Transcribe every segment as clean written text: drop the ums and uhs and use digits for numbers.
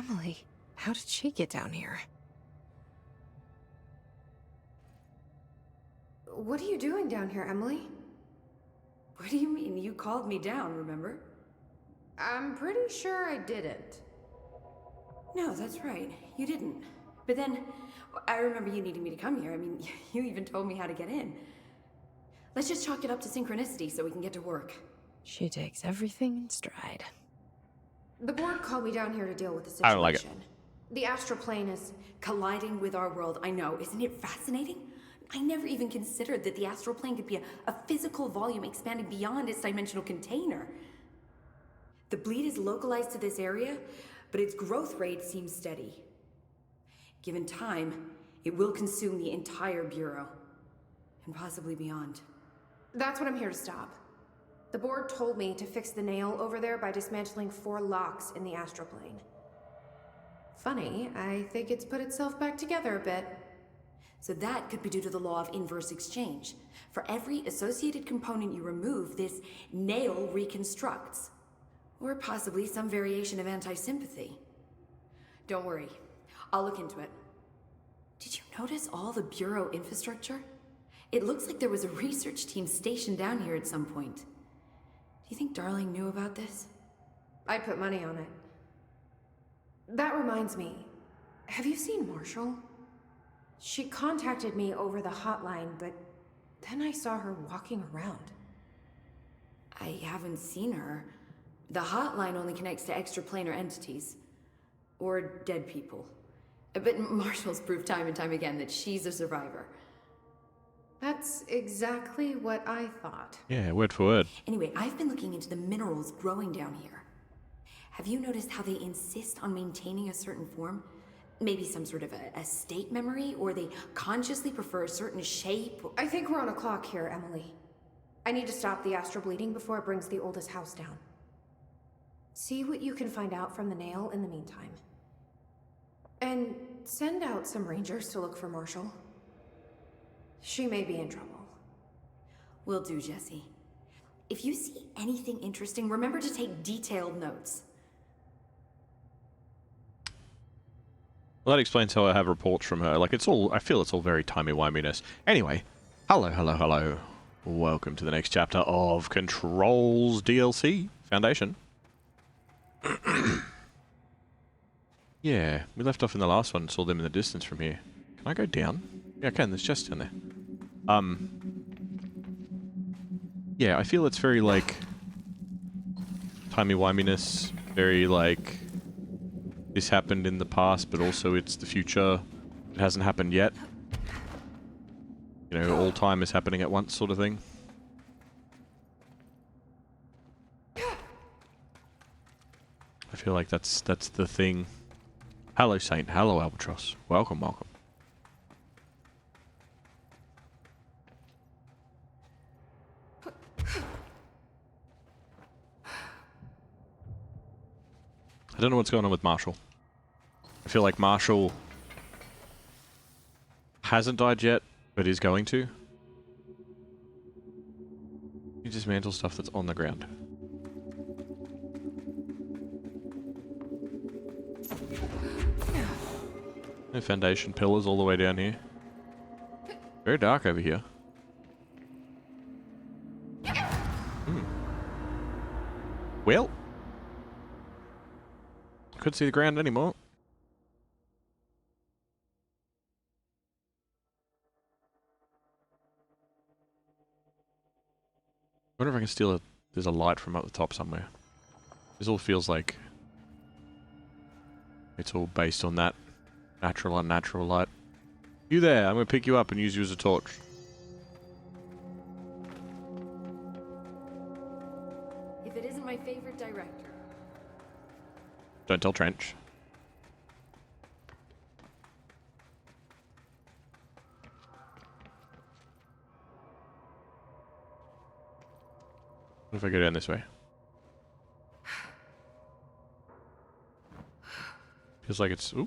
Emily, how did she get down here? What are you doing down here, Emily? What do you mean? You called me down, remember? I'm pretty sure I didn't. No, that's right. You didn't. But then, I remember you needing me to come here. I mean, you even told me how to get in. Let's just chalk it up to synchronicity so we can get to work. She takes everything in stride. The board called me down here to deal with the situation. I don't like it. The astral plane is Colliding with our world, I know. Isn't it fascinating? I never even considered that the astral plane could be a physical volume expanding beyond its dimensional container. The bleed is localized to this area, but its growth rate seems steady. Given time, it will consume the entire Bureau, and possibly beyond. That's what I'm here to stop. The board told me to fix the nail over there by dismantling 4 locks in the astral plane. Funny, I think it's put itself back together a bit. So that could be due to the law of inverse exchange. For every associated component you remove, this nail reconstructs. Or possibly some variation of anti-sympathy. Don't worry, I'll look into it. Did you notice all the Bureau infrastructure? It looks like there was a research team stationed down here at some point. Do you think Darling knew about this? I'd put money on it. That reminds me, have you seen Marshall? She contacted me over the hotline, but then I saw her walking around. I haven't seen her. The hotline only connects to extraplanar entities. Or dead people. But Marshall's proved time and time again that she's a survivor. That's exactly what I thought. Yeah, word for word. Anyway, I've been looking into the minerals growing down here. Have you noticed how they insist on maintaining a certain form? Maybe some sort of a state memory, or they consciously prefer a certain shape? I think we're on a clock here, Emily. I need to stop the astral bleeding before it brings the oldest house down. See what you can find out from the nail in the meantime. And send out some rangers to look for Marshall. She may be in trouble. Will do, Jesse. If you see anything interesting, remember to take detailed notes. Well, that explains how I have reports from her. Like, it's all, I feel it's all very timey-wiminess. Anyway, hello. Welcome to the next chapter of Controls DLC Foundation. Yeah, we left off in the last one, saw them in the distance from here. Can I go down? Yeah, I can, there's chests down there. Yeah, I feel it's very, like, timey-wiminess, very, like, this happened in the past, but also it's the future. It hasn't happened yet. You know, all time is happening at once, sort of thing. I feel like that's the thing. Hello, Saint. Hello, Albatross. Welcome. I don't know what's going on with Marshall. I feel like Marshall hasn't died yet, but is going to. You dismantle stuff that's on the ground. No foundation pillars all the way down here. Very dark over here. Well, couldn't see the ground anymore. I wonder if I can steal there's a light from up the top somewhere. This all feels like it's all based on that natural, unnatural light. You there, I'm gonna pick you up and use you as a torch. If it isn't my favorite director. Don't tell Trench. What if I go down this way? Feels like it's... Ooh. I was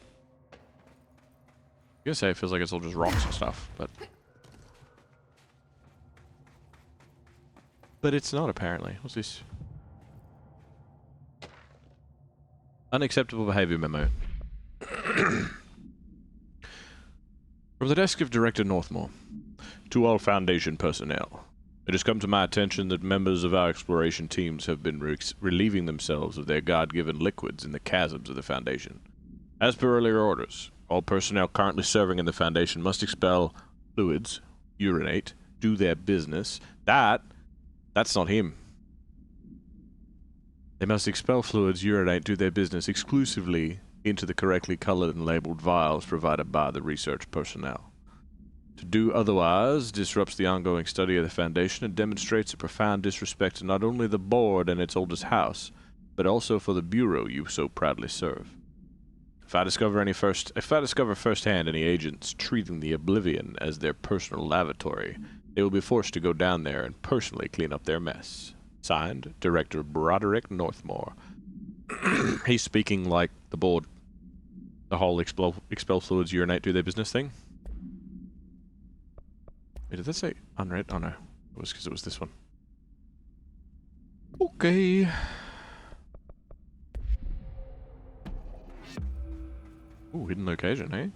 gonna say it feels like it's all just rocks and stuff, but... But it's not, apparently. What's this? Unacceptable behavior memo. From the desk of Director Northmore, to all Foundation personnel, it has come to my attention that members of our exploration teams have been relieving themselves of their God-given liquids in the chasms of the Foundation. As per earlier orders, all personnel currently serving in the Foundation must expel fluids, urinate, do their business. That's not him. They must expel fluids, urinate, do their business exclusively into the correctly colored and labeled vials provided by the research personnel. To do otherwise disrupts the ongoing study of the Foundation and demonstrates a profound disrespect to not only the board and its oldest house, but also for the bureau you so proudly serve. If I discover firsthand any agents treating the Oblivion as their personal lavatory, they will be forced to go down there and personally clean up their mess. Signed, Director Broderick Northmore. He's speaking like the board. The whole expel fluids, urinate, do their business thing. Wait, did that say unread? Oh no, it was because it was this one. Okay. Ooh, hidden location, hey?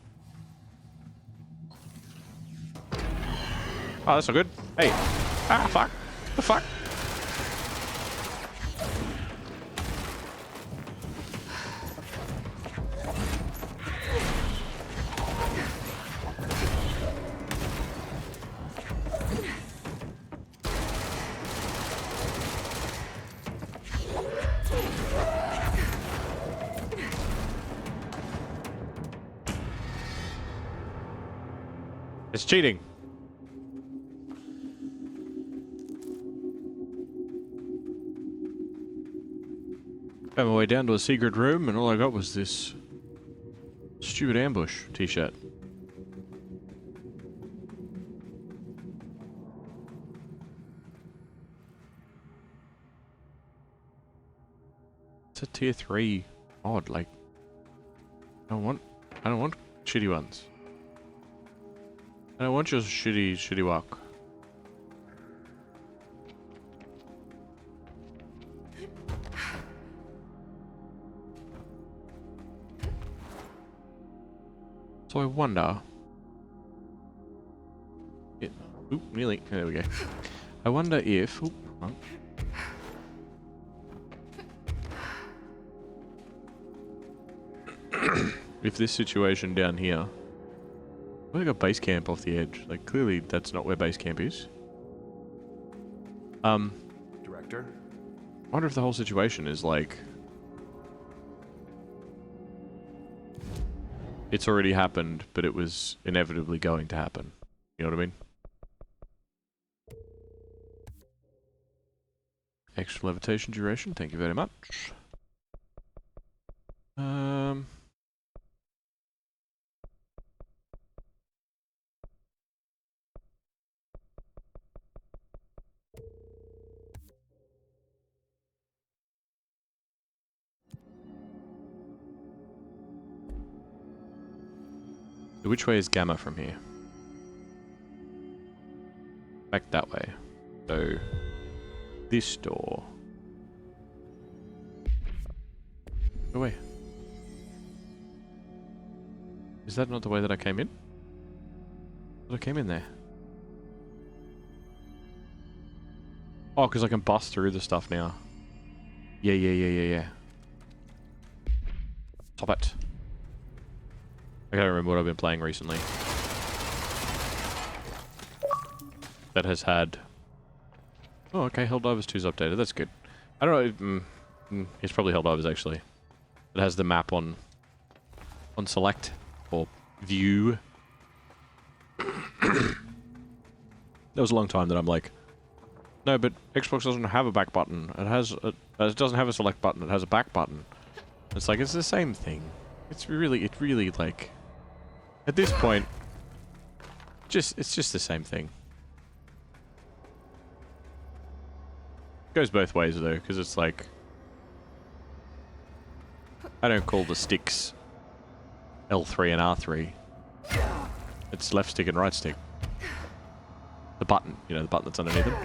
Oh, that's not good. Hey. Ah, fuck. The fuck? It's cheating. Found my way down to a secret room, and all I got was this stupid ambush t-shirt. It's a tier 3 mod, like I don't want shitty ones. I don't want your shitty walk. So I wonder. Oop, nearly. There we go. I wonder if. Oop, oh. If this situation down here. I got base camp off the edge. Like, clearly that's not where base camp is. Director? I wonder if the whole situation is like... It's already happened, but it was inevitably going to happen. You know what I mean? Extra levitation duration, thank you very much. Which way is Gamma from here? Back that way. So, this door. Go away. Is that not the way that I came in? I thought I came in there. Oh, because I can bust through the stuff now. Yeah. Stop it. I can't remember what I've been playing recently. That has had... Oh, okay, Helldivers 2's updated. That's good. I don't know... it's probably Helldivers, actually. It has the map on select, or view. There was a long time that I'm like, no, but Xbox doesn't have a back button. It doesn't have a select button. It has a back button. It's like, it's the same thing. It's really like... At this point, it's just the same thing. It goes both ways though, because it's like... I don't call the sticks L3 and R3. It's left stick and right stick. The button, you know, the button that's underneath them.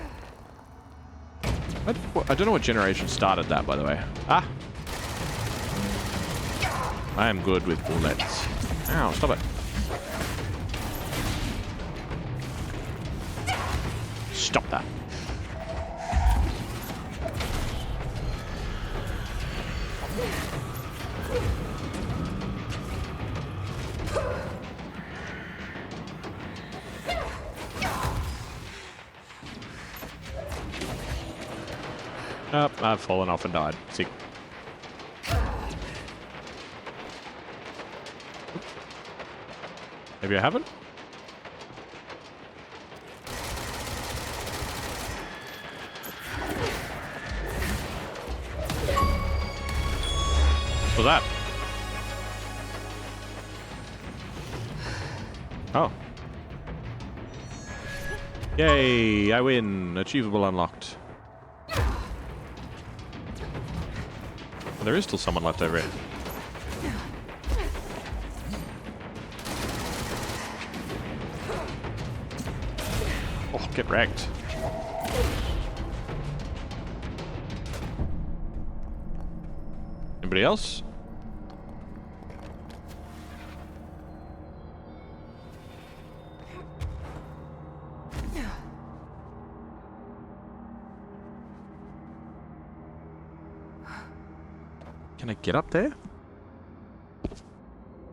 I don't know what generation started that, by the way. Ah! I am good with bullets. Ow, stop it. Stop that. Oh, I've fallen off and died. Sick. Maybe I haven't? What was that? Oh. Yay, I win. Achievable unlocked. Well, there is still someone left over here. Oh, get wrecked. Anybody else? Can I get up there?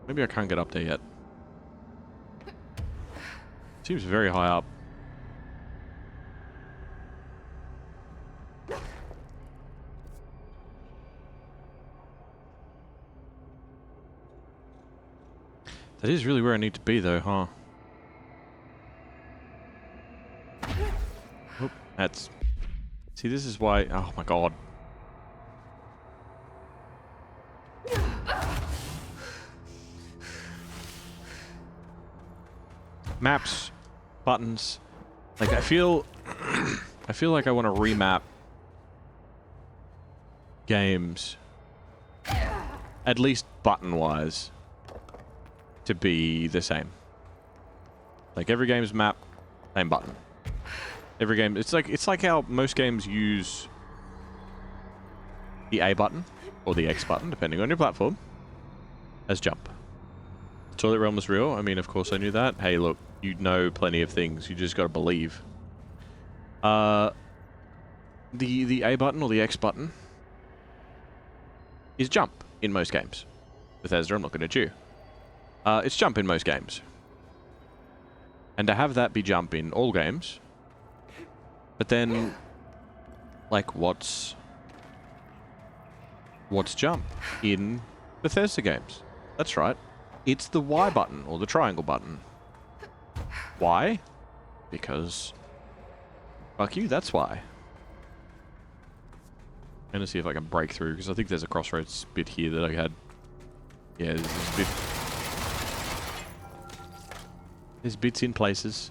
Maybe I can't get up there yet. Seems very high up. That is really where I need to be though, huh? Oop, that's... See, this is why... Oh my god. Maps, buttons. Like, I feel... I feel like I want to remap games. At least button-wise. To be the same. Like, every game's map, same button. Every game... It's like how most games use the A button, or the X button, depending on your platform, as jump. Toilet Realm was real. I mean, of course I knew that. Hey, look, you know plenty of things. You just gotta believe. The A button or the X button is jump in most games. Bethesda, I'm looking at you. It's jump in most games. And to have that be jump in all games, but then, like, what's jump in Bethesda games? That's right. It's the Y button, or the triangle button. Why? Because... Fuck you, that's why. I'm gonna see if I can break through, because I think there's a crossroads bit here that I had... Yeah, there's a bit... There's bits in places.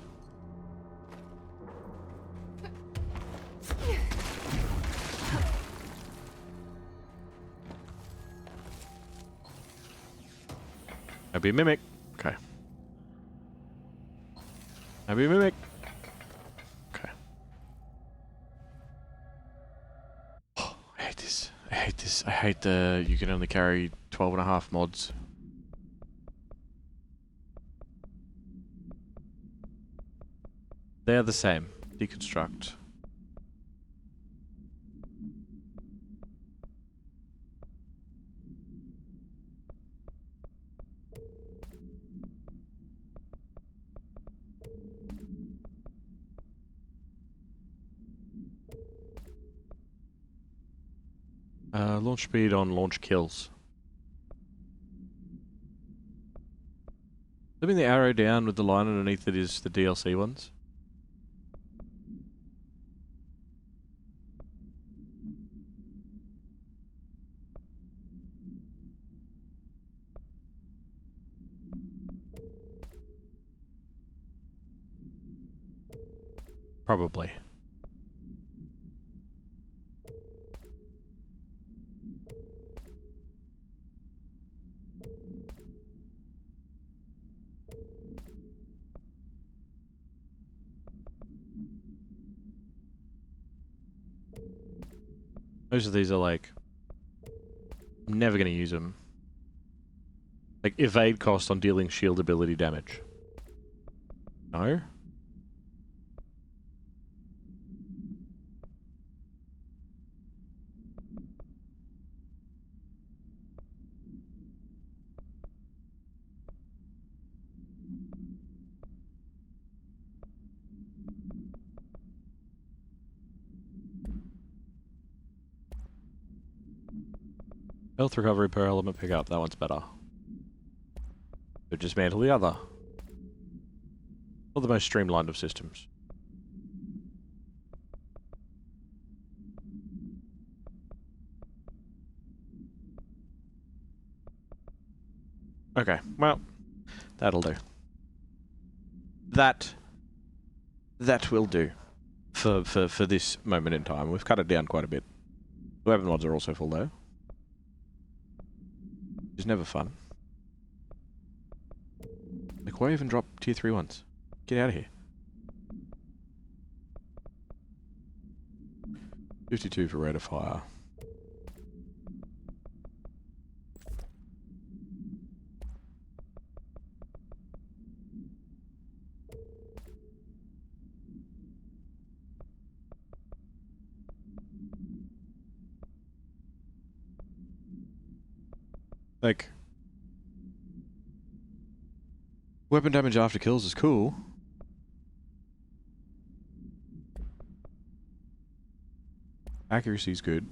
I'll be a mimic. Okay. I'll be a mimic. Okay. Oh, I hate this. I hate this. I hate the... You can only carry 12.5 mods. They are the same. Deconstruct. Launch speed on launch kills. Living the arrow down with the line underneath it is the DLC ones. Probably. Most of these are like, I'm never going to use them. Like, evade cost on dealing shield ability damage. No? Health recovery per element pickup, that one's better. But dismantle the other. Or the most streamlined of systems. Okay, well, that'll do. That will do for this moment in time. We've cut it down quite a bit. The weapon mods are also full though. Which is never fun. Like, why even drop tier 3 ones? Get out of here. 52 for rate of fire. Like, weapon damage after kills is cool. Accuracy is good.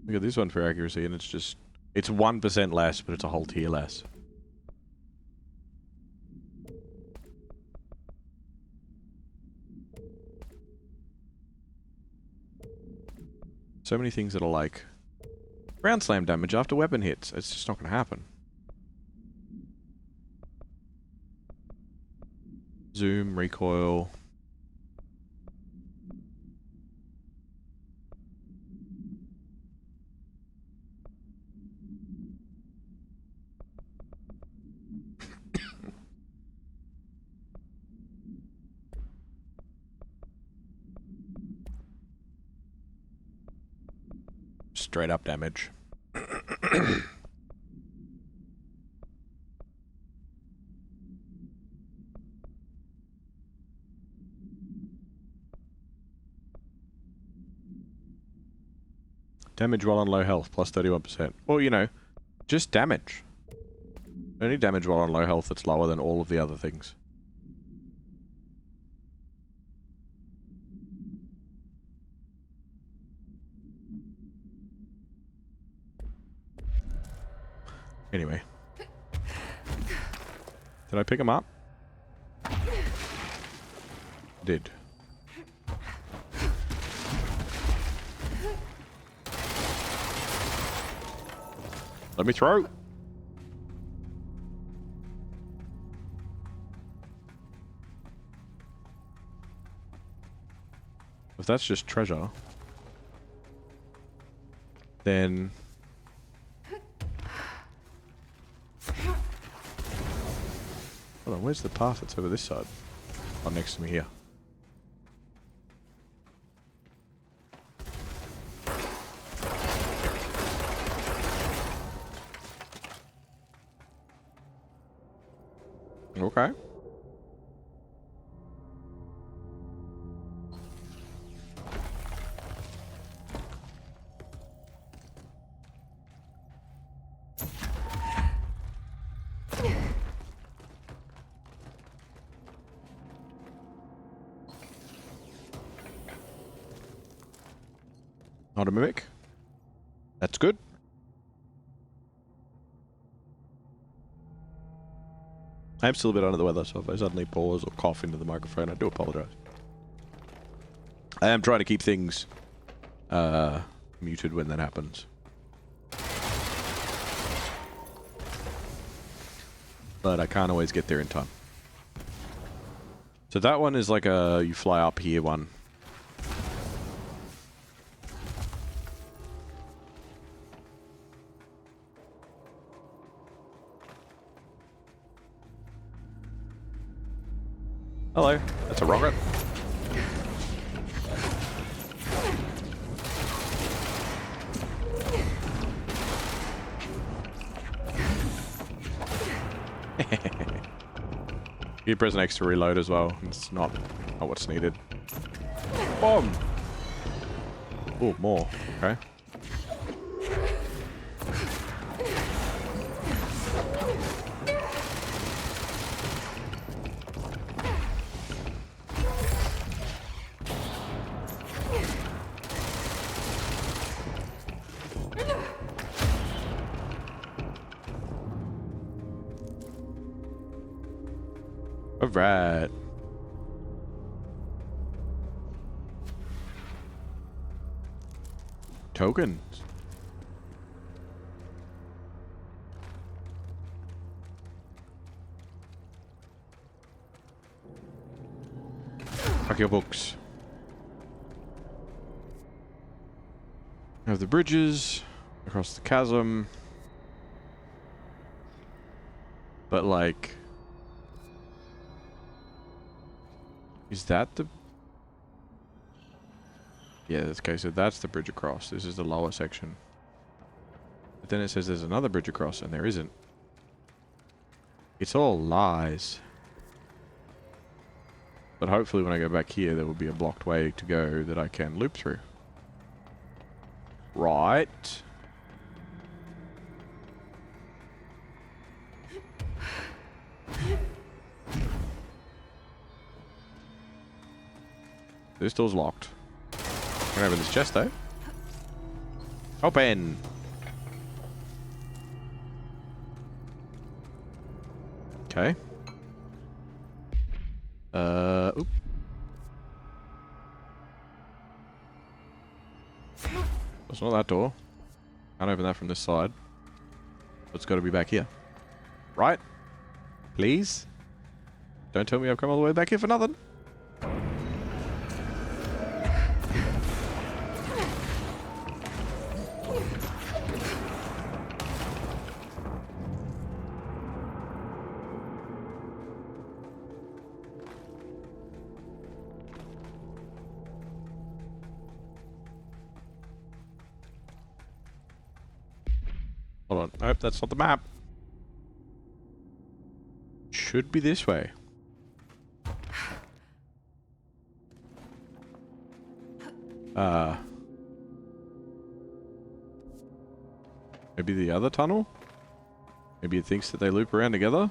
Look at this one for accuracy, and it's 1% less, but it's a whole tier less. So many things that are like ground slam damage after weapon hits. It's just not going to happen. Zoom, recoil. Straight up damage. Damage while on low health, plus 31%. Well, you know, just damage. Only damage while on low health that's lower than all of the other things. Anyway. Did I pick him up? Did. Let me throw. If that's just treasure, then hold on, where's the path that's over this side? Oh, next to me here. Okay. Not a mimic. That's good. I'm still a bit under the weather, so if I suddenly pause or cough into the microphone, I do apologize. I am trying to keep things muted when that happens. But I can't always get there in time. So that one is like a you fly up here one. Hello, that's a rocket. You press an X to reload as well. It's not what's needed. Bomb! Oh, more. Okay. Alright. Tokens. Pack your books. We have the bridges across the chasm. But like... Is that the... Yeah, okay, so that's the bridge across. This is the lower section. But then it says there's another bridge across, and there isn't. It's all lies. But hopefully when I go back here, there will be a blocked way to go that I can loop through. Right. This door's locked. Can I open this chest though? Open! Okay. Oop. It's not that door. Can't open that from this side. It's got to be back here. Right? Please? Don't tell me I've come all the way back here for nothing. Hold on. Nope, that's not the map. Should be this way. Maybe the other tunnel? Maybe it thinks that they loop around together?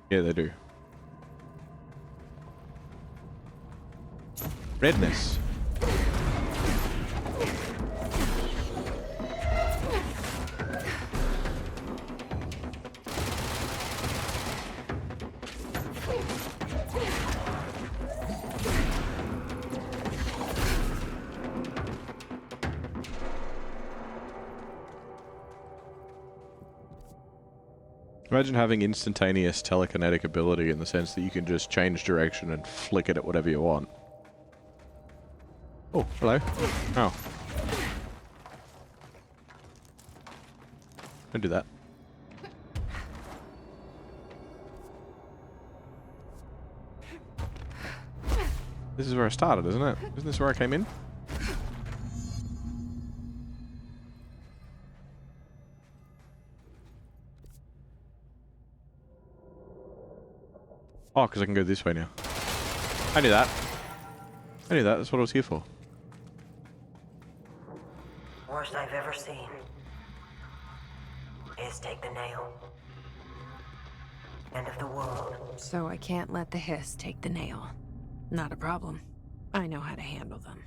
Yeah, they do. Redness. Imagine having instantaneous telekinetic ability in the sense that you can just change direction and flick it at whatever you want. Oh, hello. Oh. Don't do that. This is where I started, isn't it? Isn't this where I came in? Oh, because I can go this way now. I knew that. I knew that. That's what I was here for. Worst I've ever seen is take the nail. End of the world. So I can't let the hiss take the nail. Not a problem. I know how to handle them.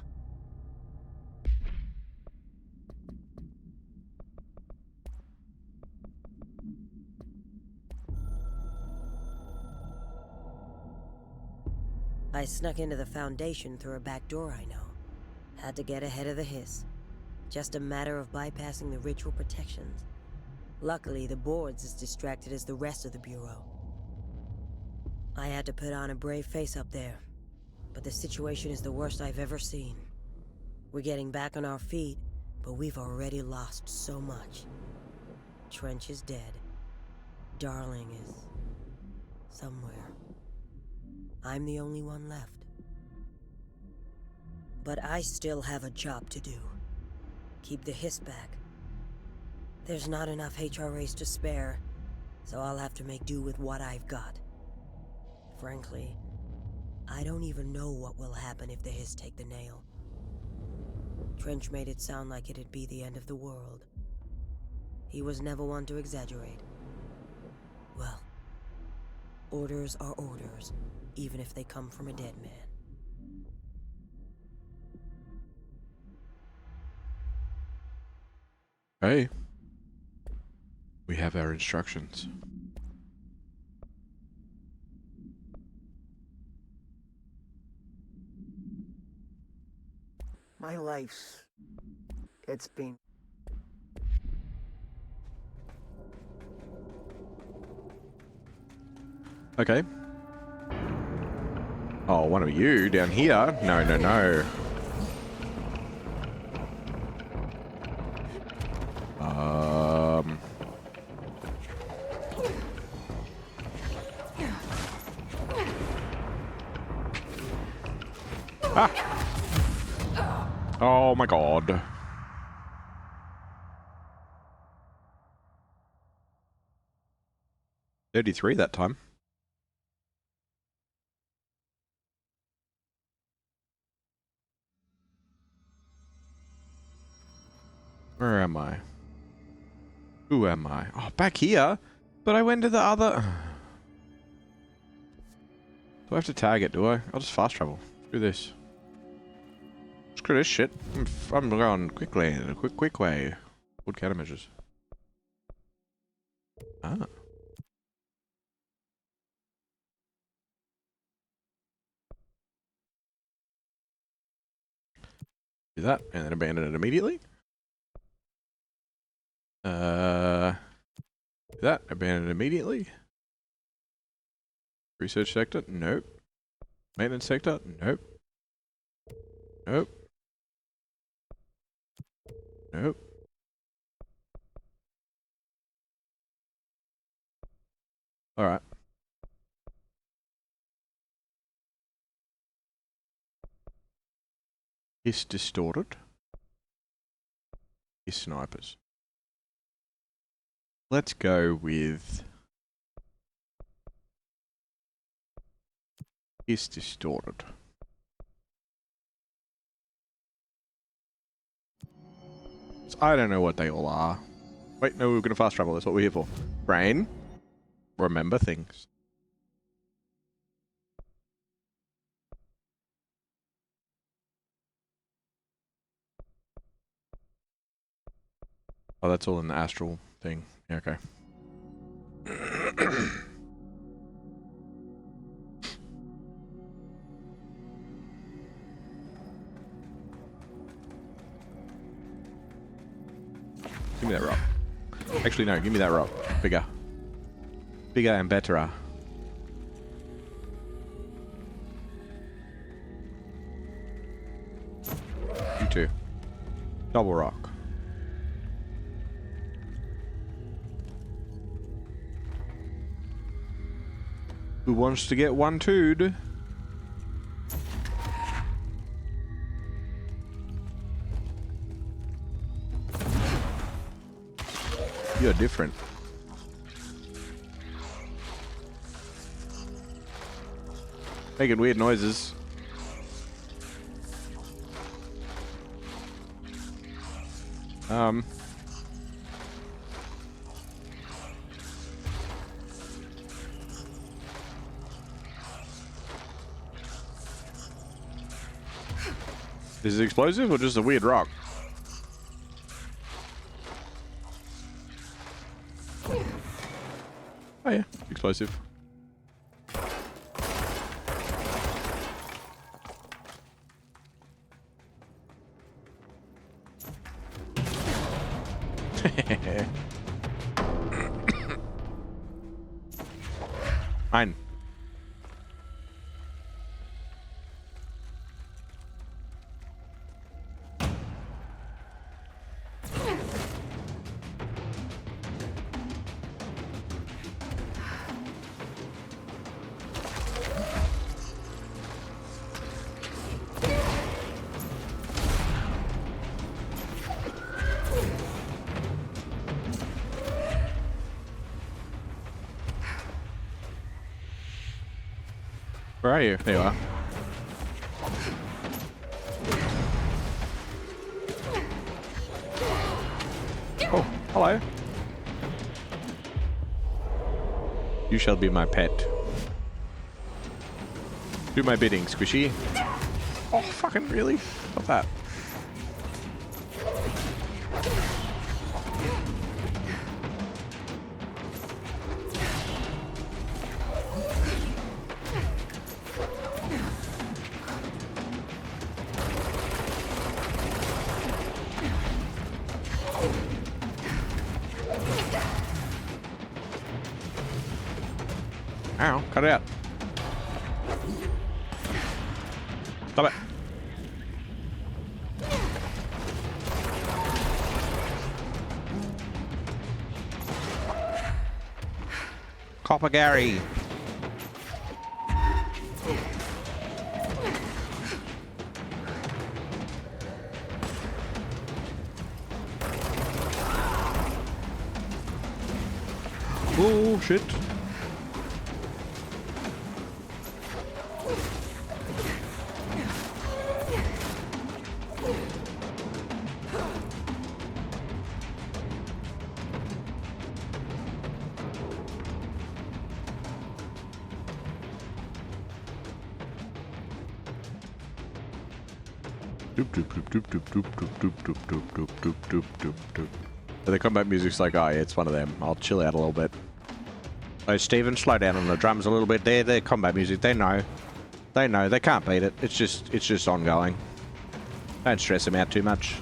I snuck into the Foundation through a back door I know. Had to get ahead of the hiss. Just a matter of bypassing the ritual protections. Luckily, the board's as distracted as the rest of the Bureau. I had to put on a brave face up there, but the situation is the worst I've ever seen. We're getting back on our feet, but we've already lost so much. Trench is dead. Darling is... somewhere. I'm the only one left. But I still have a job to do. Keep the hiss back. There's not enough HRAs to spare, so I'll have to make do with what I've got. Frankly, I don't even know what will happen if the Hiss take the nail. Trench made it sound like it'd be the end of the world. He was never one to exaggerate. Well, orders are orders, even if they come from a dead man. Hey. We have our instructions. My life's... it's been... Okay. Oh, one of you down here? No, no, no. Ah! Oh my god. $33 that time. Where am I? Who am I? Oh, back here? But I went to the other... Do I have to tag it, do I? I'll just fast travel. Do this. Screw this shit. I'm going quickly. In a quick way. Good countermeasures. Ah. Do that, and then abandon it immediately. Do that, abandon it immediately. Research sector? Nope. Maintenance sector? Nope. Nope. Nope. Alright. Hiss distorted. Hiss snipers. Let's go with... Hiss distorted. So I don't know what they all are. Wait, no, we're going to fast travel. That's what we're here for. Brain. Remember things. Oh, that's all in the astral thing. Yeah, okay. Give me that rock. Actually, no, give me that rock. Bigger. Bigger and better. You too. Double rock. Who wants to get 1-2'd? You're different. Making weird noises. Is it explosive or just a weird rock? Oh yeah, explosive. Fine. Where are you? There you are. Oh, hello. You shall be my pet. Do my bidding, Squishy. Oh, fucking really? Stop that. Ow, cut it out. Stop it. Copper Gary. Oh, shit. The combat music's like, oh yeah, it's one of them. I'll chill out a little bit. Oh, Steven, slow down on the drums a little bit. They're combat music. They know. They know. They can't beat it. It's just ongoing. Don't stress them out too much.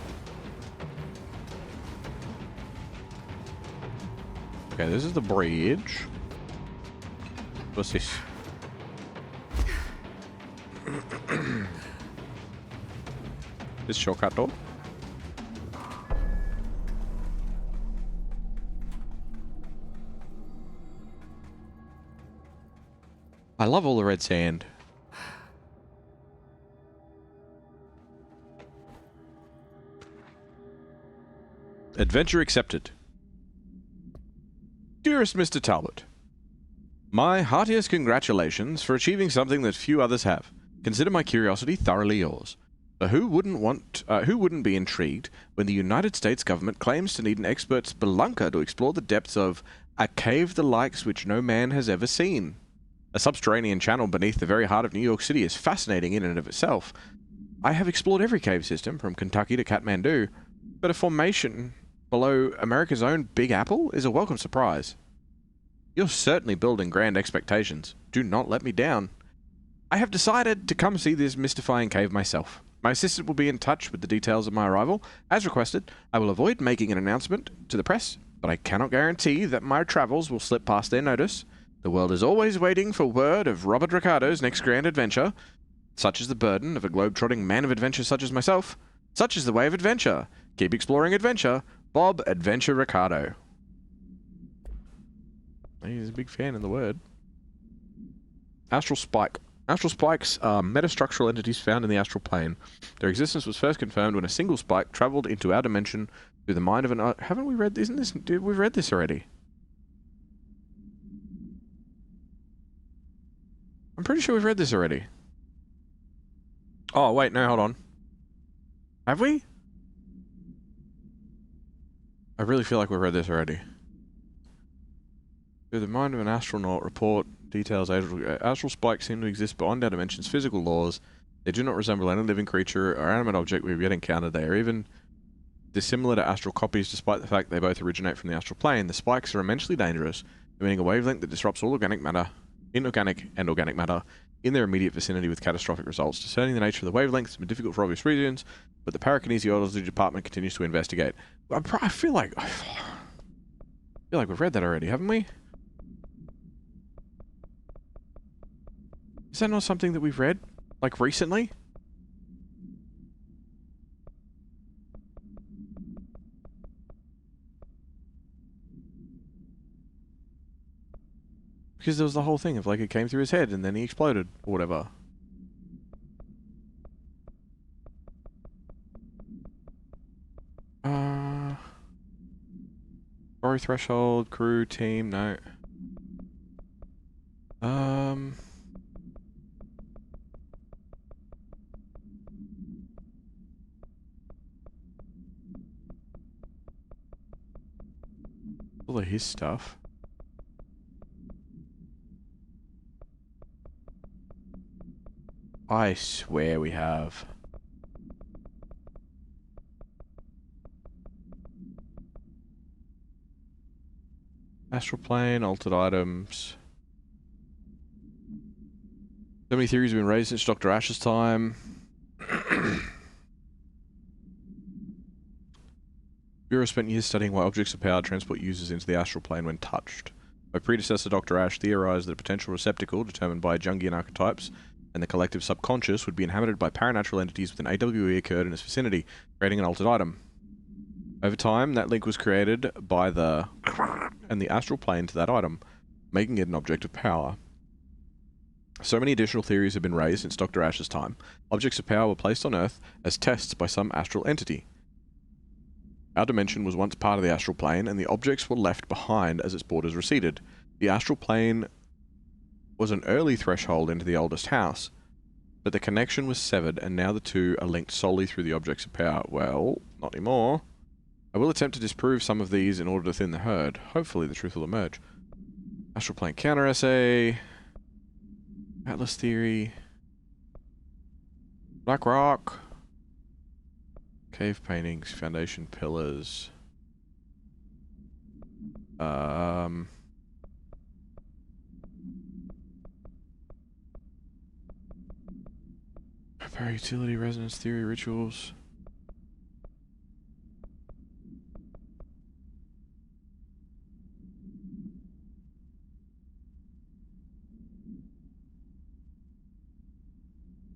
Okay, this is the bridge. What's this? This shortcut door. I love all the red sand. Adventure accepted. Dearest Mr. Talbot, my heartiest congratulations for achieving something that few others have. Consider my curiosity thoroughly yours. Who wouldn't be intrigued when the United States government claims to need an expert spelunker to explore the depths of a cave the likes which no man has ever seen? A subterranean channel beneath the very heart of New York City is fascinating in and of itself. I have explored every cave system, from Kentucky to Kathmandu, but a formation below America's own Big Apple is a welcome surprise. You're certainly building grand expectations. Do not let me down. I have decided to come see this mystifying cave myself. My assistant will be in touch with the details of my arrival. As requested, I will avoid making an announcement to the press, but I cannot guarantee that my travels will slip past their notice. The world is always waiting for word of Robert Ricardo's next grand adventure. Such is the burden of a globe-trotting man of adventure such as myself. Such is the way of adventure. Keep exploring adventure. Bob Adventure Ricardo. He's a big fan of the word. Astral Spike. Astral spikes are metastructural entities found in the astral plane. Their existence was first confirmed when a single spike travelled into our dimension through the mind of an... haven't we read... isn't this... we've read this already. I'm pretty sure we've read this already. Oh, wait, no, hold on. Have we? I really feel like we've read this already. Through the mind of an astronaut, report details astral spikes seem to exist beyond our dimension's physical laws. They do not resemble any living creature or animate object we've yet encountered. They are even dissimilar to astral copies, despite the fact they both originate from the astral plane. The spikes are immensely dangerous, emitting a wavelength that disrupts all organic matter, inorganic and organic matter, in their immediate vicinity with catastrophic results. Discerning the nature of the wavelengths has been difficult for obvious reasons, but the parakinesiology department continues to investigate. I feel like we've read that already, haven't we? Is that not something that we've read, like, recently? Because there was the whole thing of, like, it came through his head and then he exploded, or whatever. Story threshold, crew, team, no. All of his stuff. I swear we have. Astral plane, altered items. So many theories have been raised since Dr. Ash's time. Bureau spent years studying why objects of power transport users into the astral plane when touched. My predecessor, Dr. Ash, theorized that a potential receptacle determined by Jungian archetypes and the collective subconscious would be inhabited by paranatural entities with an AWE occurred in its vicinity, creating an altered item. Over time, that link was created by the astral plane to that item, making it an object of power. So many additional theories have been raised since Dr. Ash's time. Objects of power were placed on Earth as tests by some astral entity. Our dimension was once part of the astral plane, and the objects were left behind as its borders receded. The astral plane was an early threshold into the oldest house, but the connection was severed, and now the two are linked solely through the objects of power. Well, not anymore. I will attempt to disprove some of these in order to thin the herd. Hopefully the truth will emerge. Astral plane counter-essay. Atlas theory. Black rock. Cave paintings, foundation pillars. Utility, resonance theory, rituals.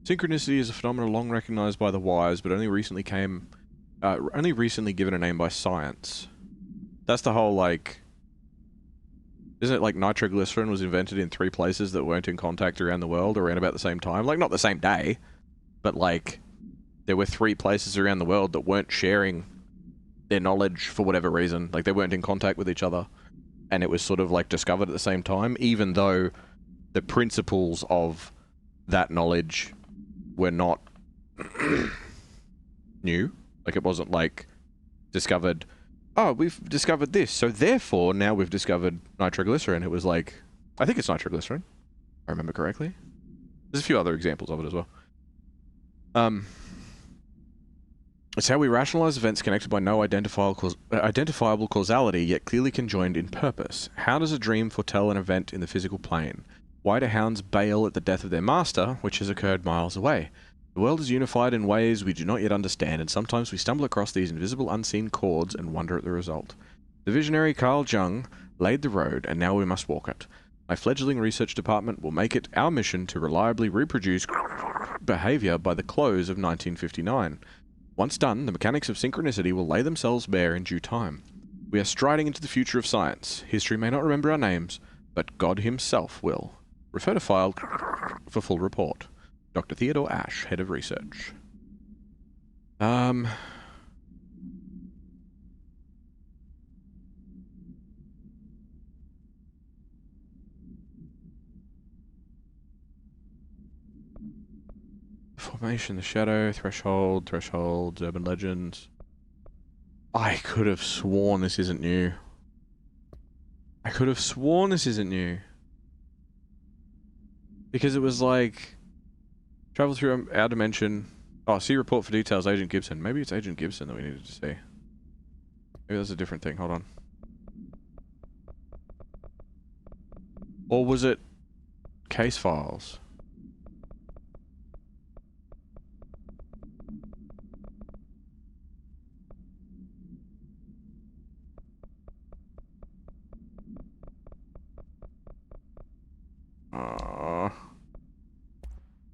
Synchronicity is a phenomenon long recognized by the wise, but only recently given a name by science. That's the whole, like... Isn't it like nitroglycerin was invented in 3 places that weren't in contact around the world around about the same time? Like, not the same day, but like, there were 3 places around the world that weren't sharing their knowledge for whatever reason. Like, they weren't in contact with each other. And it was sort of like discovered at the same time, even though the principles of that knowledge were not new. Like, it wasn't like discovered, oh, we've discovered this, so therefore now we've discovered nitroglycerin. It was like, I think it's nitroglycerin, if I remember correctly. There's a few other examples of it as well. It's how we rationalize events connected by no identifiable causality, yet clearly conjoined in purpose. How does a dream foretell an event in the physical plane? Why do hounds bail at the death of their master, which has occurred miles away? The world is unified in ways we do not yet understand, and sometimes we stumble across these invisible unseen chords and wonder at the result. The visionary Carl Jung laid the road, and now we must walk it. My fledgling research department will make it our mission to reliably reproduce behavior by the close of 1959. Once done, the mechanics of synchronicity will lay themselves bare in due time. We are striding into the future of science. History may not remember our names, but God himself will. Refer to file for full report. Dr. Theodore Ash, Head of Research. Formation, the Shadow, Thresholds, Urban Legends. I could have sworn this isn't new. Because it was like... Travel through our dimension. Oh, see report for details, Agent Gibson. Maybe it's Agent Gibson that we needed to see. Maybe that's a different thing. Hold on. Or was it case files?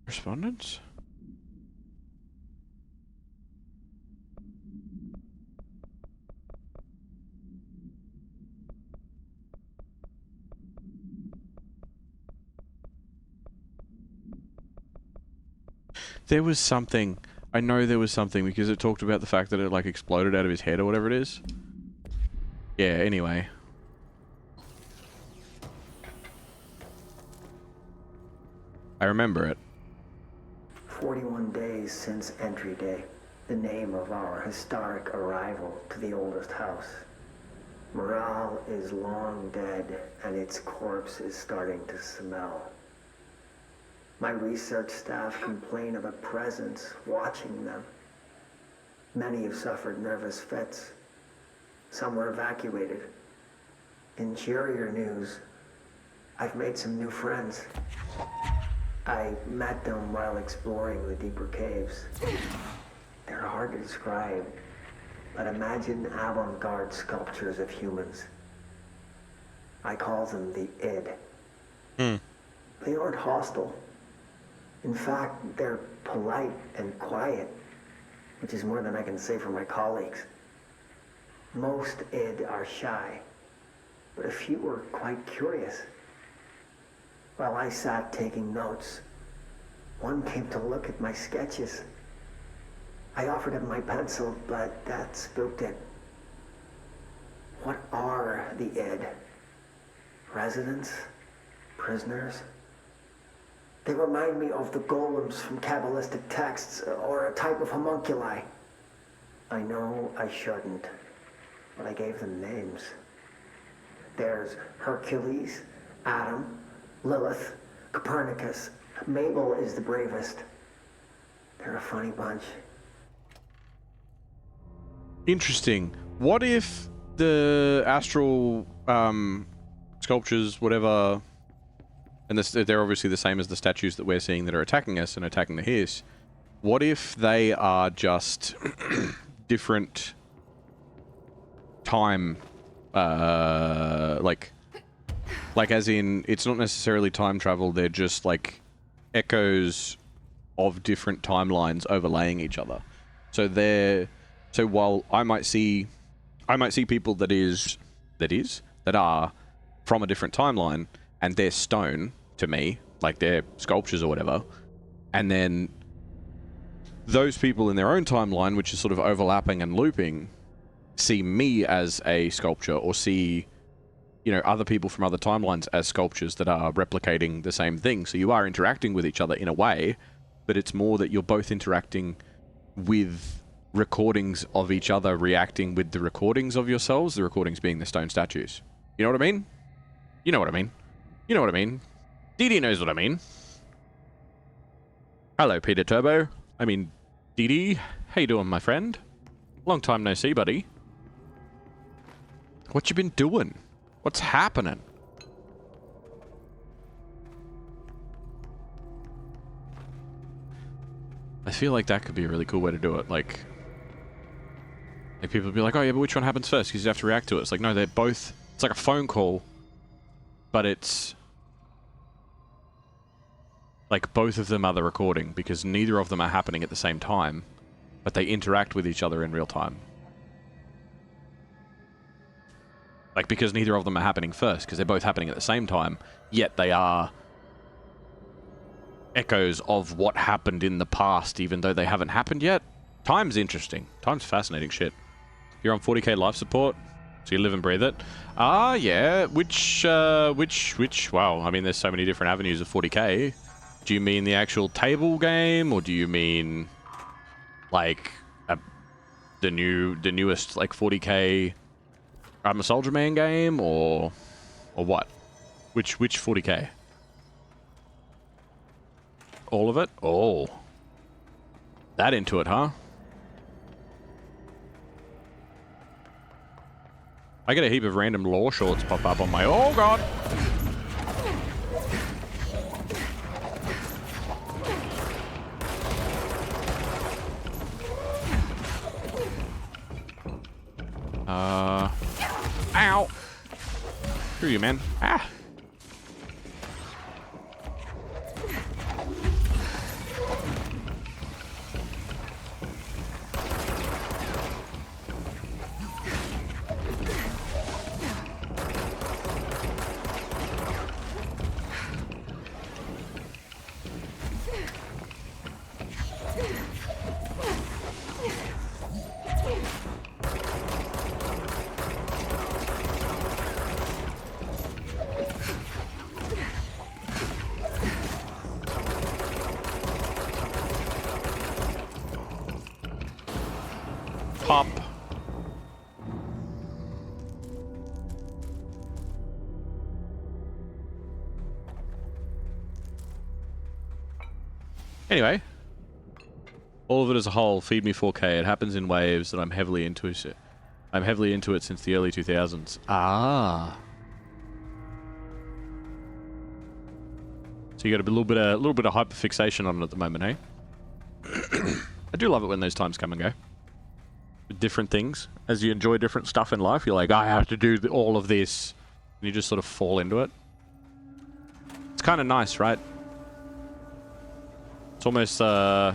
Correspondence? There was something. I know there was something because it talked about the fact that it like exploded out of his head or whatever it is. Yeah, anyway. I remember it. 41 days since entry day, the name of our historic arrival to the oldest house. Morale is long dead, and its corpse is starting to smell. My research staff complain of a presence watching them. Many have suffered nervous fits. Some were evacuated. In cheerier news, I've made some new friends. I met them while exploring the deeper caves. They're hard to describe, but imagine avant-garde sculptures of humans. I call them the id. They aren't hostile. In fact, they're polite and quiet, which is more than I can say for my colleagues. Most id are shy, but a few were quite curious. While I sat taking notes, one came to look at my sketches. I offered him my pencil, but that spooked it. What are the id? Residents? Prisoners? They remind me of the golems from Kabbalistic texts, or a type of homunculi. I know I shouldn't, but I gave them names. There's Hercules, Adam, Lilith, Copernicus. Mabel is the bravest. They're a funny bunch. Interesting. What if the astral sculptures, whatever, and they're obviously the same as the statues that we're seeing that are attacking us and attacking the Hiss. What if they are just different time, like as in, it's not necessarily time travel, they're just like echoes of different timelines overlaying each other. So while I might see people that are from a different timeline, and they're stone to me, like they're sculptures or whatever, and then those people in their own timeline, which is sort of overlapping and looping, see me as a sculpture, or see, you know, other people from other timelines as sculptures that are replicating the same thing. So you are interacting with each other in a way, but it's more that you're both interacting with recordings of each other, reacting with the recordings of yourselves, the recordings being the stone statues. You know what I mean? You know what I mean? You know what I mean? Dee knows what I mean. Hello, Peter Turbo. I mean, Dee. How you doing, my friend? Long time no see, buddy. What you been doing? What's happening? I feel like that could be a really cool way to do it. Like people would be like, oh yeah, but which one happens first? Because you have to react to it. It's like, no, they're both... It's like a phone call, but it's... like both of them are the recording, because neither of them are happening at the same time, but they interact with each other in real time. Like, because neither of them are happening first, because they're both happening at the same time, yet they are echoes of what happened in the past, even though they haven't happened yet. Time's interesting. Time's fascinating shit. You're on 40k life support, so you live and breathe it. Ah, yeah. Which, wow. I mean, there's so many different avenues of 40k. Do you mean the actual table game, or do you mean, like, the newest, like, 40k I'm a Soldier Man game, or what? Which 40k? All of it? Oh. That into it, huh? I get a heap of random lore shorts pop up on my... Oh, God! Ow! Screw you, man. Ah! Anyway. All of it as a whole, feed me 4K. It happens in waves that I'm heavily into it. I'm heavily into it since the early 2000s. Ah. So you got a little bit of hyperfixation on it at the moment, hey? I do love it when those times come and go. With different things. As you enjoy different stuff in life, you're like, I have to do all of this. And you just sort of fall into it. It's kind of nice, right? It's almost, you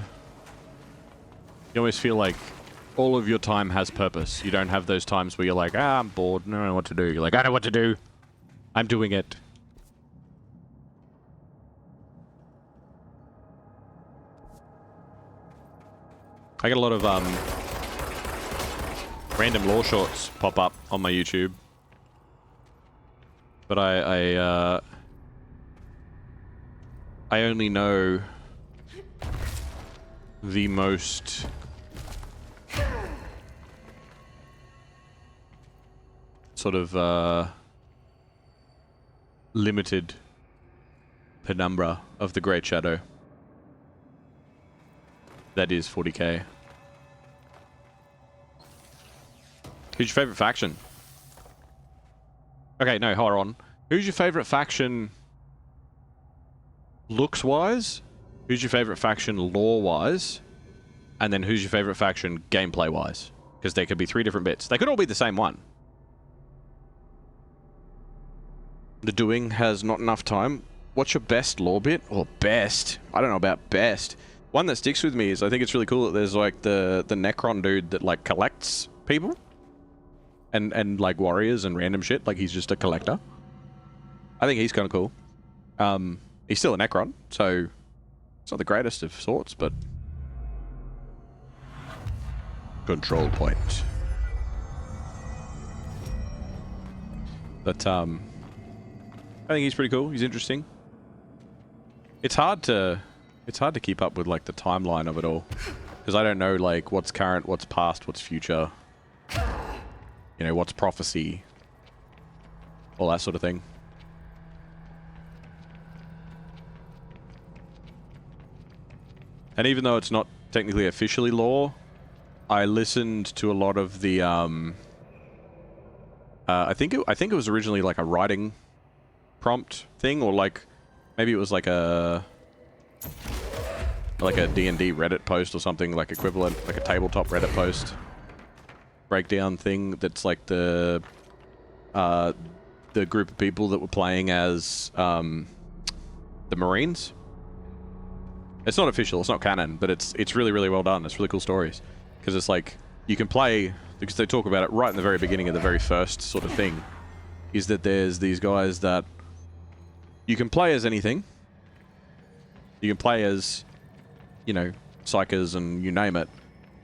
always feel like all of your time has purpose. You don't have those times where you're like, I'm bored, I don't know what to do. You're like, I know what to do. I'm doing it. I get a lot of random lore shorts pop up on my YouTube. But I only know the most sort of limited penumbra of the Great Shadow. That is 40k. Who's your favorite faction? Okay, no, hold on. Who's your favorite faction looks-wise? Who's your favorite faction lore-wise? And then who's your favorite faction gameplay-wise? Because there could be 3 different bits. They could all be the same one. The doing has not enough time. What's your best lore bit? Or best? I don't know about best. One that sticks with me is I think it's really cool that there's like the Necron dude that like collects people. And like warriors and random shit. Like he's just a collector. I think he's kind of cool. He's still a Necron, so it's not the greatest of sorts, but control point. But I think he's pretty cool. He's interesting. It's hard to keep up with like the timeline of it all, because I don't know like what's current, what's past, what's future. You know, what's prophecy, all that sort of thing. And even though it's not technically officially lore, I listened to a lot of the I think it was originally like a writing prompt thing, or like maybe it was like a D&D Reddit post or something like equivalent, like a tabletop Reddit post breakdown thing that's like the group of people that were playing as the Marines. It's not official, it's not canon, but it's really, really well done. It's really cool stories. Because it's like, you can play, because they talk about it right in the very beginning of the very first sort of thing, is that there's these guys that you can play as anything. You can play as, you know, psychers and you name it,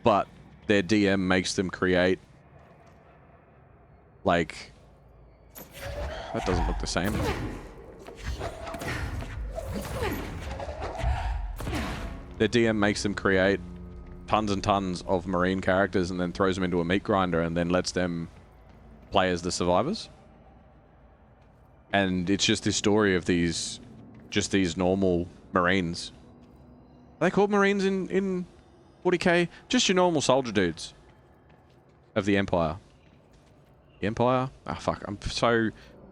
but their DM makes them create, like, that doesn't look the same. Their DM makes them create tons and tons of Marine characters and then throws them into a meat grinder and then lets them play as the survivors. And it's just this story of these normal Marines. Are they called Marines in 40k? Just your normal soldier dudes of the Empire. The Empire? Ah, fuck.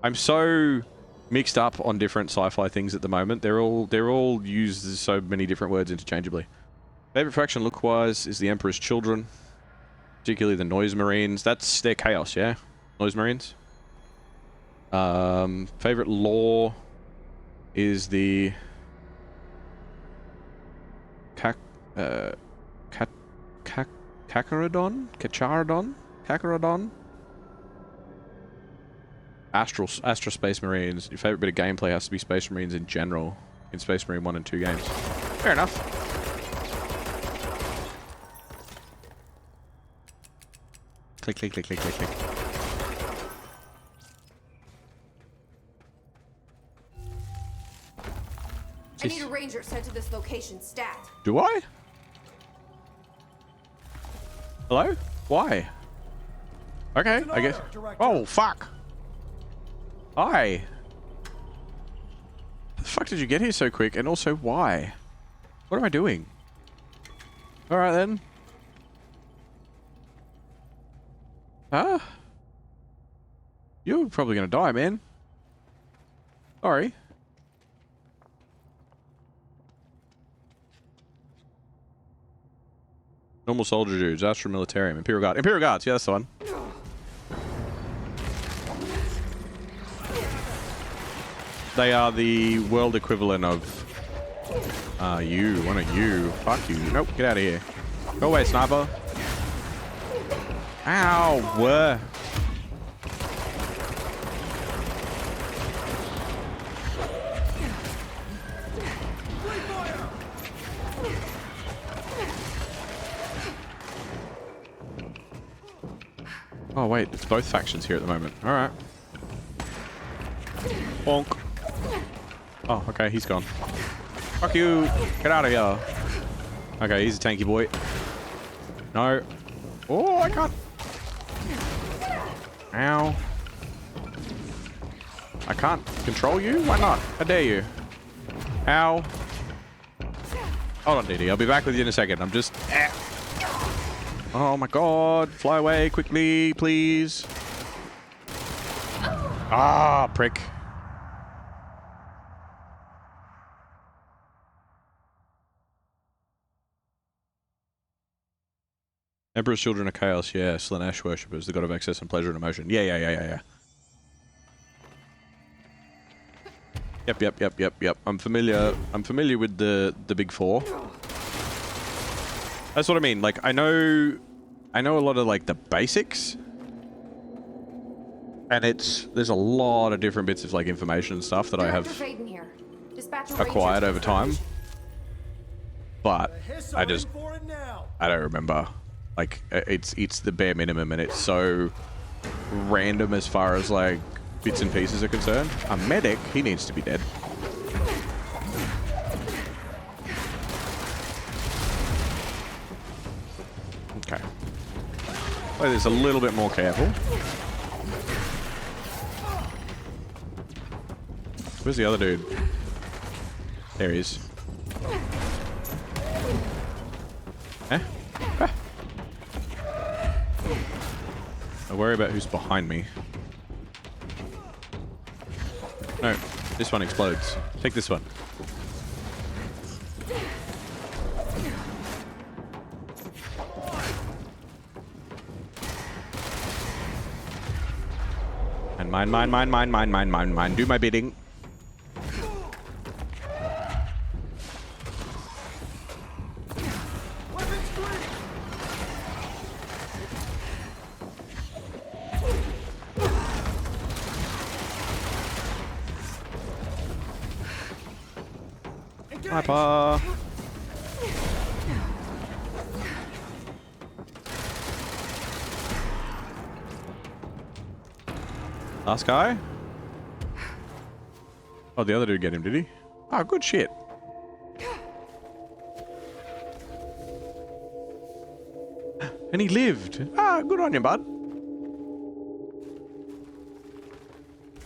I'm so mixed up on different sci-fi things at the moment. They're all used so many different words interchangeably. Favorite faction look-wise is the Emperor's Children, particularly the Noise Marines. They're chaos, yeah? Noise Marines. Favorite lore is the Kacharadon? Astro Space Marines. Your favorite bit of gameplay has to be Space Marines in general, in Space Marine 1 and 2 games. Fair enough. Click, click, click, click, click, click. I need a ranger sent to this location stat. Do I? Hello? Why? Okay, I guess. Oh, fuck. Hi. How the fuck did you get here so quick? And also, why? What am I doing? Alright then. Huh? You're probably gonna die, man. Sorry. Normal soldier dudes, Astral Militarium, Imperial Guard. Imperial Guards, yeah, that's the one. They are the world equivalent of you. One of you. Fuck you. Nope, get out of here. Go away, sniper. Ow! Oh wait, it's both factions here at the moment. Alright. Bonk. Oh, okay, he's gone. Fuck you! Get out of here! Okay, he's a tanky boy. No. Oh, I can't. Ow. I can't control you? Why not? How dare you? Ow. Hold on, DD. I'll be back with you in a second. I'm just... Oh my god. Fly away quickly, please. Ah, prick. Emperor's Children of Chaos, yeah. Slanesh worshippers, the god of excess and pleasure and emotion. Yeah. Yep. I'm familiar with the big four. That's what I mean. Like, I know a lot of like the basics. And there's a lot of different bits of like information and stuff that I have acquired over time. But I don't remember. Like, it's the bare minimum, and it's so random as far as like bits and pieces are concerned. A medic, he needs to be dead. Okay. Play this a little bit more careful. Where's the other dude? There he is. Eh? Ah. I worry about who's behind me. No, this one explodes. Take this one. And mine. Do my bidding. Sniper. Last guy? Oh, the other dude get him, did he? Oh, good shit. And he lived. Ah, good on you, bud.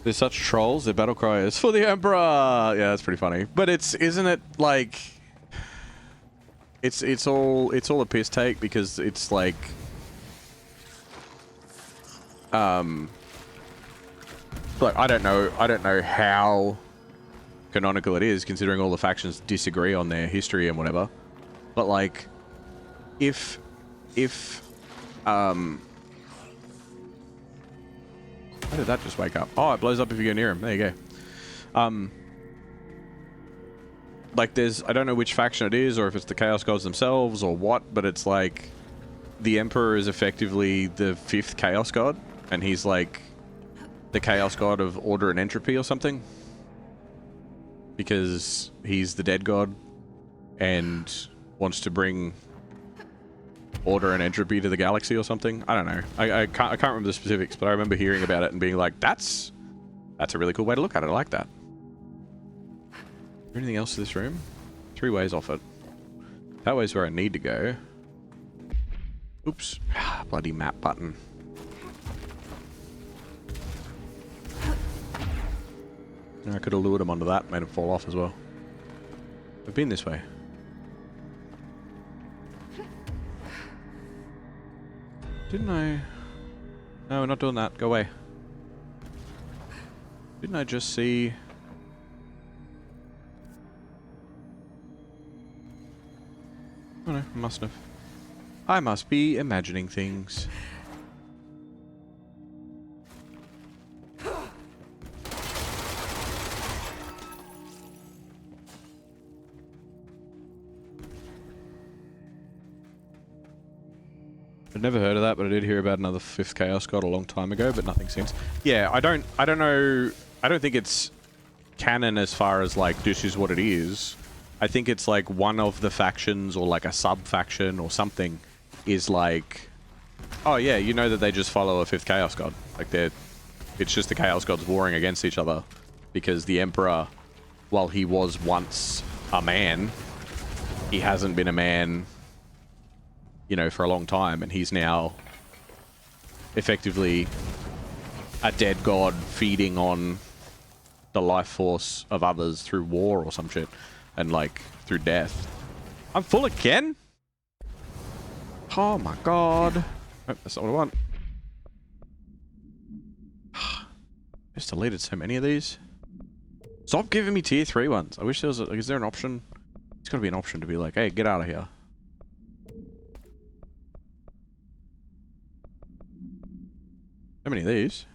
There's such trolls, their battle cry is for the Emperor. Yeah, that's pretty funny. But isn't it like it's all a piss take, because it's like like I don't know how canonical it is, considering all the factions disagree on their history and whatever. But like if how did that just wake up? Oh, it blows up if you go near him. There you go. Like I don't know which faction it is, or if it's the Chaos Gods themselves, or what, but it's like the Emperor is effectively the 5th Chaos God, and he's like the Chaos God of order and entropy or something. Because he's the dead god and wants to bring order and entropy to the galaxy or something. I don't know. I can't remember the specifics, but I remember hearing about it and being like, that's a really cool way to look at it. I like that. Is there anything else to this room? 3 ways off it. That way's where I need to go. Oops. Bloody map button. I could have lured him onto that, made him fall off as well. We've been this way. Didn't I? No, we're not doing that. Go away. Didn't I just see... Oh no, I mustn't have. I must be imagining things. I'd never heard of that, but I did hear about another 5th Chaos God a long time ago, but nothing since. Yeah, I don't know. I don't think it's canon as far as like this is what it is. I think it's like one of the factions or like a sub-faction or something is like, oh yeah, you know that they just follow a 5th Chaos God. Like it's just the Chaos Gods warring against each other because the Emperor, while he was once a man, he hasn't been a man, you know, for a long time, and he's now effectively a dead god feeding on the life force of others through war or some shit, and like through death. I'm full again? Oh my god. Oh, that's not what I want. I just deleted so many of these. Stop giving me tier 3 ones. I wish there was a, like, is there an option? There's gotta be an option to be like, hey, get out of here. How many of these?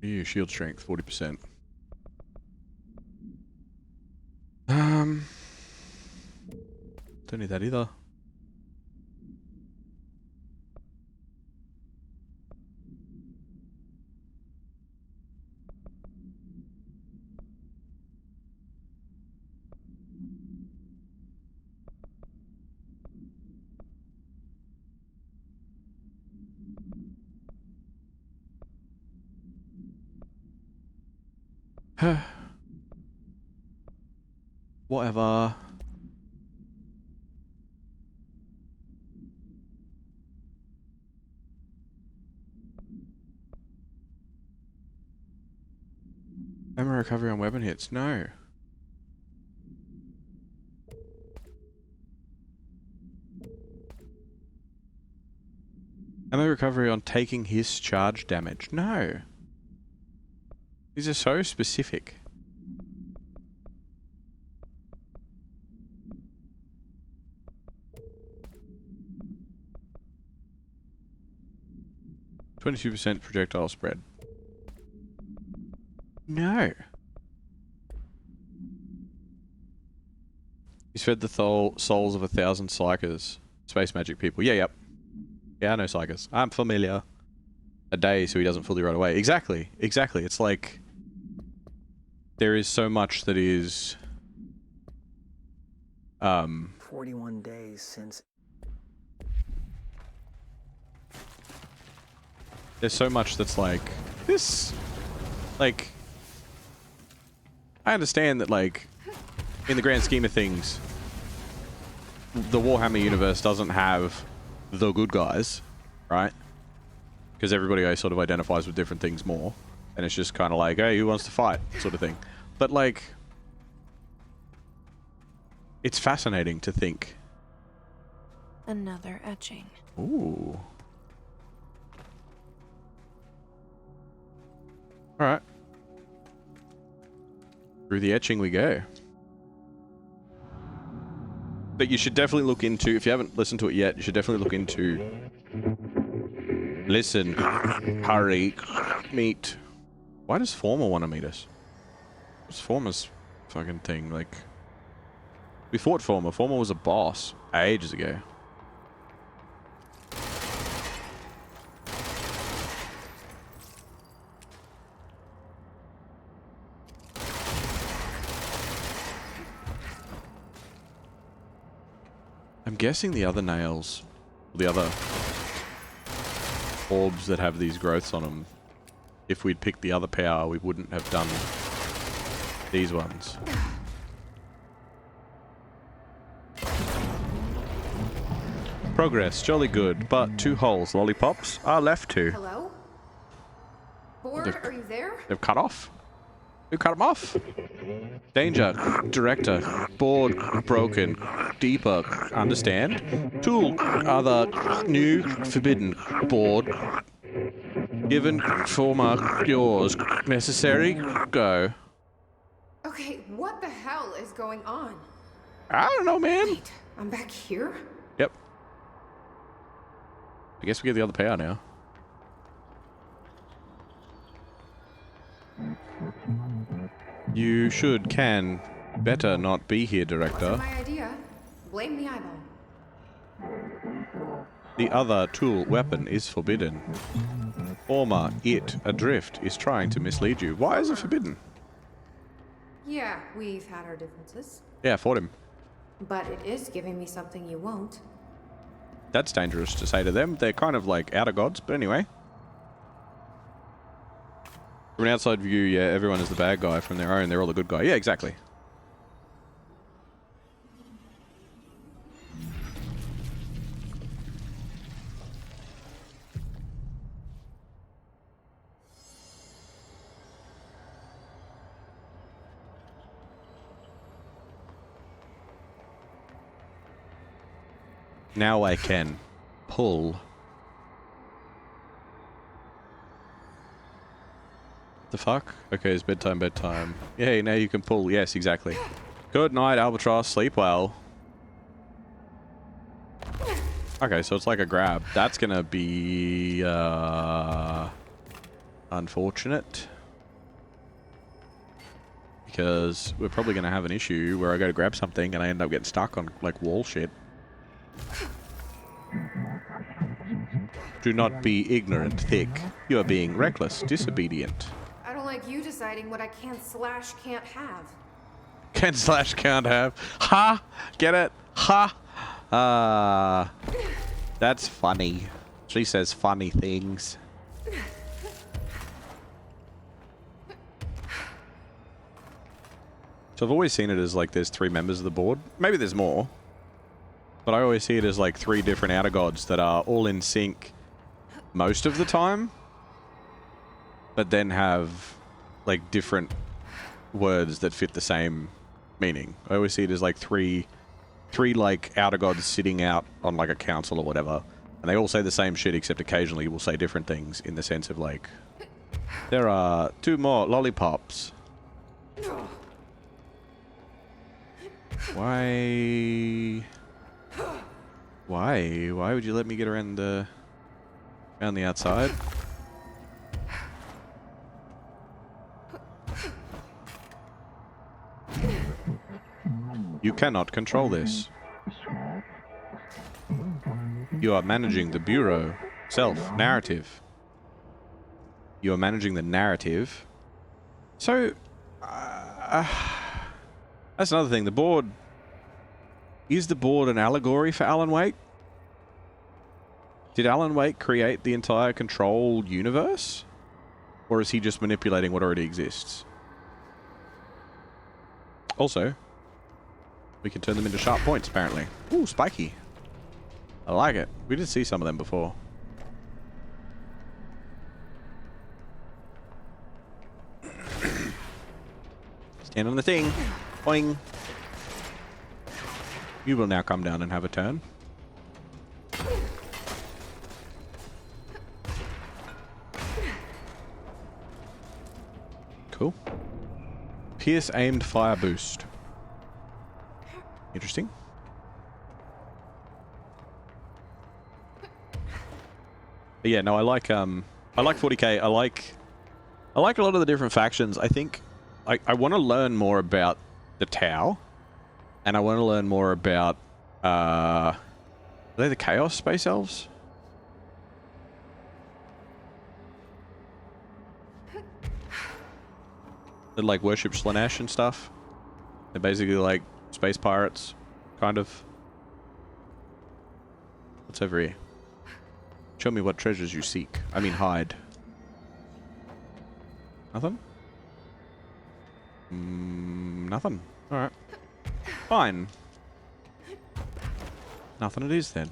Ew, shield strength, 40%. Don't need that either. Whatever. Ammo recovery on weapon hits? No. Ammo recovery on taking his charge damage? No. These are so specific. %, projectile spread. No. He's fed the souls of 1,000 psychers. Space magic people. Yeah, yep. Yeah, I know psychers. I'm familiar. A day so he doesn't fully rot away. Exactly. Exactly. It's like... there is so much that is... 41 days since... there's so much that's like... this... like... I understand that, like... in the grand scheme of things... the Warhammer universe doesn't have the good guys, right? Because everybody sort of identifies with different things more. And it's just kind of like, hey, who wants to fight? Sort of thing. But, like... it's fascinating to think. Another etching. Ooh. Alright. Through the etching we go. But you should definitely look into, if you haven't listened to it yet, you should definitely look into... listen. Hurry. Meet. Why does Former want to meet us? What's Former's fucking thing? Like... we fought Former. Former was a boss ages ago. I'm guessing the other nails, the other orbs that have these growths on them, if we'd picked the other power, we wouldn't have done these ones. Progress, jolly good, but 2 holes. Lollipops are left 2. Hello? Board, are you there? They've cut off. Who cut them off? Danger. Director. Board broken. Deeper. Understand. Tool. Other. New. Forbidden. Board. Given. Former. Yours. Necessary. Go. Okay, what the hell is going on? I don't know, man. Wait, I'm back here? Yep. I guess we get the other pair now. You should, can, better not be here, Director. Wasn't my idea. Blame the eyeball. The other tool weapon is forbidden. Former, it, adrift, is trying to mislead you. Why is it forbidden? Yeah, we've had our differences. Yeah, I fought him. But it is giving me something you won't. That's dangerous to say to them. They're kind of like outer gods, but anyway. From an outside view, yeah, everyone is the bad guy. From their own, they're all the good guy. Yeah, exactly. Now I can pull. The fuck? Okay, it's bedtime. Yay, now you can pull. Yes, exactly. Good night, Albatross. Sleep well. Okay, so it's like a grab. That's gonna be, unfortunate. Because we're probably gonna have an issue where I go to grab something and I end up getting stuck on, like, wall shit. Do not be ignorant, thick. You are being reckless, disobedient. I don't like you deciding what I can/can't have. Can/can't have. Ha! Get it? Ha! That's funny. She says funny things. So I've always seen it as like there's 3 members of the board. Maybe there's more. But I always see it as like 3 different outer gods that are all in sync most of the time. But then have like different words that fit the same meaning. I always see it as like three like outer gods sitting out on like a council or whatever. And they all say the same shit except occasionally will say different things in the sense of like, there are 2 more lollipops. Why would you let me get around the outside? You cannot control this. You are managing the bureau. Self. Narrative. You are managing the narrative. So, that's another thing. The board... Is the board an allegory for Alan Wake? Did Alan Wake create the entire Control universe? Or is he just manipulating what already exists? Also, we can turn them into sharp points, apparently. Ooh, spiky. I like it. We did see some of them before. Stand on the thing. Boing. You will now come down and have a turn. Cool. Pierce aimed fire boost. Interesting. But yeah, no, I like 40k. I like a lot of the different factions. I think I want to learn more about the Tau. And I want to learn more about, are they the Chaos Space Elves? That like worship Slanesh and stuff. They're basically like space pirates, kind of. What's over here? Show me what treasures you seek. I mean hide. Nothing? Nothing. Alright. Fine. Nothing it is then.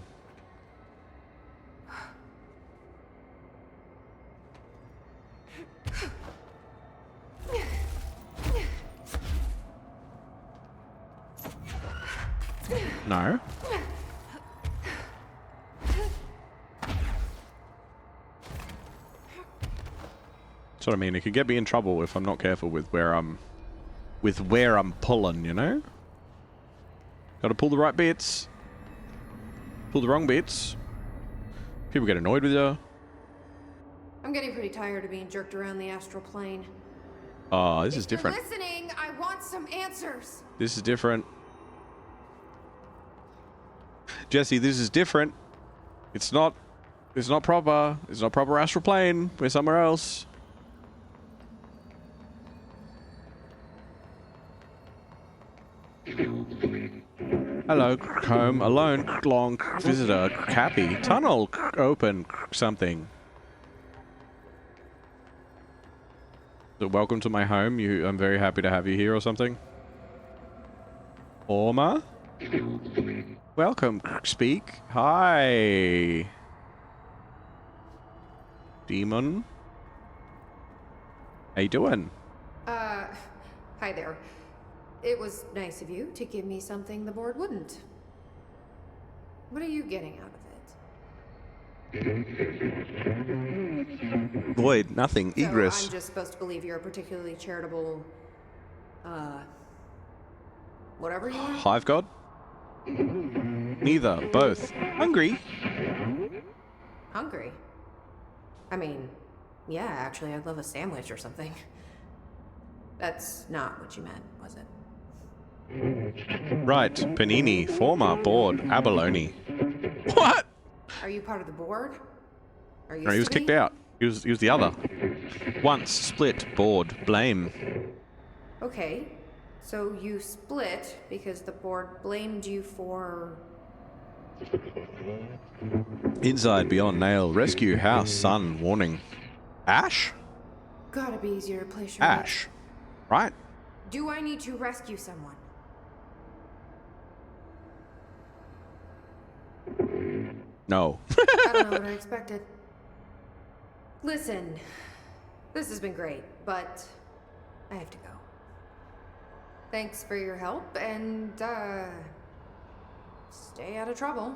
No. That's what I mean. It could get me in trouble if I'm not careful with where I'm pulling, you know? Gotta pull the right bits. Pull the wrong bits. People get annoyed with you. I'm getting pretty tired of being jerked around the astral plane. Oh, this is different. If you're listening, I want some answers. This is different. Jesse, this is different. It's not proper. It's not proper astral plane. We're somewhere else. Hello, home, alone, long, visitor, happy, tunnel, open, something. So welcome to my home. I'm very happy to have you here or something. Orma? Welcome, speak. Hi. Demon? How you doing? Hi there. It was nice of you to give me something the board wouldn't. What are you getting out of it? Void, nothing, So egress. I'm just supposed to believe you're a particularly charitable, whatever you are? Hive god? Neither, both. Hungry? Hungry? I mean, yeah, actually, I'd love a sandwich or something. That's not what you meant, was it? Right, panini, former, board, abalone. What? Are you part of the board? Are you? No, he was kicked out. He was the other. Once, split, board, blame. Okay, so you split because the board blamed you for... Inside, beyond, nail, rescue, house, sun, warning. Ash? Gotta be easier to place your Ash. Right? Do I need to rescue someone? No. I don't know what I expected. Listen, this has been great, but I have to go. Thanks for your help, and, stay out of trouble.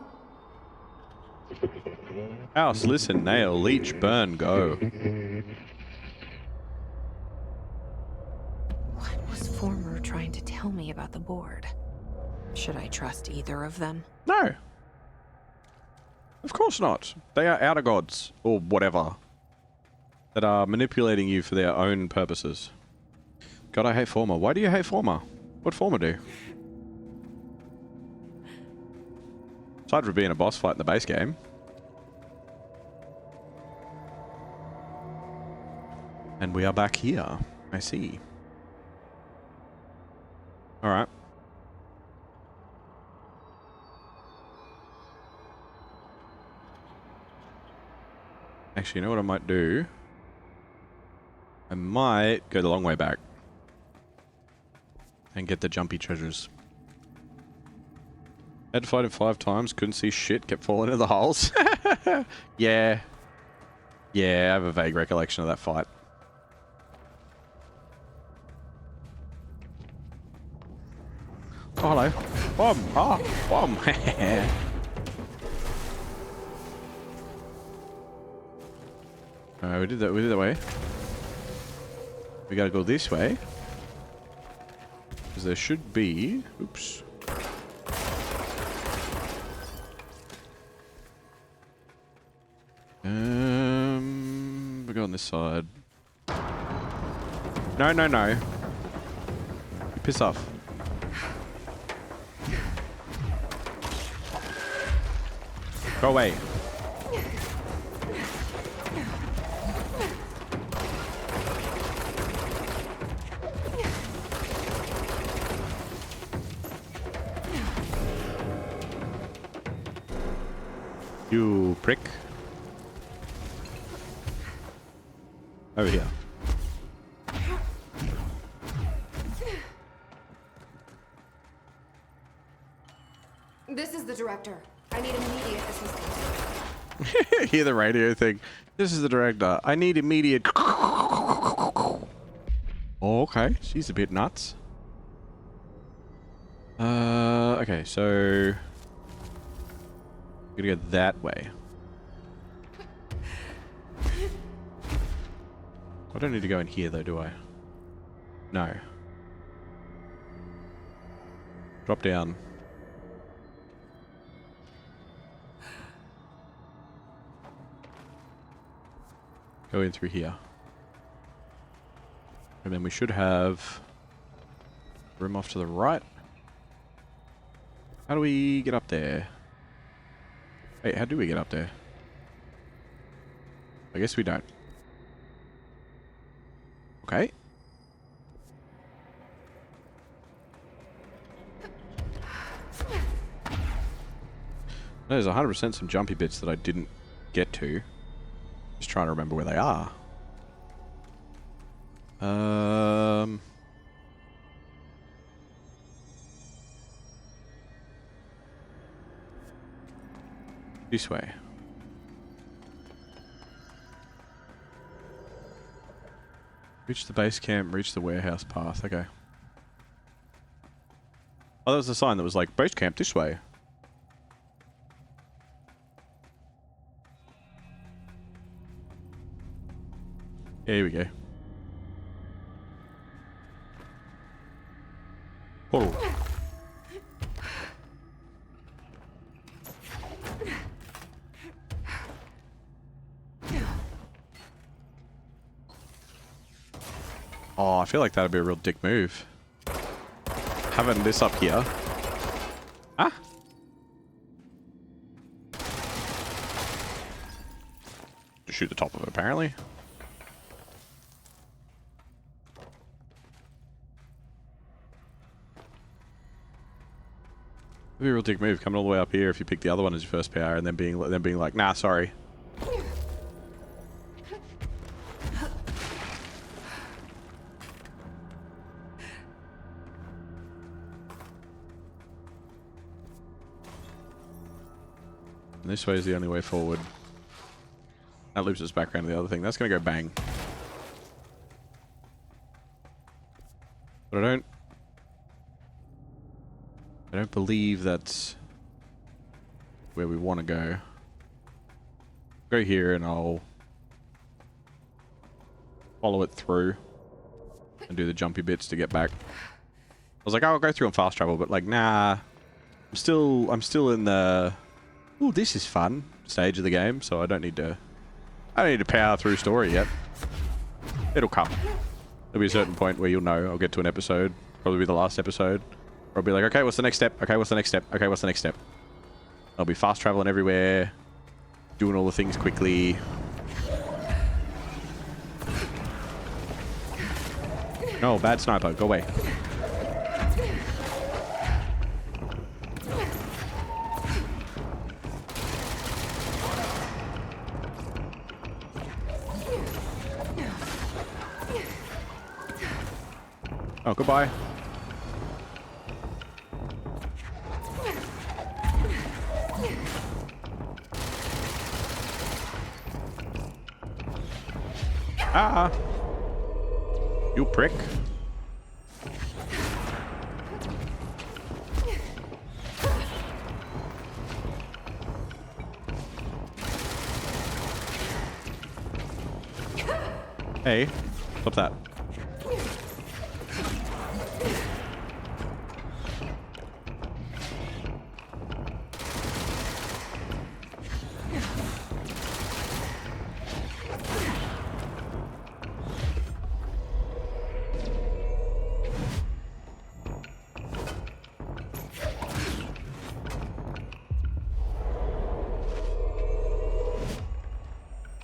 House, listen, nail, leech, burn, go. What was Former trying to tell me about the board? Should I trust either of them? No. Of course not. They are outer gods, or whatever, that are manipulating you for their own purposes. God, I hate Former. Why do you hate Former? What'd Former do? Aside from being a boss fight in the base game. And we are back here. I see. Alright. Actually, you know what I might do? I might go the long way back. And get the jumpy treasures. Had to fight it 5 times, couldn't see shit, kept falling into the holes. Yeah. Yeah, I have a vague recollection of that fight. Oh, hello. Bomb! Ah! Bomb! we did that way. We gotta go this way. Because there should be... Oops. We go on this side. No, no, no. You piss off. Go away. You prick. Over here. This is the director. I need immediate assistance. Hear the radio thing. This is the director. I need immediate... Oh, okay. She's a bit nuts. Okay, so... Gotta go that way. I don't need to go in here though, do I? No. Drop down. Go in through here. And then we should have room off to the right. How do we get up there? Wait, how do we get up there? I guess we don't. Okay. There's 100% some jumpy bits that I didn't get to. Just trying to remember where they are. This way. Reach the base camp, reach the warehouse path. Okay. Oh, that was a sign that was like, base camp this way. Here we go. Portal. Oh, I feel like that'd be a real dick move. Having this up here. Ah! To shoot the top of it, apparently. It'd be a real dick move, coming all the way up here if you pick the other one as your first power and then being like, nah, sorry. And this way is the only way forward. That loops us back around to the other thing. That's going to go bang. But I don't believe that's where we want to go. Go here and I'll follow it through and do the jumpy bits to get back. I was like, oh, I'll go through on fast travel, but like, nah. I'm still in the, ooh, this is fun stage of the game, so I don't need to power through story yet. It'll come. There'll be a certain point where you'll know. I'll get to an episode, probably be the last episode. Or I'll be like, okay, what's the next step? Okay, what's the next step? Okay, what's the next step? I'll be fast traveling everywhere, doing all the things quickly. No, bad sniper, go away. Oh, goodbye. Ah! You prick. Hey, stop that.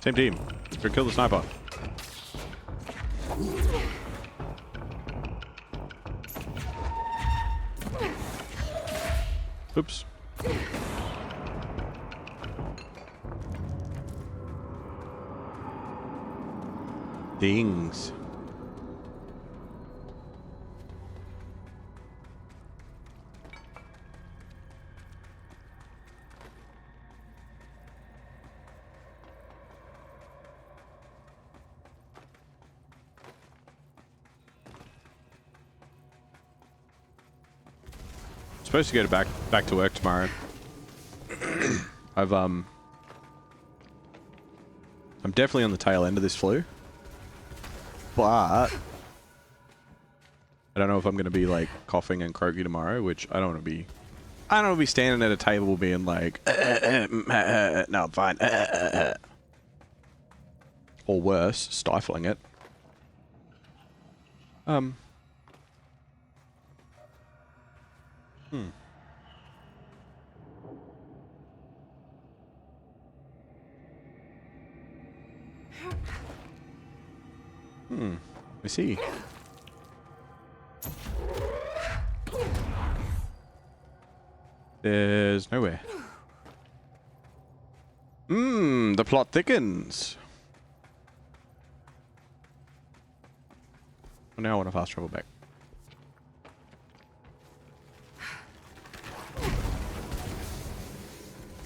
Same team. Go kill the sniper. Oops. Things. Supposed to go back to work tomorrow. I'm definitely on the tail end of this flu, but I don't know if I'm going to be like coughing and croaky tomorrow, which I don't want to be. I don't want to be standing at a table being like, no, I'm fine, or worse, stifling it. I see. There's nowhere. The plot thickens. Well, now I want to fast travel back.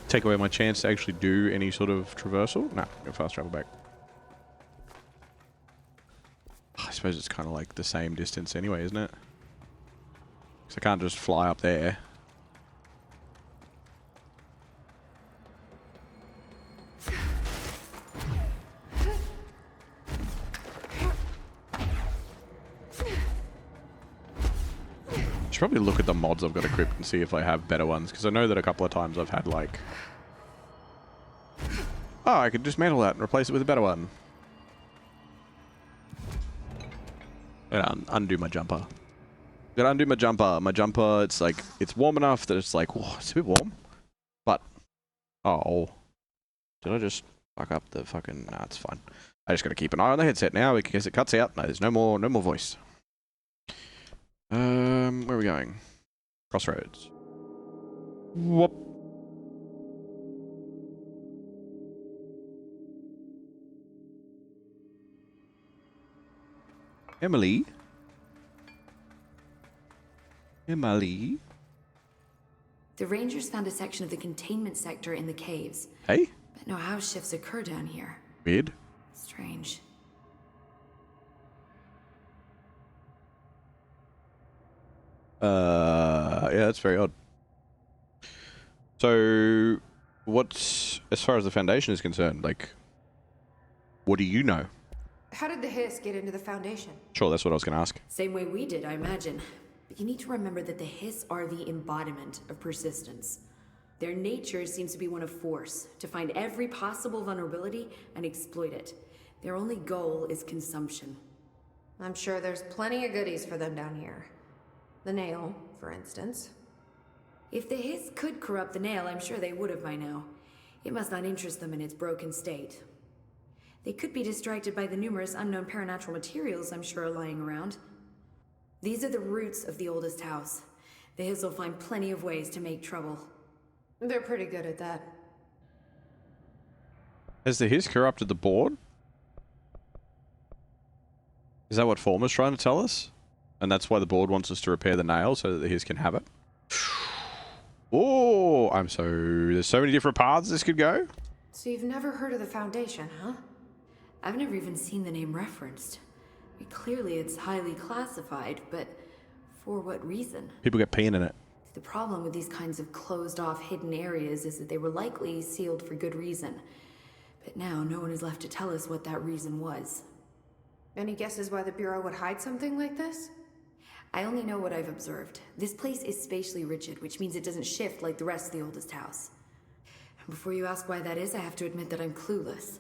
Take away my chance to actually do any sort of traversal? No, go fast travel back. I suppose it's kind of like the same distance anyway, isn't it? Because I can't just fly up there. Should probably look at the mods I've got equipped and see if I have better ones, because I know that a couple of times I've had like, oh, I could dismantle that and replace it with a better one. Undo my jumper. Gotta undo my jumper. My jumper, it's like, it's warm enough that it's like, whoa, it's a bit warm. But, oh, did I just fuck up the fucking, nah, it's fine. I just gotta keep an eye on the headset now in case it cuts out. No, there's no more voice. Where are we going? Crossroads. Whoop. Emily? The Rangers found a section of the containment sector in the caves. Hey? But no house shifts occur down here. Weird. Strange. Yeah, that's very odd. So, what's, as far as the Foundation is concerned, like, what do you know? How did the hiss get into the Foundation? Sure, that's what I was going to ask. Same way we did, I imagine. But you need to remember that the hiss are the embodiment of persistence. Their nature seems to be one of force, to find every possible vulnerability and exploit it. Their only goal is consumption. I'm sure there's plenty of goodies for them down here. The nail, for instance. If the hiss could corrupt the nail, I'm sure they would have by now. It must not interest them in its broken state. They could be distracted by the numerous unknown paranatural materials I'm sure are lying around. These are the roots of the oldest house. The hiss will find plenty of ways to make trouble. They're pretty good at that. Has the hiss corrupted the board? Is that what Former's trying to tell us? And that's why the board wants us to repair the nail so that the hiss can have it? Oh, there's so many different paths this could go. So you've never heard of the Foundation, huh? I've never even seen the name referenced. Clearly it's highly classified, but for what reason? People get peeing in it. The problem with these kinds of closed-off hidden areas is that they were likely sealed for good reason. But now no one is left to tell us what that reason was. Any guesses why the Bureau would hide something like this? I only know what I've observed. This place is spatially rigid, which means it doesn't shift like the rest of the oldest house. And before you ask why that is, I have to admit that I'm clueless.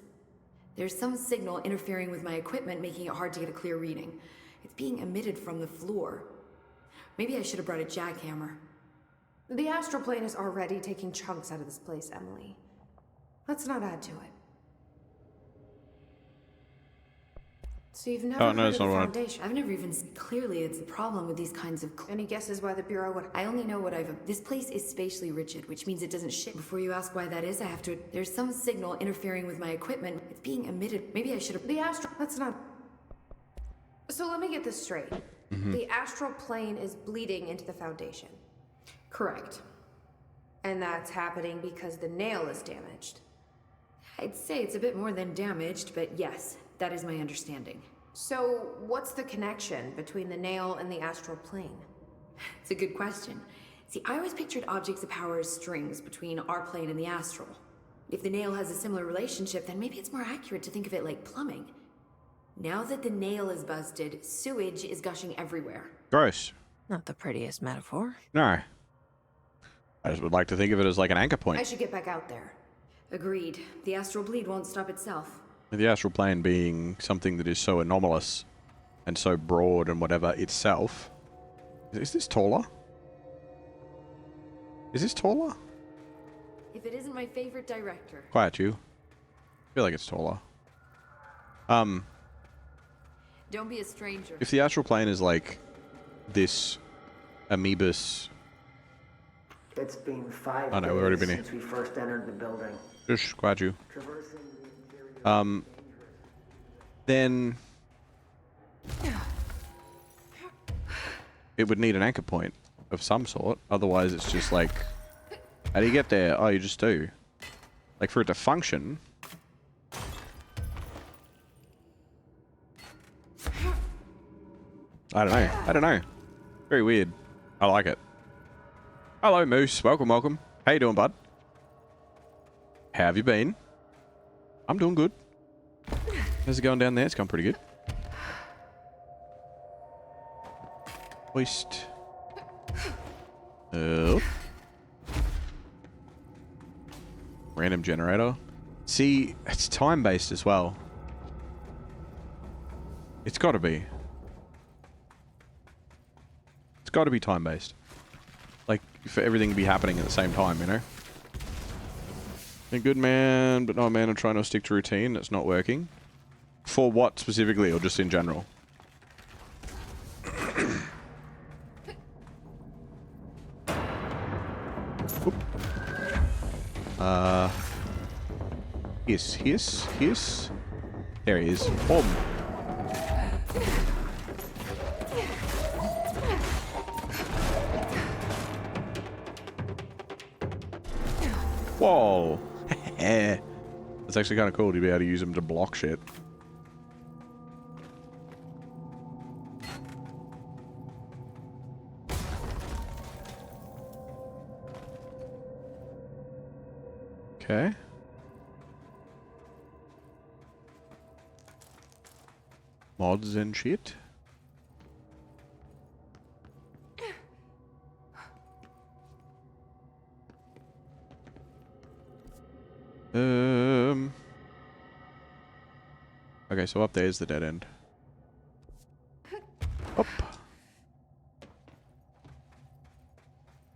There's some signal interfering with my equipment, making it hard to get a clear reading. It's being emitted from the floor. Maybe I should have brought a jackhammer. The astral plane is already taking chunks out of this place, Emily. Let's not add to it. So you've never heard of the Foundation? I've never even seen. Clearly, it's the problem with these kinds of. Any guesses why the Bureau would? I only know what I've. This place is spatially rigid, which means it doesn't shift. Before you ask why that is, I have to. There's some signal interfering with my equipment. It's being emitted. Maybe I should have. The astral. Let's not. So let me get this straight. The astral plane is bleeding into the Foundation. Correct. And that's happening because the nail is damaged. I'd say it's a bit more than damaged, but yes, that is my understanding. So, what's the connection between the nail and the astral plane? It's a good question. See, I always pictured objects of power as strings between our plane and the astral. If the nail has a similar relationship, then maybe it's more accurate to think of it like plumbing. Now that the nail is busted, sewage is gushing everywhere. Gross. Not the prettiest metaphor. No. I just would like to think of it as like an anchor I point. should get back out there. Agreed. The astral bleed won't stop itself. The astral plane being something that is so anomalous and so broad and whatever itself. Is this taller? Is this taller? If it isn't my favorite director. Quiet you. I feel like it's taller. Don't be a stranger. If the astral plane is like this amoebus... It's been 5 Oh no, we've already days been here. since we first entered the building. Shush, quiet you. Traversing the interior Then... it would need an anchor point of some sort. Otherwise it's just like... How do you get there? Oh, you just do. Like for it to function... I don't know. Very weird. I like it. Hello, Moose. Welcome, welcome. How you doing, bud? How have you been? I'm doing good. How's it going down there? It's going pretty good. Hoist. Random generator. See, it's time-based as well. It's got to be. It's got to be time-based. Like, for everything to be happening at the same time, you know? A good man, but not a man. I'm trying to stick to routine. It's not working. For what specifically, or just in general? Oop. Hiss. There he is. Boom. Whoa. That's actually kind of cool to be able to use them to block shit. Okay. Mods and shit. Okay, so up there is the dead end. Up.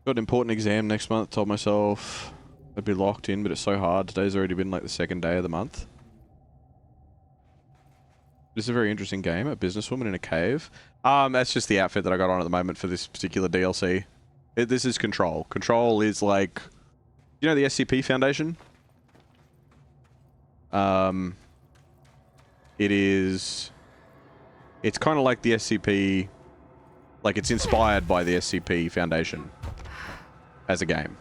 Got an important exam next month. Told myself I'd be locked in, but it's so hard. Today's already been like the second day of the month. This is a very interesting game. A businesswoman in a cave. That's just the outfit that I got on at the moment for this particular DLC. This is Control. Control is like, you know, the SCP Foundation. It's kind of like the SCP, like it's inspired by the SCP Foundation as a game.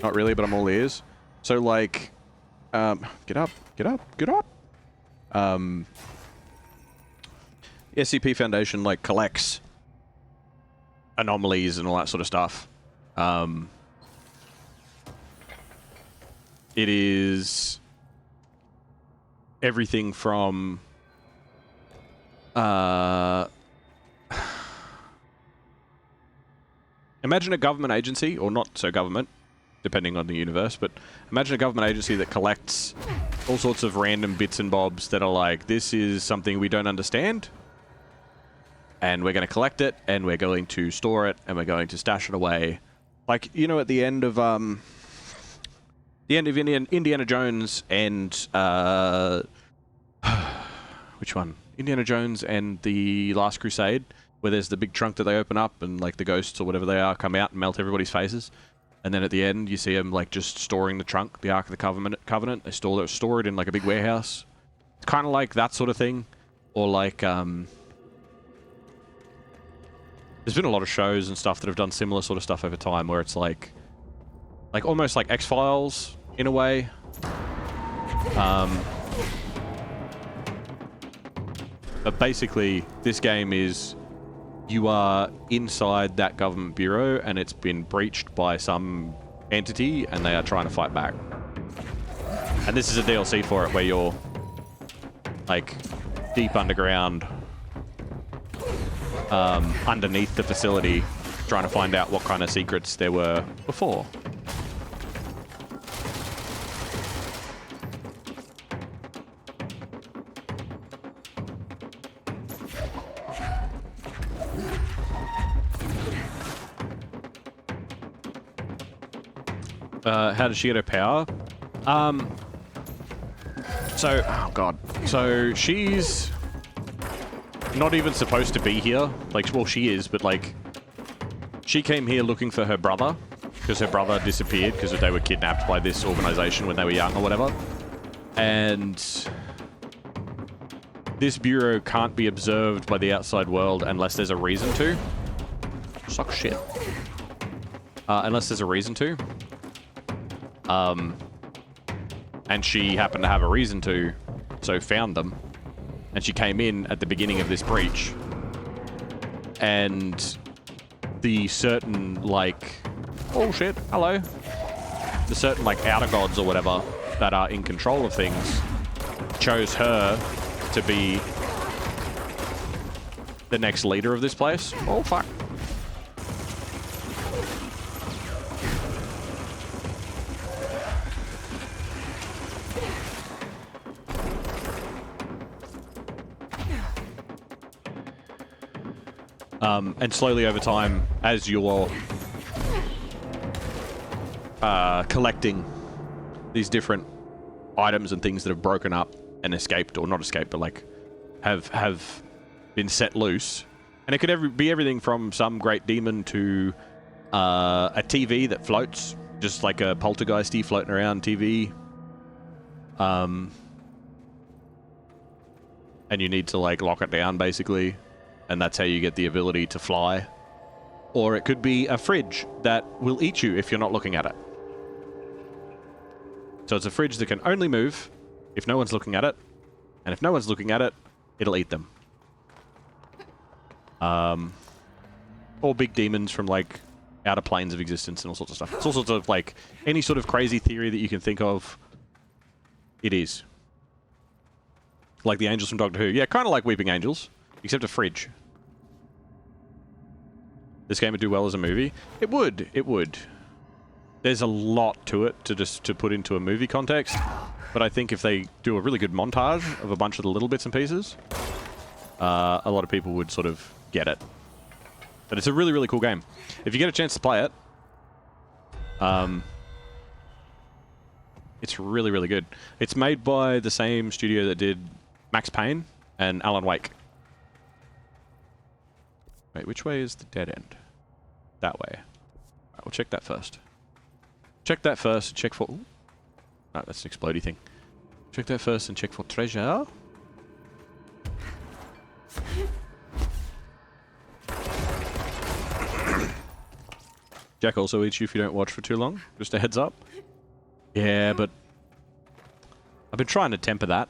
Not really, but I'm all ears. So like, get up. The SCP Foundation like collects anomalies and all that sort of stuff. It is everything from imagine a government agency, or not so government, depending on the universe, but imagine a government agency that collects all sorts of random bits and bobs that are like, this is something we don't understand, and we're going to collect it, and we're going to store it, and we're going to stash it away. Like, you know, at the end of Indiana Jones and which one? Indiana Jones and the Last Crusade, where there's the big trunk that they open up and like the ghosts or whatever they are come out and melt everybody's faces. And then at the end, you see them like just storing the trunk, the Ark of the Covenant. They store it in like a big warehouse. It's kind of like that sort of thing. Or like, there's been a lot of shows and stuff that have done similar sort of stuff over time, where it's like almost like X-Files in a way. But basically, this game is you are inside that government bureau and it's been breached by some entity and they are trying to fight back. And this is a DLC for it where you're like deep underground, underneath the facility, trying to find out what kind of secrets there were before. How does she get her power? Oh god. So she's not even supposed to be here. Like, well, she is, but like, she came here looking for her brother because her brother disappeared because they were kidnapped by this organization when they were young or whatever. And this bureau can't be observed by the outside world unless there's a reason to. Suck shit. Unless there's a reason to. And she happened to have a reason to, so found them. And she came in at the beginning of this breach. And the certain, like... Oh shit, hello. The certain, like, outer gods or whatever that are in control of things chose her to be the next leader of this place. Oh, fuck. And slowly over time, as you're collecting these different items and things that have broken up and escaped, or not escaped, but like have been set loose, and it could be everything from some great demon to a TV that floats, just like a poltergeisty floating around TV. And you need to like lock it down basically. And that's how you get the ability to fly. Or it could be a fridge that will eat you if you're not looking at it. So it's a fridge that can only move if no one's looking at it. And if no one's looking at it, it'll eat them. Or big demons from like outer planes of existence and all sorts of stuff. It's all sorts of like any sort of crazy theory that you can think of. It is. Like the angels from Doctor Who. Yeah, kind of like Weeping Angels. Except a fridge. This game would do well as a movie? It would. It would. There's a lot to it to put into a movie context. But I think if they do a really good montage of a bunch of the little bits and pieces, a lot of people would sort of get it. But it's a really, really cool game. If you get a chance to play it, it's really, really good. It's made by the same studio that did Max Payne and Alan Wake. Wait, which way is the dead end? That way. Alright, we'll check that first. Check that first, check for... Ooh. No, that's an explodey thing. Check that first and check for treasure. Jack also eats you if you don't watch for too long. Just a heads up. Yeah, but... I've been trying to temper that.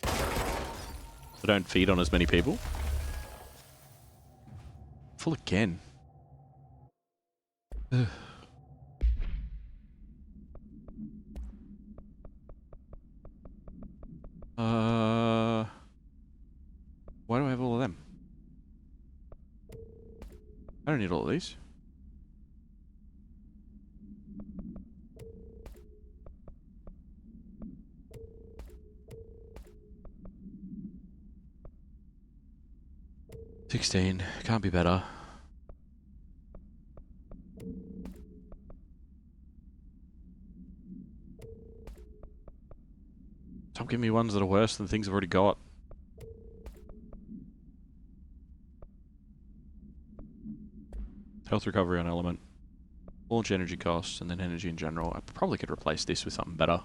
So don't feed on as many people. Full again. Ugh. Why do I have all of them? I don't need all of these. $16. Can't be better. Stop giving me ones that are worse than things I've already got. Health recovery on element. Launch energy costs, and then energy in general. I probably could replace this with something better.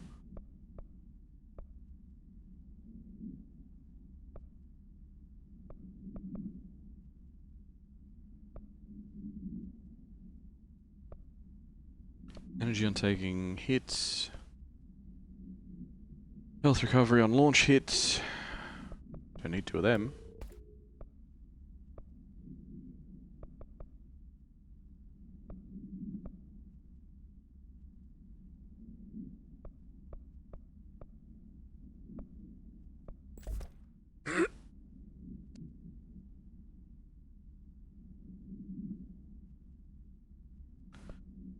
Energy on taking hits. Health recovery on launch hits. Don't need two of them.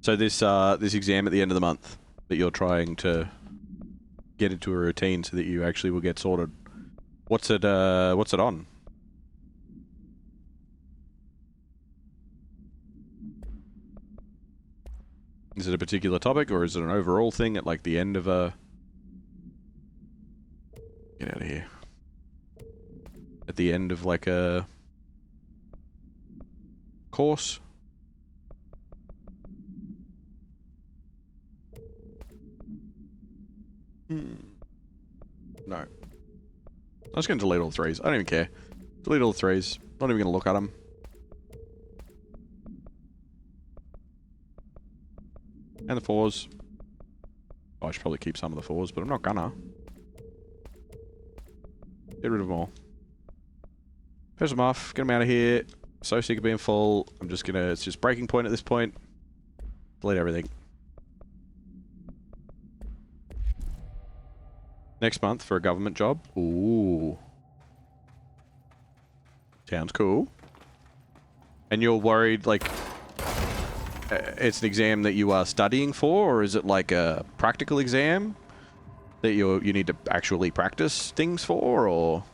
So this exam at the end of the month that you're trying to get into a routine so that you actually will get sorted. What's it on? Is it a particular topic or is it an overall thing at like the end of a... Get out of here. At the end of like a course? No. I'm just going to delete all threes. I don't even care. Delete all threes. Not even going to look at them. And the fours. Oh, I should probably keep some of the fours, but I'm not gonna. Get rid of them all. Piss them off. Get them out of here. So sick of being full. I'm just gonna... It's just breaking point at this point. Delete everything. Next month for a government job. Ooh. Sounds cool. And you're worried, like... it's an exam that you are studying for, or is it like a practical exam that you need to actually practice things for, or...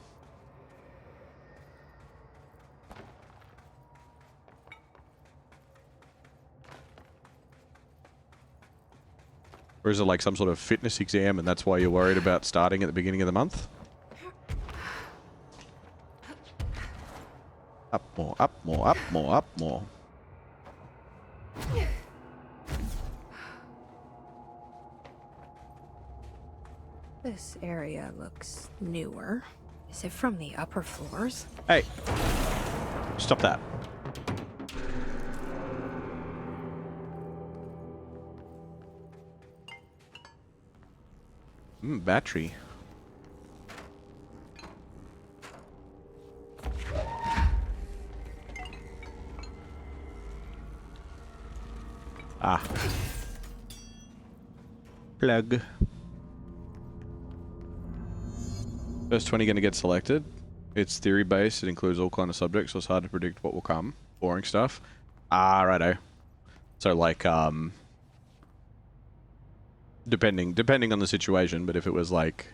Or is it like some sort of fitness exam and that's why you're worried about starting at the beginning of the month? Up more, up more, up more, up more. This area looks newer. Is it from the upper floors? Hey! Stop that. Battery. Ah. Plug. First 20 going to get selected. It's theory-based. It includes all kind of subjects, so it's hard to predict what will come. Boring stuff. Ah, righto. So, like, depending on the situation, but if it was, like,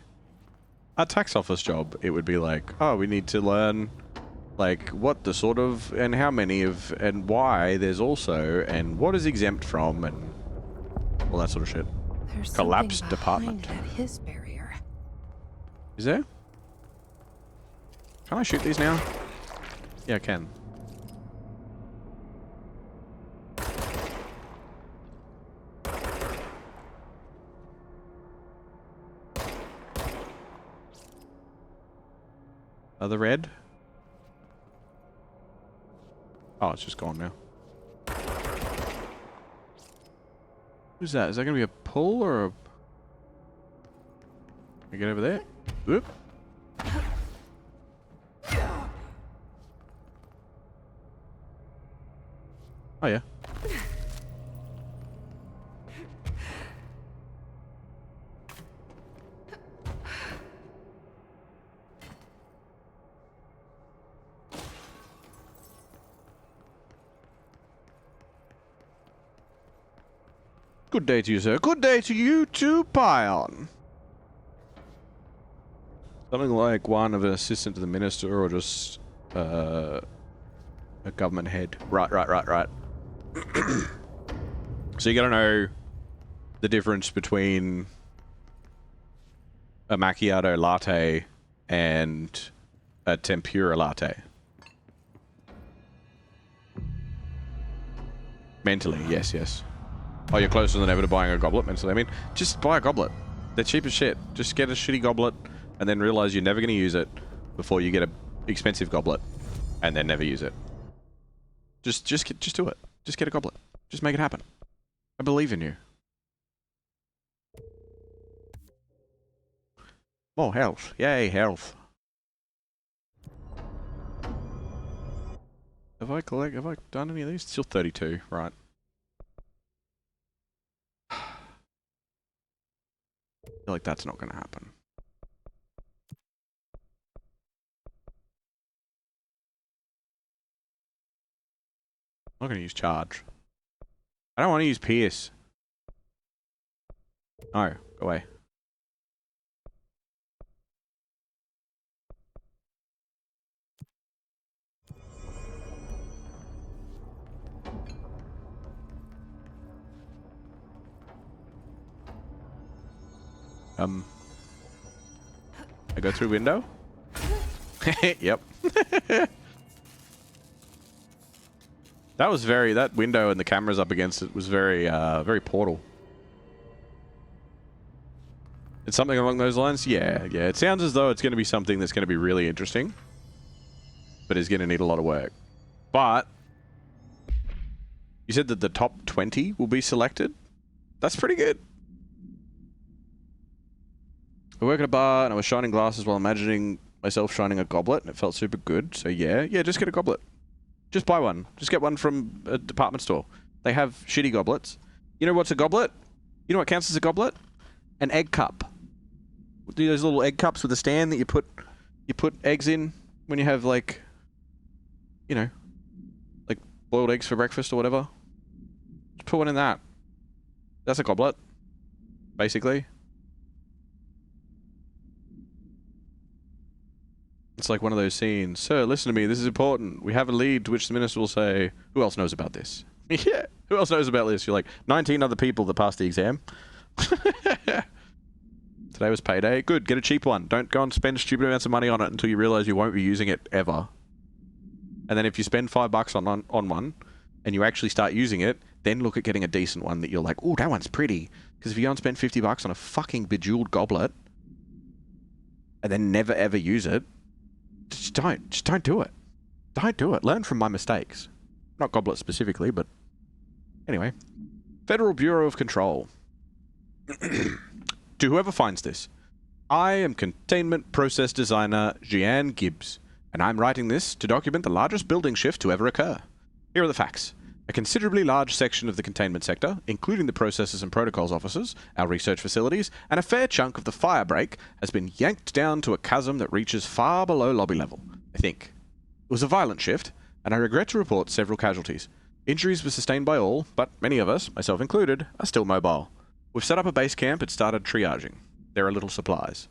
a tax office job, it would be like, oh, we need to learn, like, what the sort of, and how many of, and why there's also, and what is exempt from, and all that sort of shit. There's Collapsed something department. behind that hiss barrier. Is there? Can I shoot these now? Yeah, I can. Are the red? Oh, it's just gone now. Who's that? Is that gonna be a pull or a... Can I get over there? Whoop. Oh yeah. Good day to you, sir. Good day to you too, Pion. Something like one of an assistant to the minister or just a government head. Right. So you gotta know the difference between a macchiato latte and a tempura latte. Mentally, yes. Oh, you're closer than ever to buying a goblet mentally. I mean, just buy a goblet. They're cheap as shit. Just get a shitty goblet and then realize you're never going to use it before you get an expensive goblet and then never use it. Just do it. Just get a goblet. Just make it happen. I believe in you. More health. Yay, health. Have I done any of these? Still 32, right. I feel like that's not going to happen. I'm not going to use charge. I don't want to use Pierce. No, go away. I go through window? Yep. That window and the cameras up against it was very Portal. It's something along those lines? Yeah. It sounds as though it's going to be something that's going to be really interesting, but is going to need a lot of work. But you said that the top 20 will be selected? That's pretty good. I work at a bar and I was shining glasses while imagining myself shining a goblet, and it felt super good. So yeah, just get a goblet. Just buy one. Just get one from a department store. They have shitty goblets. You know what's a goblet? You know what counts as a goblet? An egg cup. Those little egg cups with a stand that you put eggs in when you have, like, you know, like boiled eggs for breakfast or whatever. Just put one in that. That's a goblet, basically. It's like one of those scenes. Sir, listen to me. This is important. We have a lead, to which the minister will say, who else knows about this? Yeah, who else knows about this? You're like, 19 other people that passed the exam. Today was payday. Good, get a cheap one. Don't go and spend stupid amounts of money on it until you realize you won't be using it ever. And then if you spend $5 on one, and you actually start using it, then look at getting a decent one that you're like, oh, that one's pretty. Because if you go and spend $50 on a fucking bejeweled goblet, and then never ever use it, just don't do it. Don't do it. Learn from my mistakes. Not goblet specifically, but anyway. Federal Bureau of Control. To whoever finds this, I am Containment Process Designer Jeanne Gibbs, and I'm writing this to document the largest building shift to ever occur. Here are the facts. A considerably large section of the containment sector, including the processes and protocols offices, our research facilities, and a fair chunk of the fire break, has been yanked down to a chasm that reaches far below lobby level, I think. It was a violent shift, and I regret to report several casualties. Injuries were sustained by all, but many of us, myself included, are still mobile. We've set up a base camp and started triaging. There are little supplies.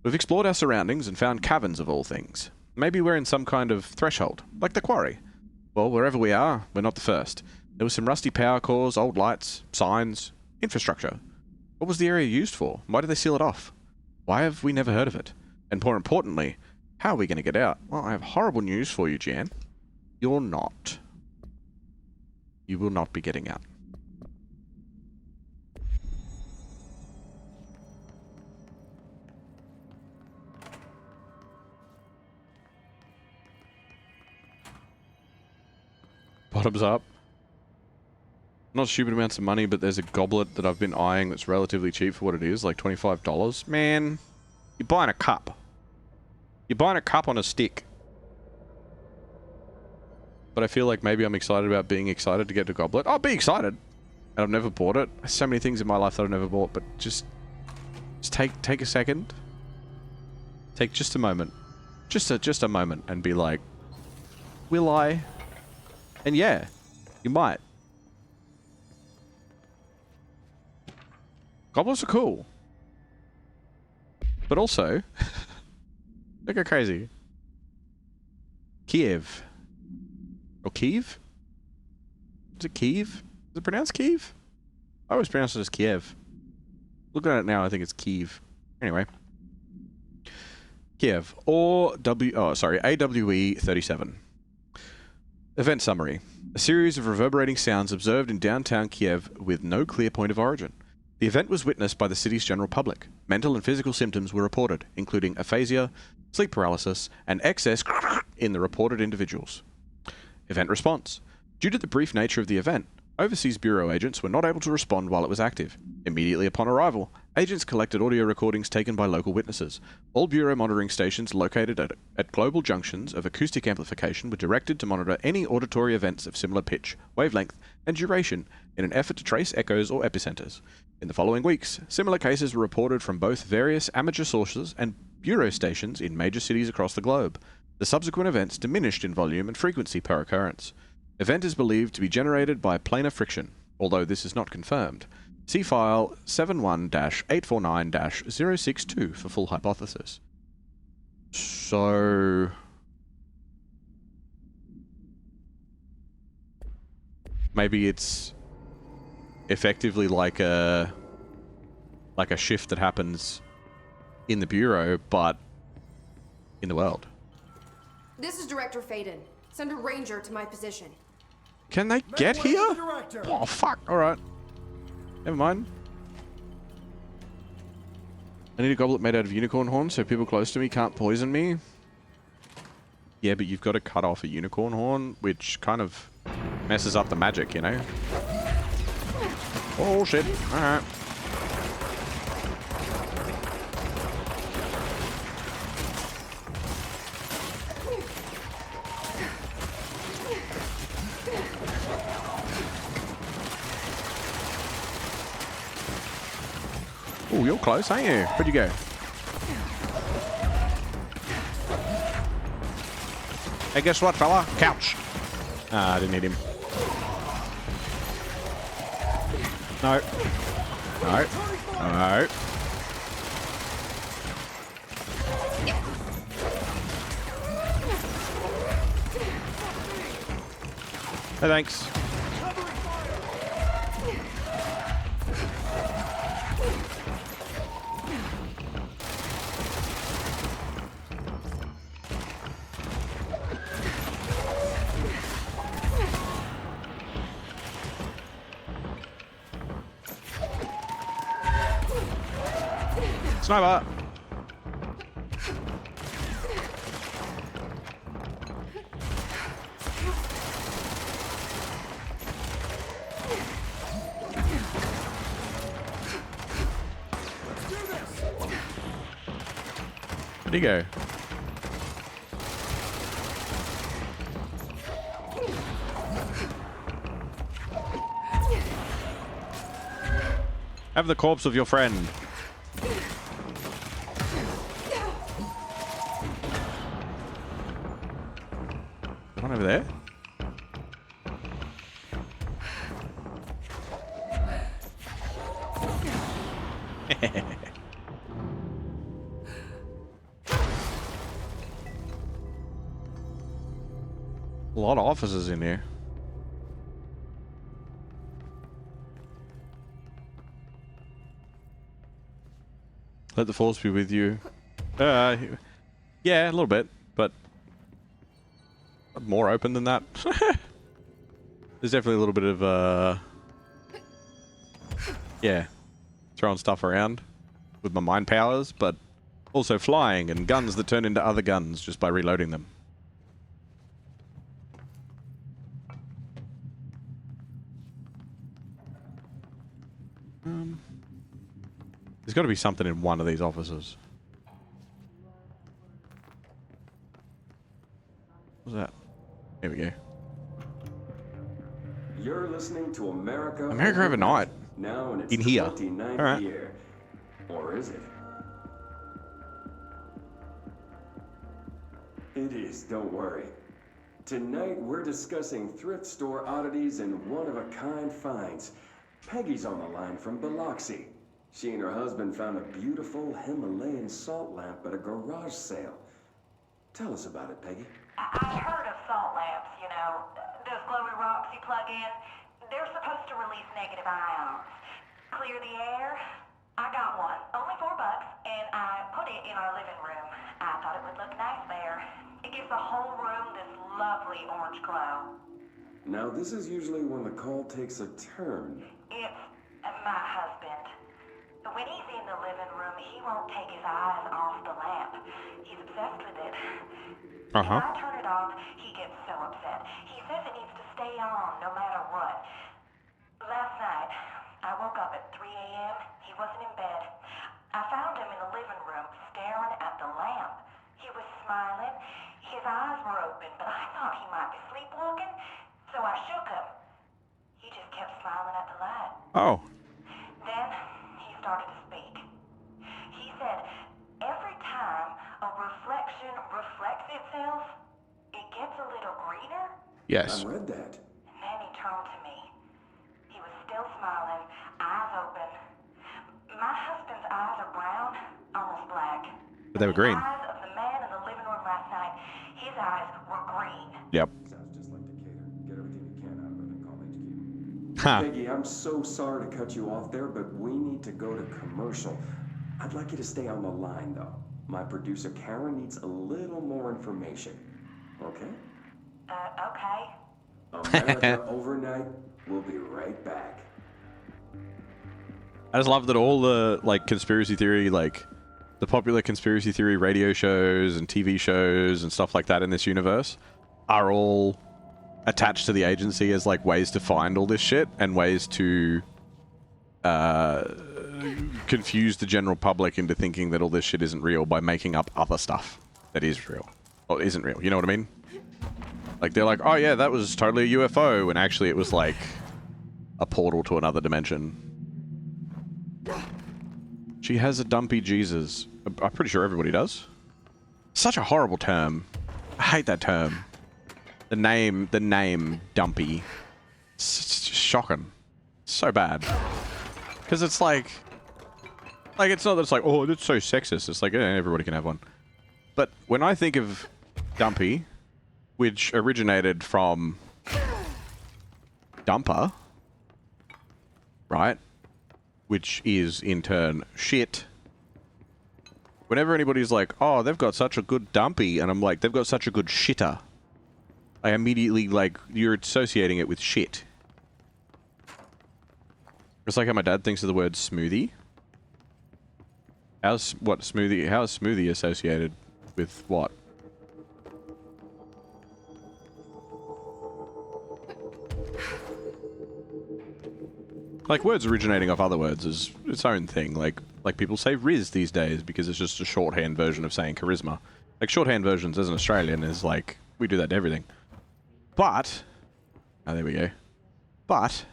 We've explored our surroundings and found caverns of all things. Maybe we're in some kind of threshold, like the quarry. Well, wherever we are, we're not the first. There was some rusty power cores, old lights, signs, infrastructure. What was the area used for? Why did they seal it off? Why have we never heard of it? And more importantly, how are we going to get out? Well, I have horrible news for you, Jan. You're not. You will not be getting out. Bottoms up. Not stupid amounts of money, but there's a goblet that I've been eyeing that's relatively cheap for what it is, like $25. Man, you're buying a cup. You're buying a cup on a stick. But I feel like maybe I'm excited about being excited to get a goblet. I'll be excited. And I've never bought it. There's so many things in my life that I've never bought, but just take a second. Take just a moment. Just a moment and be like, will I? And yeah, you might. Goblets are cool. But also, don't go crazy. Kiev. Or Kiev? Is it Kiev? Is it pronounced Kiev? I always pronounce it as Kiev. Looking at it now, I think it's Kiev. Anyway. Kiev. Or AWE 37. Event summary. A series of reverberating sounds observed in downtown Kiev with no clear point of origin. The event was witnessed by the city's general public. Mental and physical symptoms were reported, including aphasia, sleep paralysis, and excess in the reported individuals. Event response. Due to the brief nature of the event, Overseas Bureau agents were not able to respond while it was active. Immediately upon arrival, agents collected audio recordings taken by local witnesses. All Bureau monitoring stations located at global junctions of acoustic amplification were directed to monitor any auditory events of similar pitch, wavelength, and duration in an effort to trace echoes or epicenters. In the following weeks, similar cases were reported from both various amateur sources and Bureau stations in major cities across the globe. The subsequent events diminished in volume and frequency per occurrence. Event is believed to be generated by planar friction. although this is not confirmed. See file 71-849-062 for full hypothesis. So... maybe it's effectively like a shift that happens in the Bureau, but in the world. This is Director Faden. Send a ranger to my position. Can they get here? Oh, fuck. Alright. Never mind. I need a goblet made out of unicorn horn so people close to me can't poison me. Yeah, but you've got to cut off a unicorn horn, which kind of messes up the magic, you know? Oh, shit. Alright. Oh, you're close, ain't you? Where'd you go? Hey, guess what, fella? Couch. Ah, I didn't hit him. No. No. No. Hey, thanks. Sniper! Where'd he go? Have the corpse of your friend. One over there. A lot of officers in here. Let the force be with you. Yeah, a little bit, but more open than that. There's definitely a little bit of yeah, throwing stuff around with my mind powers, but also flying and guns that turn into other guns just by reloading them. There's got to be something in one of these offices. What's that? Here we go. You're listening to America Overnight. Now in its In here. 29th Alright. year. Or is it? It is, don't worry. Tonight we're discussing thrift store oddities and one-of-a-kind finds. Peggy's on the line from Biloxi. She and her husband found a beautiful Himalayan salt lamp at a garage sale. Tell us about it, Peggy. I've heard of salt lamps, you know, those glowy rocks you plug in. They're supposed to release negative ions. Clear the air? I got one, only $4, and I put it in our living room. I thought it would look nice there. It gives the whole room this lovely orange glow. Now this is usually when the call takes a turn. It's my husband. When he's in the living room, he won't take his eyes off the lamp. He's obsessed with it. If I turn it off, he gets so upset. He says it needs to stay on no matter what. Last night, I woke up at 3 a.m. He wasn't in bed. I found him in the living room staring at the lamp. He was smiling. His eyes were open, but I thought he might be sleepwalking, so I shook him. He just kept smiling at the light. Oh. Then he started to speak. He said, every time a reflection reflects itself, it gets a little greener. Yes. I read that. And then he turned to me. He was still But they were green. The eyes of the man in the living room last night, his eyes were green. Yep. Sounds just like Decatur. Get everything you can out of it and call HQ. Huh. Peggy, I'm so sorry to cut you off there, but we need to go to commercial. I'd like you to stay on the line, though. My producer, Karen, needs a little more information. Okay? Okay. America Overnight. We'll be right back. I just love that all the, like, conspiracy theory, like, the popular conspiracy theory radio shows and TV shows and stuff like that in this universe are all attached to the agency as, like, ways to find all this shit and ways to confuse the general public into thinking that all this shit isn't real by making up other stuff that is real. Or isn't real, you know what I mean? Like, they're like, oh yeah, that was totally a UFO, and actually it was, like, a portal to another dimension. She has a dumpy Jesus. I'm pretty sure everybody does. Such a horrible term. I hate that term. The name, dumpy. It's shocking. So bad. Because it's like, it's not that it's like, oh, that's so sexist. It's like, everybody can have one. But when I think of dumpy, which originated from dumper, right? Which is, in turn, shit. Whenever anybody's like, oh, they've got such a good dumpy, and I'm like, they've got such a good shitter, I immediately, like, you're associating it with shit. It's like how my dad thinks of the word smoothie. How is smoothie associated with what? Like, words originating off other words is its own thing. Like people say Riz these days because it's just a shorthand version of saying charisma. Like, shorthand versions as an Australian is like, we do that to everything. But, oh, there we go. But,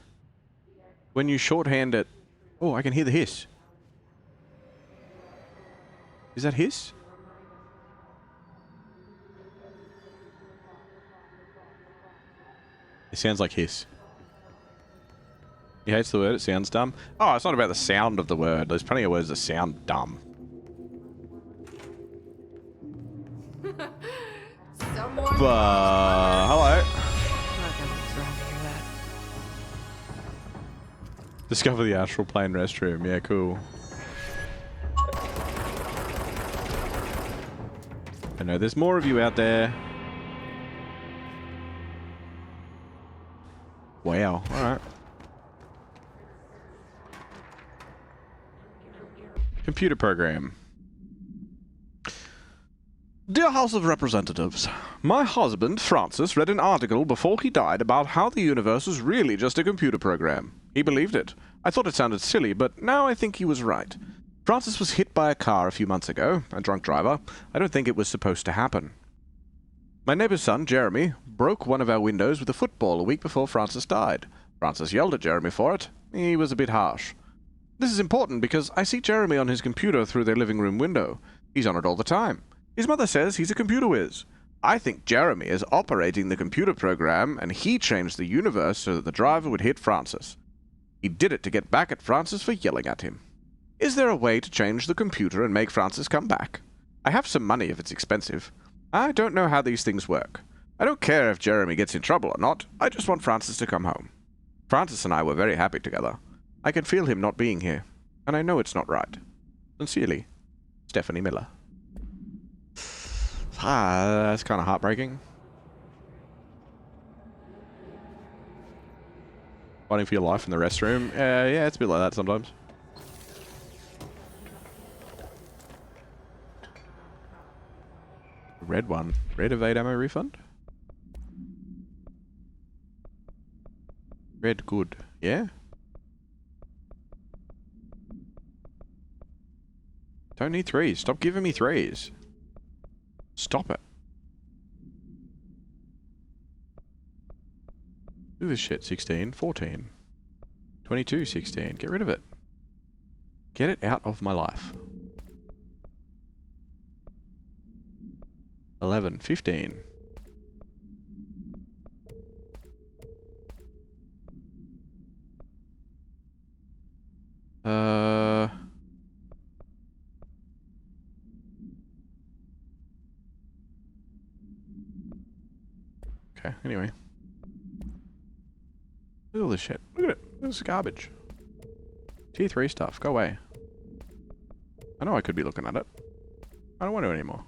when you shorthand it, oh, I can hear the hiss. Is that hiss? It sounds like hiss. He hates the word, it sounds dumb. Oh, it's not about the sound of the word. There's plenty of words that sound dumb. Hello. Discover the astral plane restroom. Yeah, cool. I know there's more of you out there. Wow. Alright. Computer program. Dear House of Representatives, my husband, Francis, read an article before he died about how the universe was really just a computer program. He believed it. I thought it sounded silly, but now I think he was right. Francis was hit by a car a few months ago, a drunk driver. I don't think it was supposed to happen. My neighbor's son, Jeremy, broke one of our windows with a football a week before Francis died. Francis yelled at Jeremy for it. He was a bit harsh. This is important because I see Jeremy on his computer through their living room window. He's on it all the time. His mother says he's a computer whiz. I think Jeremy is operating the computer program, and he changed the universe so that the driver would hit Francis. He did it to get back at Francis for yelling at him. Is there a way to change the computer and make Francis come back? I have some money if it's expensive. I don't know how these things work. I don't care if Jeremy gets in trouble or not. I just want Francis to come home. Francis and I were very happy together. I can feel him not being here, and I know it's not right. Sincerely, Stephanie Miller. That's kind of heartbreaking. Fighting for your life in the restroom. Yeah, it's a bit like that sometimes. Red one. Red evade ammo refund? Red good. Yeah? Don't need threes. Stop giving me threes. Stop it. Do this shit. 16, 14, 22, 16. Get rid of it. Get it out of my life. 11, 15. Okay, anyway. Look at all this shit. Look at it. This is garbage. Tier 3 stuff. Go away. I know I could be looking at it. I don't want to anymore.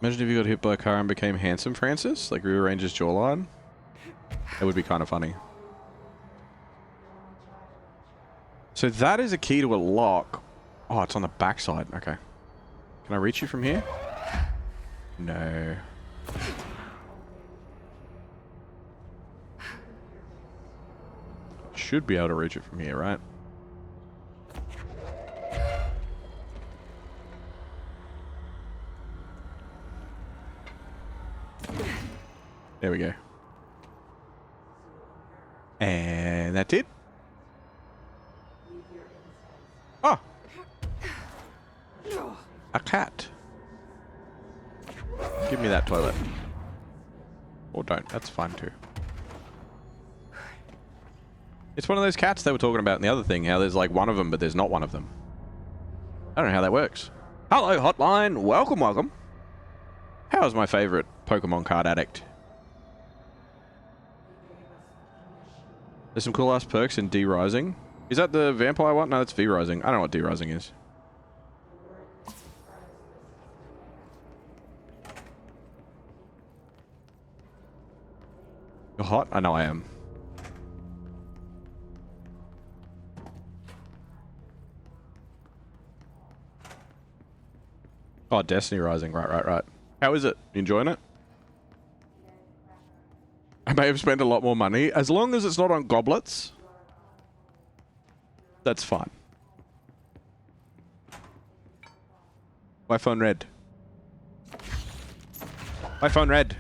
Imagine if you got hit by a car and became handsome, Francis. Like rearrange his jawline. That would be kind of funny. So that is a key to a lock. Oh, it's on the backside. Okay. Can I reach you from here? No. Should be able to reach it from here, right? There we go. And that's it. Oh! A cat. Give me that toilet. Or don't. That's fine too. It's one of those cats they were talking about in the other thing. How there's like one of them, but there's not one of them. I don't know how that works. Hello, hotline. Welcome, welcome. How's my favorite Pokemon card addict? There's some cool ass perks in D-Rising. Is that the vampire one? No, that's V-Rising. I don't know what D-Rising is. You're hot? I know I am. Oh, Destiny Rising. Right. How is it? You enjoying it? I may have spent a lot more money. As long as it's not on goblets, that's fine. My phone red. My phone red.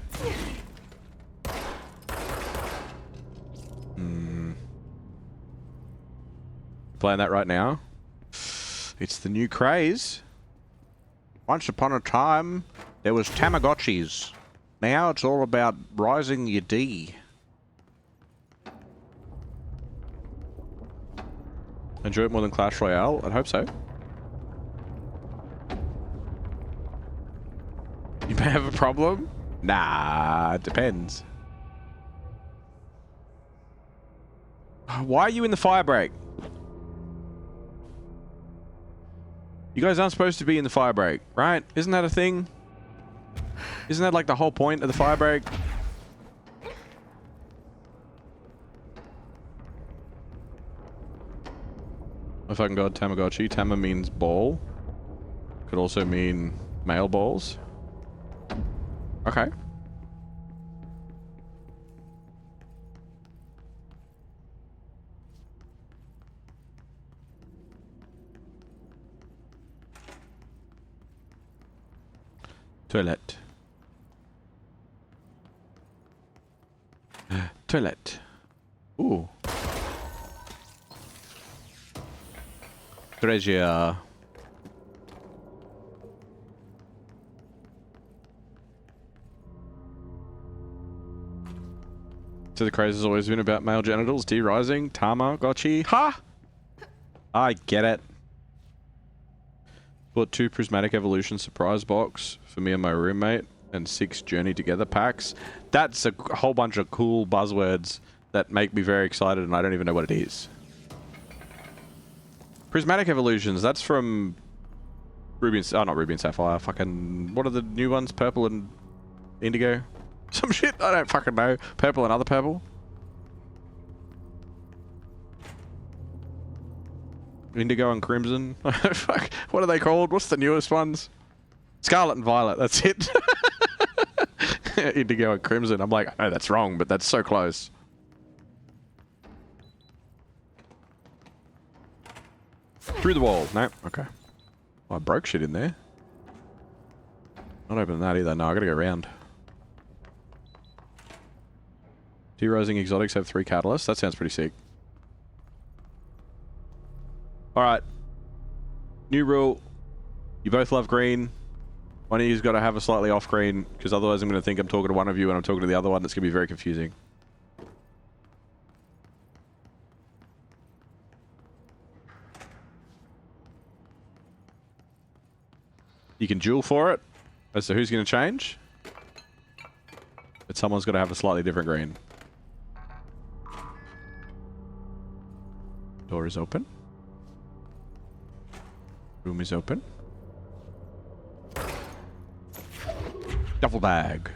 Playing that right now. It's the new craze. Once upon a time, there was Tamagotchis. Now it's all about rising your D. Enjoy it more than Clash Royale? I'd hope so. You may have a problem? Nah, it depends. Why are you in the fire break? You guys aren't supposed to be in the fire break, right? Isn't that a thing? Isn't that like the whole point of the fire break? Oh fucking god, Tamagotchi. Tama means ball. Could also mean male balls. Okay. Toilet. Toilet. Ooh. Treasure. So the craze has always been about male genitals. D-Rising. Tamagotchi. Ha! I get it. Bought 2 Prismatic Evolution surprise box for me and my roommate, and 6 Journey Together packs. That's a whole bunch of cool buzzwords that make me very excited, and I don't even know what it is. Prismatic Evolutions, that's from Ruby and... Oh, not Ruby and Sapphire. Fucking... What are the new ones? Purple and Indigo? Some shit? I don't fucking know. Purple and other purple? Indigo and Crimson. Fuck. What are they called? What's the newest ones? Scarlet and Violet. That's it. Indigo and Crimson. I'm like, I know that's wrong, but that's so close. Through the wall. No. Okay. Oh, I broke shit in there. Not opening that either. No, I gotta go around. D-Rising exotics have 3 catalysts. That sounds pretty sick. Alright. New rule. You both love green. One of you's got to have a slightly off green, because otherwise I'm going to think I'm talking to one of you and I'm talking to the other one. It's going to be very confusing. You can duel for it as to who's going to change. But someone's got to have a slightly different green. Door is open. Room is open. Duffel bag.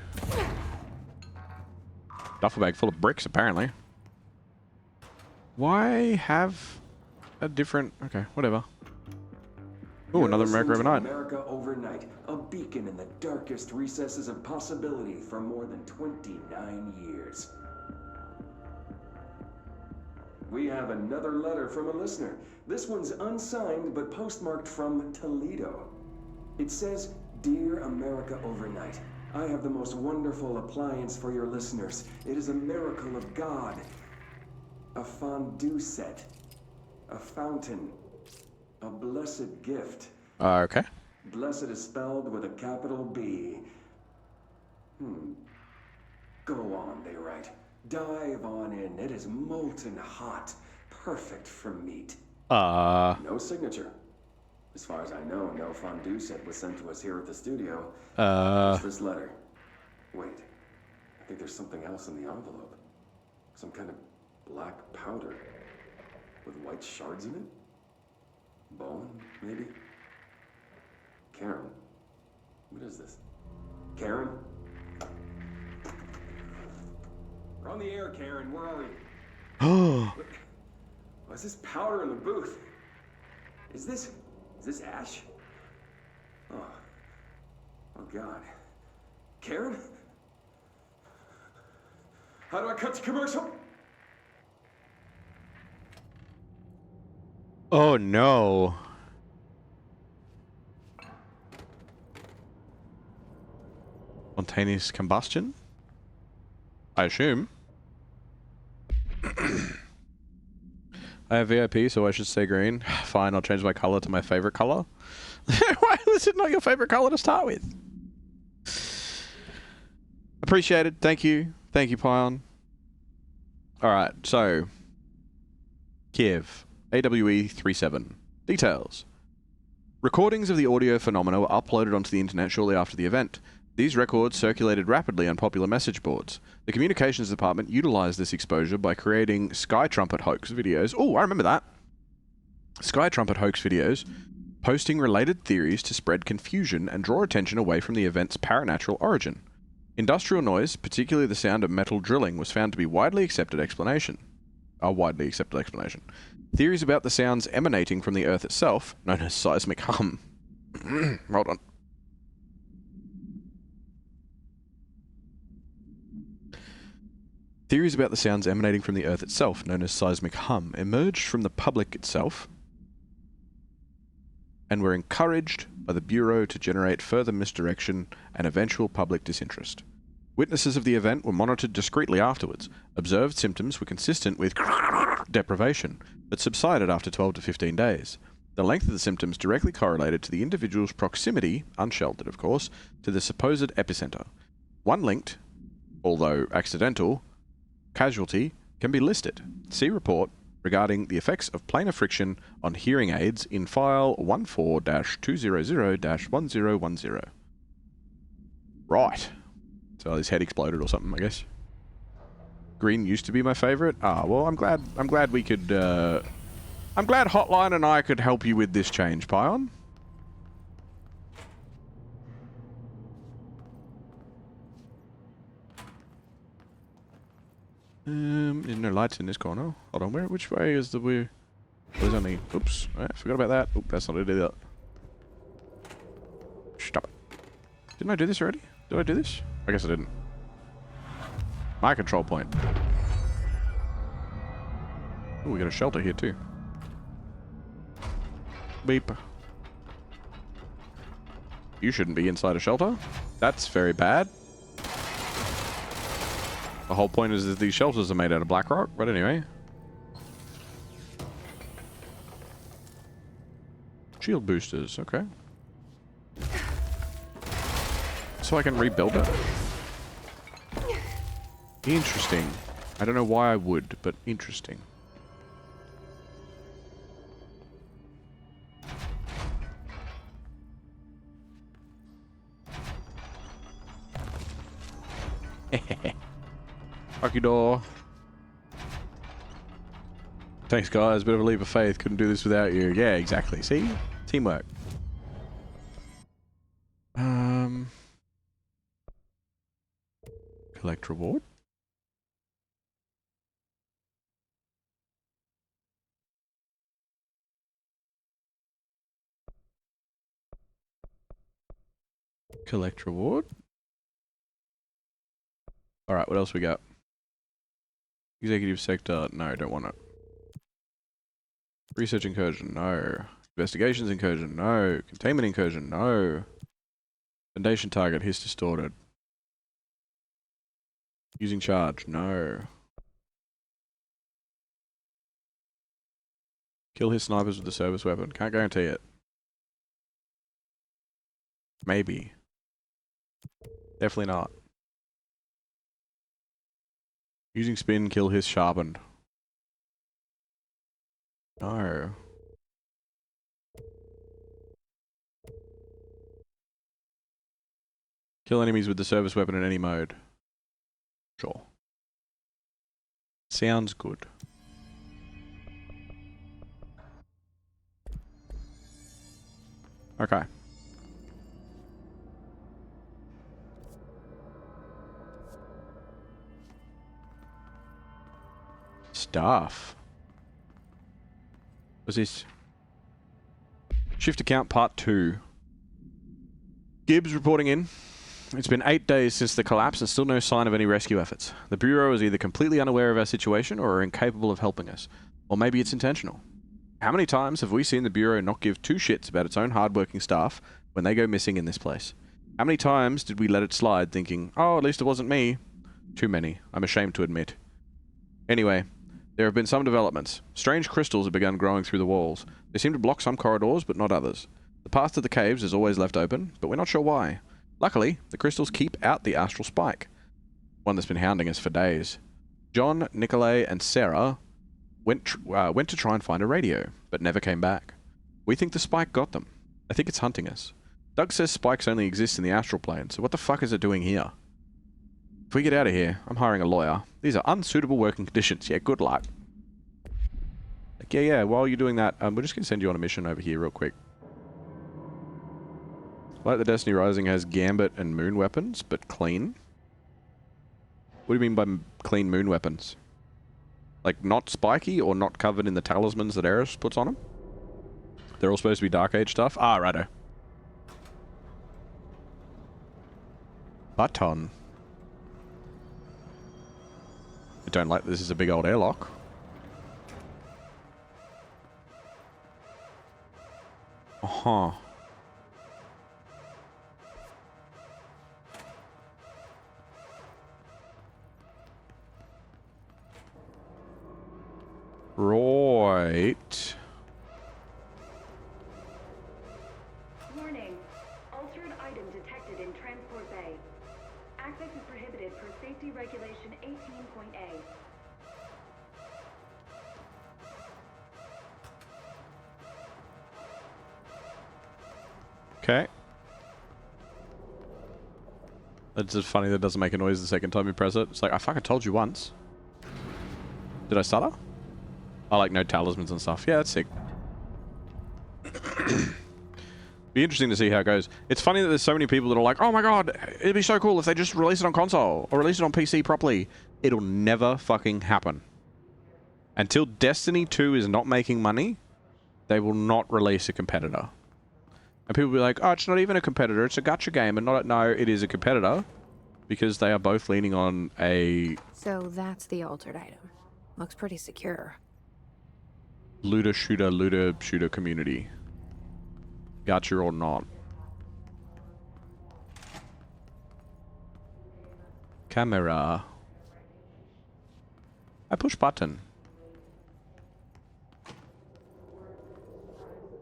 Duffel bag full of bricks, apparently. Why have a different... Okay, whatever. Ooh, another America Overnight. America Overnight, a beacon in the darkest recesses of possibility for more than 29 years. We have another letter from a listener. This one's unsigned, but postmarked from Toledo. It says, "Dear America Overnight, I have the most wonderful appliance for your listeners. It is a miracle of God. A fondue set. A fountain. A blessed gift." Okay. Blessed is spelled with a capital B. Go on, they write. Dive on in. It is molten hot. Perfect for meat. No signature. As far as I know, no fondue set was sent to us here at the studio. What's this letter? Wait. I think there's something else in the envelope. Some kind of black powder. With white shards in it? Bone, maybe? Karen? What is this? Karen? We're on the air, Karen. Where are you? What's this powder in the booth? Is this ash? Oh God. Karen? How do I cut to commercial? Oh no. Spontaneous combustion? I assume. I have VIP, so I should stay green. Fine, I'll change my color to my favorite color. Why was it not your favorite color to start with? Appreciated. Thank you. Thank you, Pion. Alright, so... Kiev. AWE 37. Details. Recordings of the audio phenomena were uploaded onto the internet shortly after the event. These records circulated rapidly on popular message boards. The communications department utilized this exposure by creating Sky Trumpet hoax videos. Oh, I remember that. Sky Trumpet hoax videos, posting related theories to spread confusion and draw attention away from the event's paranatural origin. Industrial noise, particularly the sound of metal drilling, was found to be a widely accepted explanation. Theories about the sounds emanating from the Earth itself, known as seismic hum. Hold on. Theories about the sounds emanating from the Earth itself, known as seismic hum, emerged from the public itself and were encouraged by the Bureau to generate further misdirection and eventual public disinterest. Witnesses of the event were monitored discreetly afterwards. Observed symptoms were consistent with deprivation, but subsided after 12 to 15 days. The length of the symptoms directly correlated to the individual's proximity, unsheltered of course, to the supposed epicenter. One linked, although accidental, casualty can be listed. See report regarding the effects of planar friction on hearing aids in file 14-200-1010. Right. So his head exploded or something, I guess. Green used to be my favorite. Well, I'm glad we could, I'm glad Hotline and I could help you with this change, Pion. There's no lights in this corner. Hold on, which way is the way? There's only, oops, I forgot about that. Oop, that's not it either. Stop it. Didn't I do this already? Did I do this? I guess I didn't. My control point. Oh, we got a shelter here too. Beep. You shouldn't be inside a shelter. That's very bad. The whole point is that these shelters are made out of black rock, but anyway. Shield boosters, okay. So I can rebuild it? Interesting. I don't know why I would, but interesting. Rocky door. Thanks, guys. Bit of a leap of faith. Couldn't do this without you. Yeah, exactly. See? Teamwork. Collect reward. Collect reward. Alright, what else we got? Executive sector. No, don't want it. Research incursion. No. Investigations incursion. No. Containment incursion. No. Foundation target. Hiss distorted. Using charge. No. Kill his snipers with the service weapon. Can't guarantee it. Maybe. Definitely not. Using spin, kill his sharpened. No. Kill enemies with the service weapon in any mode. Sure. Sounds good. Okay. Stuff. What's this? Shift account part 2. Gibbs reporting in. It's been 8 days since the collapse and still no sign of any rescue efforts. The Bureau is either completely unaware of our situation or are incapable of helping us. Or maybe it's intentional. How many times have we seen the Bureau not give two shits about its own hardworking staff when they go missing in this place? How many times did we let it slide thinking, oh, at least it wasn't me? Too many, I'm ashamed to admit. Anyway, there have been some developments. Strange crystals have begun growing through the walls. They seem to block some corridors, but not others. The path to the caves is always left open, but we're not sure why. Luckily, the crystals keep out the astral spike, one that's been hounding us for days. John, Nikolai, and Sarah went to try and find a radio, but never came back. We think the spike got them. I think it's hunting us. Doug says spikes only exist in the astral plane, so what the fuck is it doing here? If we get out of here, I'm hiring a lawyer. These are unsuitable working conditions. Yeah, good luck. Like, yeah, while you're doing that, we're just going to send you on a mission over here real quick. Like the Destiny Rising has Gambit and Moon weapons, but clean. What do you mean by clean Moon weapons? Like, not spiky or not covered in the talismans that Eris puts on them? They're all supposed to be Dark Age stuff? Ah, righto. Button. I don't like this is a big old airlock. Uh-huh. Right. Warning. Altered item detected in Transport Bay. Access is prohibited per Safety Regulation 18.A. Okay. It's just funny that it doesn't make a noise the second time you press it. It's like, I fucking told you once. Did I stutter? I like no talismans and stuff. Yeah, that's sick. Be interesting to see how it goes. It's funny that there's so many people that are like, oh my god, it'd be so cool if they just release it on console or release it on PC properly. It'll never fucking happen. Until Destiny 2 is not making money, they will not release a competitor. And people will be like, oh, it's not even a competitor, it's a gacha game, and not a... No, it is a competitor. Because they are both leaning on a... So that's the altered item. Looks pretty secure. looter shooter community. Gacha or not. Camera. I push button.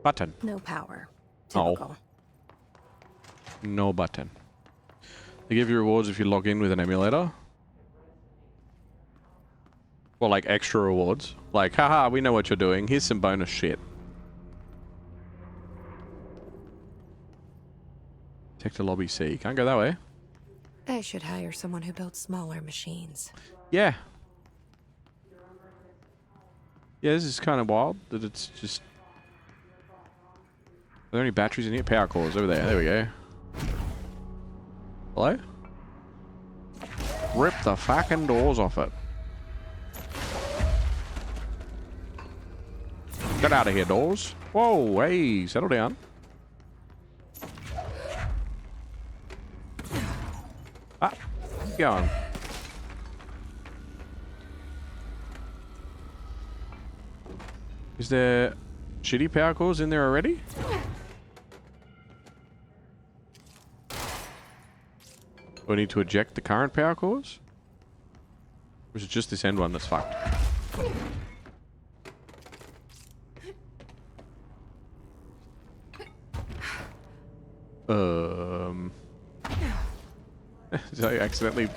Button. No power. No. Typical. No button. They give you rewards if you log in with an emulator. Or like extra rewards. Like, haha, we know what you're doing. Here's some bonus shit. Sector lobby C. Can't go that way. I should hire someone who builds smaller machines. Yeah. Yeah, this is kind of wild that it's just... Are there any batteries in here? Power cores over there. There we go. Hello? Rip the fucking doors off it. Get out of here, doors. Whoa, hey, settle down. Ah, keep going. Is there shitty power cores in there already? Do I need to eject the current power cores? Or is it just this end one that's fucked? Did I accidentally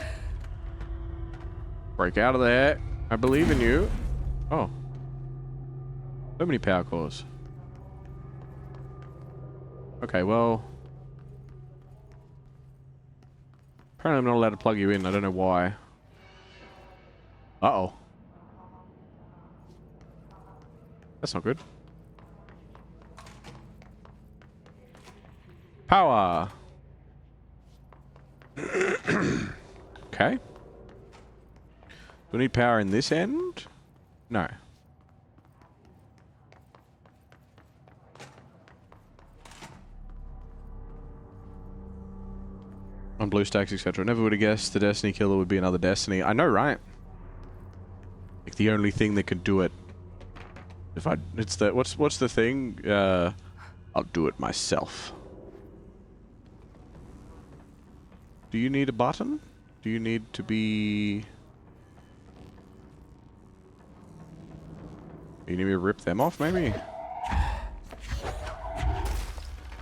break out of there? I believe in you. Oh. So many power cores. Okay, well... Apparently I'm not allowed to plug you in. I don't know why. Uh-oh. That's not good. Power! Okay. Do we need power in this end? No. On BlueStacks, etc. Never would have guessed the Destiny killer would be another Destiny. I know, right? Like the only thing that could do it. It's the what's the thing? I'll do it myself. Do you need a button? Do you need to be... You need me to rip them off, maybe?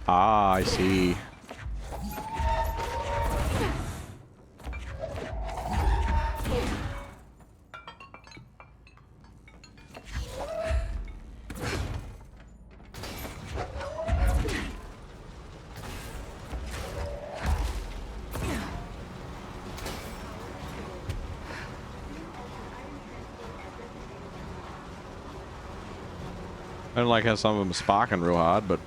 Ah, I see. I don't like how some of them are sparking real hard, but...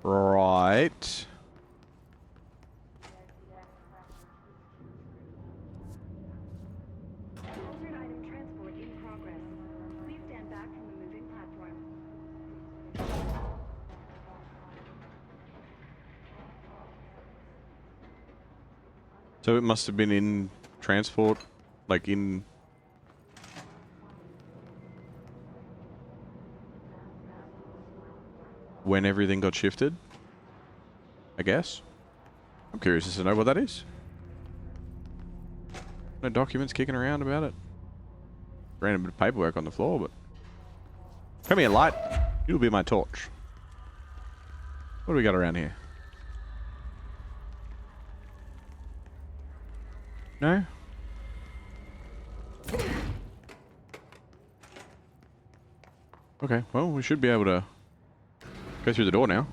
Right. Altered item transport in progress. Please stand back from the moving platform. So it must have been in transport, like in... when everything got shifted, I guess. I'm curious to know what that is. No documents kicking around about it. Random bit of paperwork on the floor, but... Come here, light. You'll be my torch. What do we got around here? No? Okay, well, we should be able to go through the door now.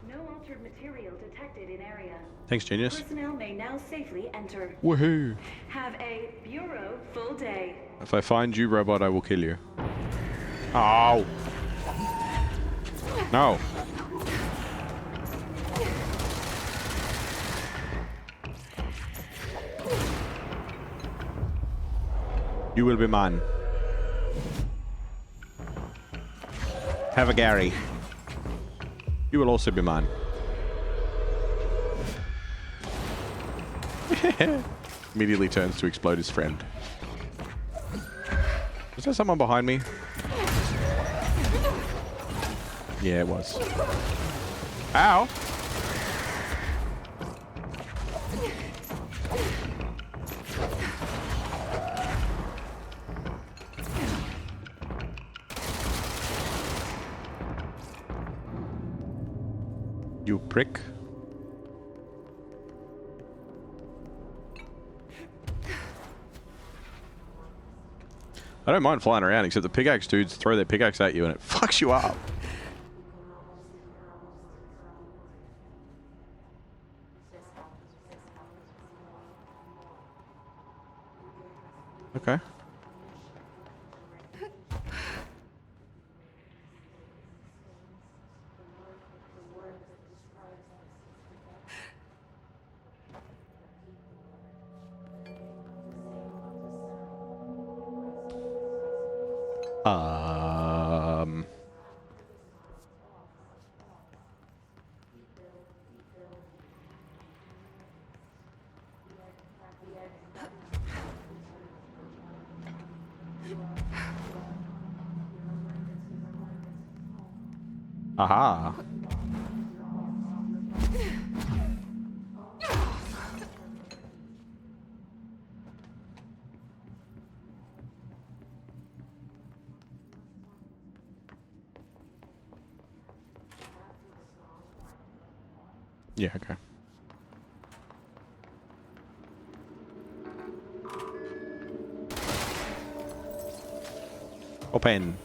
No altered material detected in area. Thanks, genius. Personnel may now safely enter. Woohoo! Have a bureau full day. If I find you, robot, I will kill you. Oh! No! You will be mine. Have a Gary. You will also be mine. Immediately turns to explode his friend. Was there someone behind me? Yeah, it was. Ow! You prick. I don't mind flying around, except the pickaxe dudes throw their pickaxe at you and it fucks you up. Okay. Aha. Yeah, okay. Open.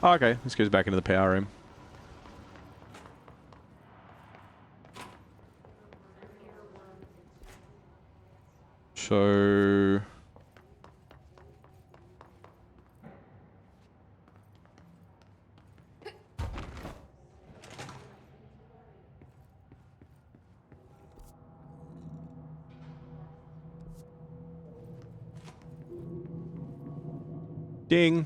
Oh, okay, this goes back into the power room. So... Ding.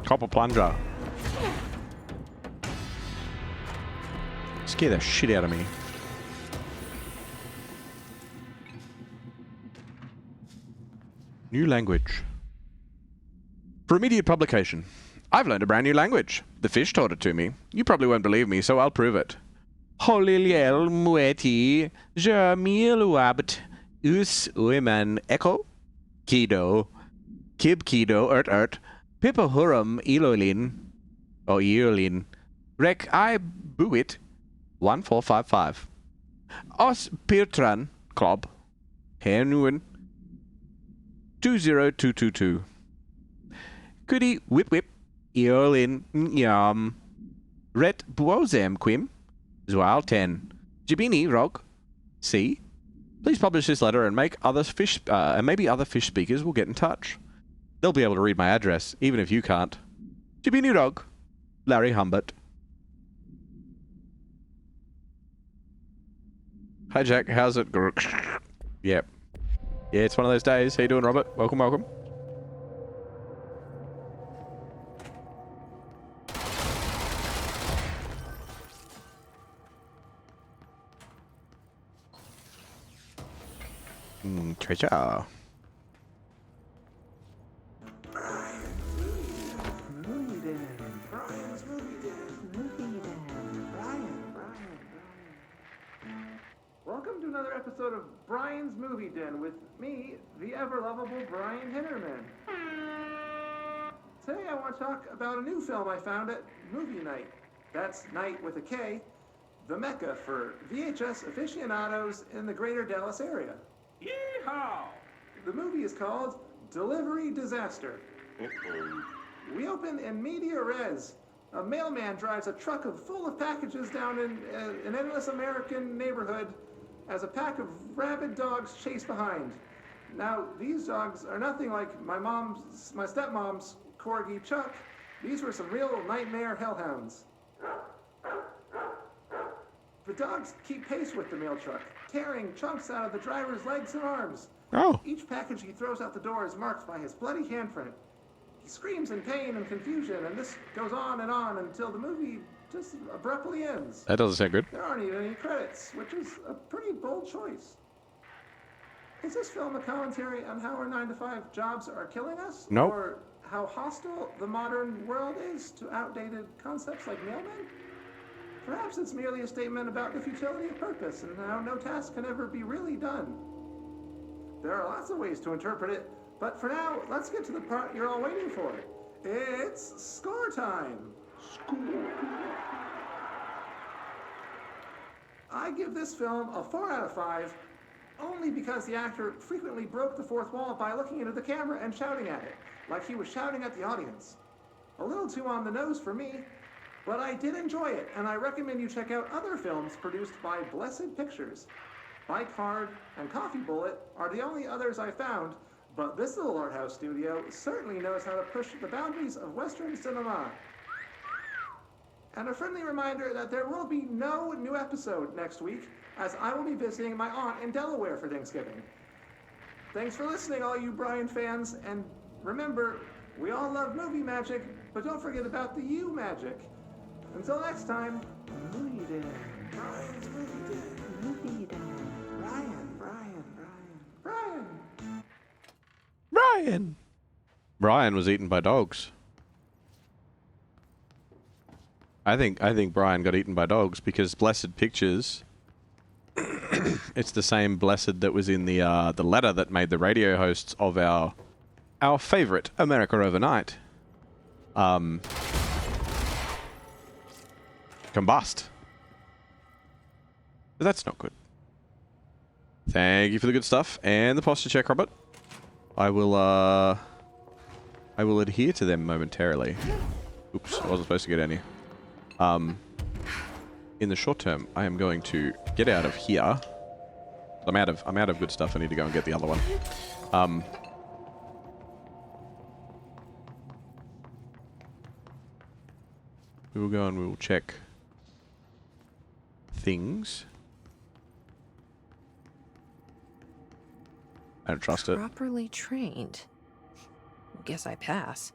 Copper plunger. Scare the shit out of me. New language. For immediate publication. I've learned a brand new language. The fish taught it to me. You probably won't believe me, so I'll prove it. Holiliel mueti jamiluabt us uiman echo kido kib kido ert pipahurum ilolin or eolin rec I buit 1455 os pirtran club henuin 20222 goody whip eolin yam ret buozem quim Zual 10. Jibini Rog C. Please publish this letter and make other fish and maybe other fish speakers will get in touch. They'll be able to read my address, even if you can't. Jibini Rog, Larry Humbert. Hi Jack, how's it? Yep. Yeah, it's one of those days. How you doing, Robert? Welcome, welcome. Treasure. Welcome to another episode of Brian's Movie Den with me, the ever-lovable Brian Hinnerman. Today I want to talk about a new film I found at Movie Night. That's Night with a K, the mecca for VHS aficionados in the greater Dallas area. Yeehaw! The movie is called Delivery Disaster. We open in media res. A mailman drives a truck full of packages down in an endless American neighborhood as a pack of rabid dogs chase behind. Now, these dogs are nothing like my stepmom's corgi Chuck. These were some real nightmare hellhounds. The dogs keep pace with the mail truck, tearing chunks out of the driver's legs and arms. Oh. Each package he throws out the door is marked by his bloody handprint. He screams in pain and confusion, and this goes on until the movie just abruptly ends. That doesn't sound good. There aren't even any credits, which is a pretty bold choice. Is this film a commentary on how our 9-to-5 jobs are killing us? Nope. Or how hostile the modern world is to outdated concepts like mailmen? Perhaps it's merely a statement about the futility of purpose and how no task can ever be really done. There are lots of ways to interpret it, but for now, let's get to the part you're all waiting for. It's score time! I give this film a 4 out of 5, only because the actor frequently broke the fourth wall by looking into the camera and shouting at it, like he was shouting at the audience. A little too on the nose for me, but I did enjoy it, and I recommend you check out other films produced by Blessed Pictures. Bike Hard and Coffee Bullet are the only others I found, but this little art house studio certainly knows how to push the boundaries of Western cinema. And a friendly reminder that there will be no new episode next week, as I will be visiting my aunt in Delaware for Thanksgiving. Thanks for listening, all you Brian fans, and remember, we all love movie magic, but don't forget about the you magic. Until next time, Movie Day. Brian's Movie Day. Movie Day. Brian! Brian was eaten by dogs. I think Brian got eaten by dogs because Blessed Pictures, it's the same Blessed that was in the letter that made the radio hosts of our favorite America Overnight combust. But that's not good. Thank you for the good stuff and the posture check, Robert. I will adhere to them momentarily. Oops, I wasn't supposed to get any. In the short term, I am going to get out of here. I'm out of good stuff. I need to go and get the other one. We will go and we will check things. I don't trust it. Properly trained. Guess I pass.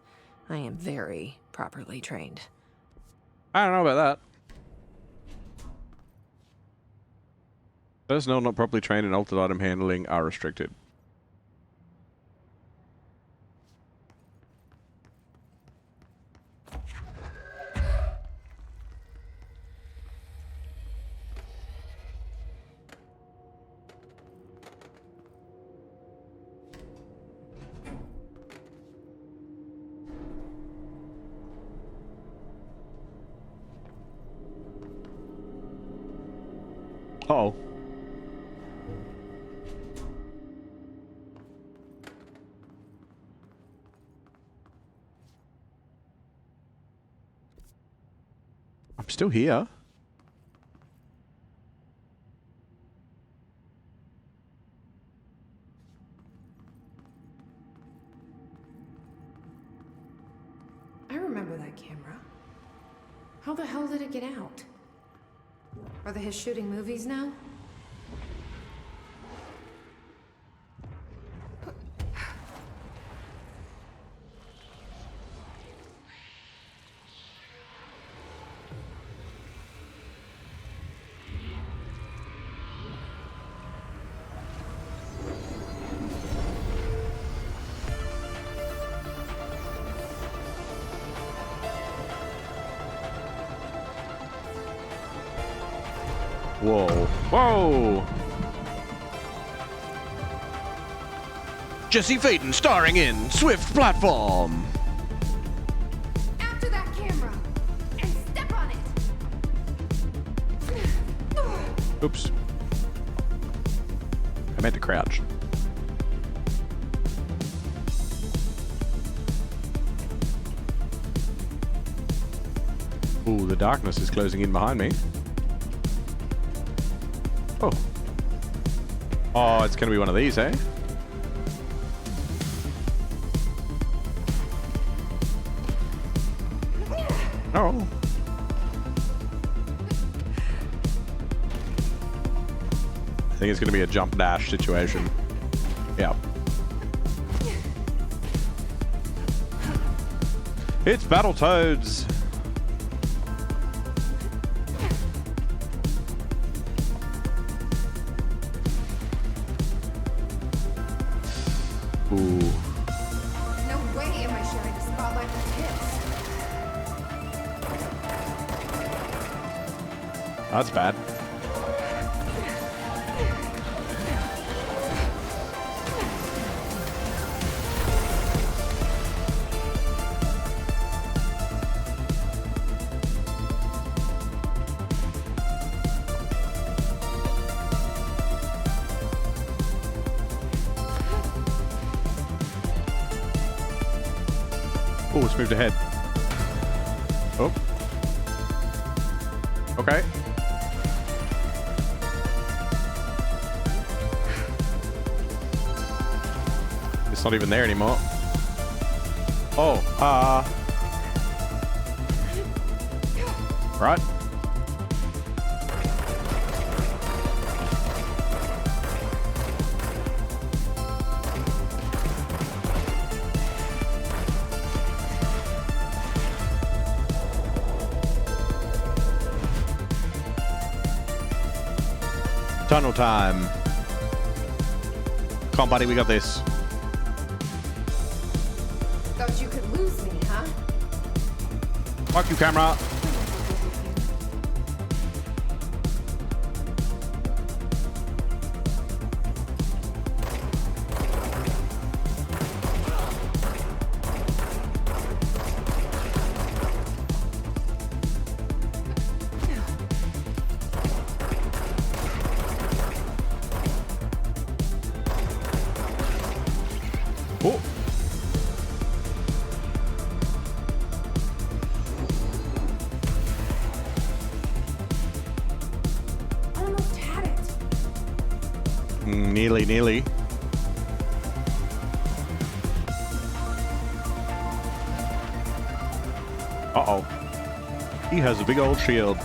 I am very properly trained. I don't know about that. Personnel not properly trained in altered item handling are restricted. Uh-oh. I'm still here. I remember that camera. How the hell did it get out? Are the Hiss shooting movies now? Whoa. Whoa! Jesse Faden starring in Swift Platform. After that camera! And step on it! Oops. I meant to crouch. Ooh, the darkness is closing in behind me. Oh. Oh, it's gonna be one of these, eh? Oh. I think it's gonna be a jump dash situation. Yeah. It's Battletoads! Ooh. No way am I sharing a spotlight with Hiss. That's bad. Oh, it's moved ahead. Oh. Okay. It's not even there anymore. Oh, right. Tunnel time. Come on, buddy, we got this. Thought you could lose me, huh? Fuck you, camera. Oh. Almost had it. Nearly, nearly. Uh-oh. He has a big old shield.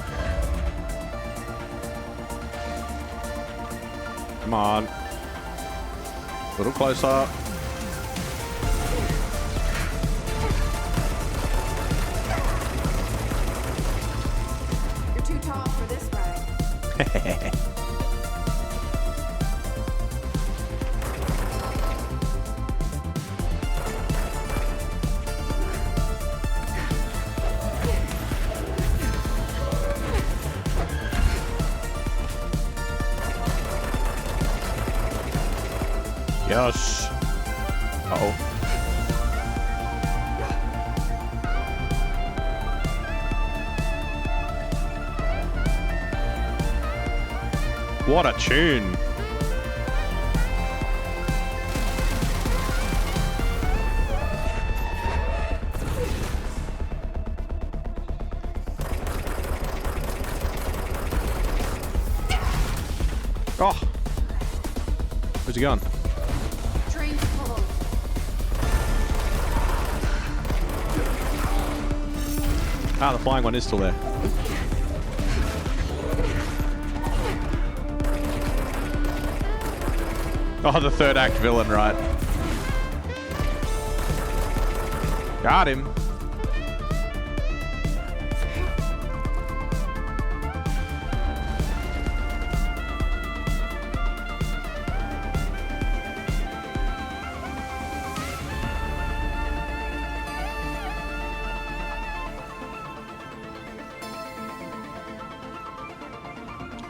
Come on. A little closer. You're too tall for this ride. Yes. Uh-oh. What a tune. Oh. Where's he gone? Train's full. Ah, the flying one is still there. Oh, the third act villain, right. Got him.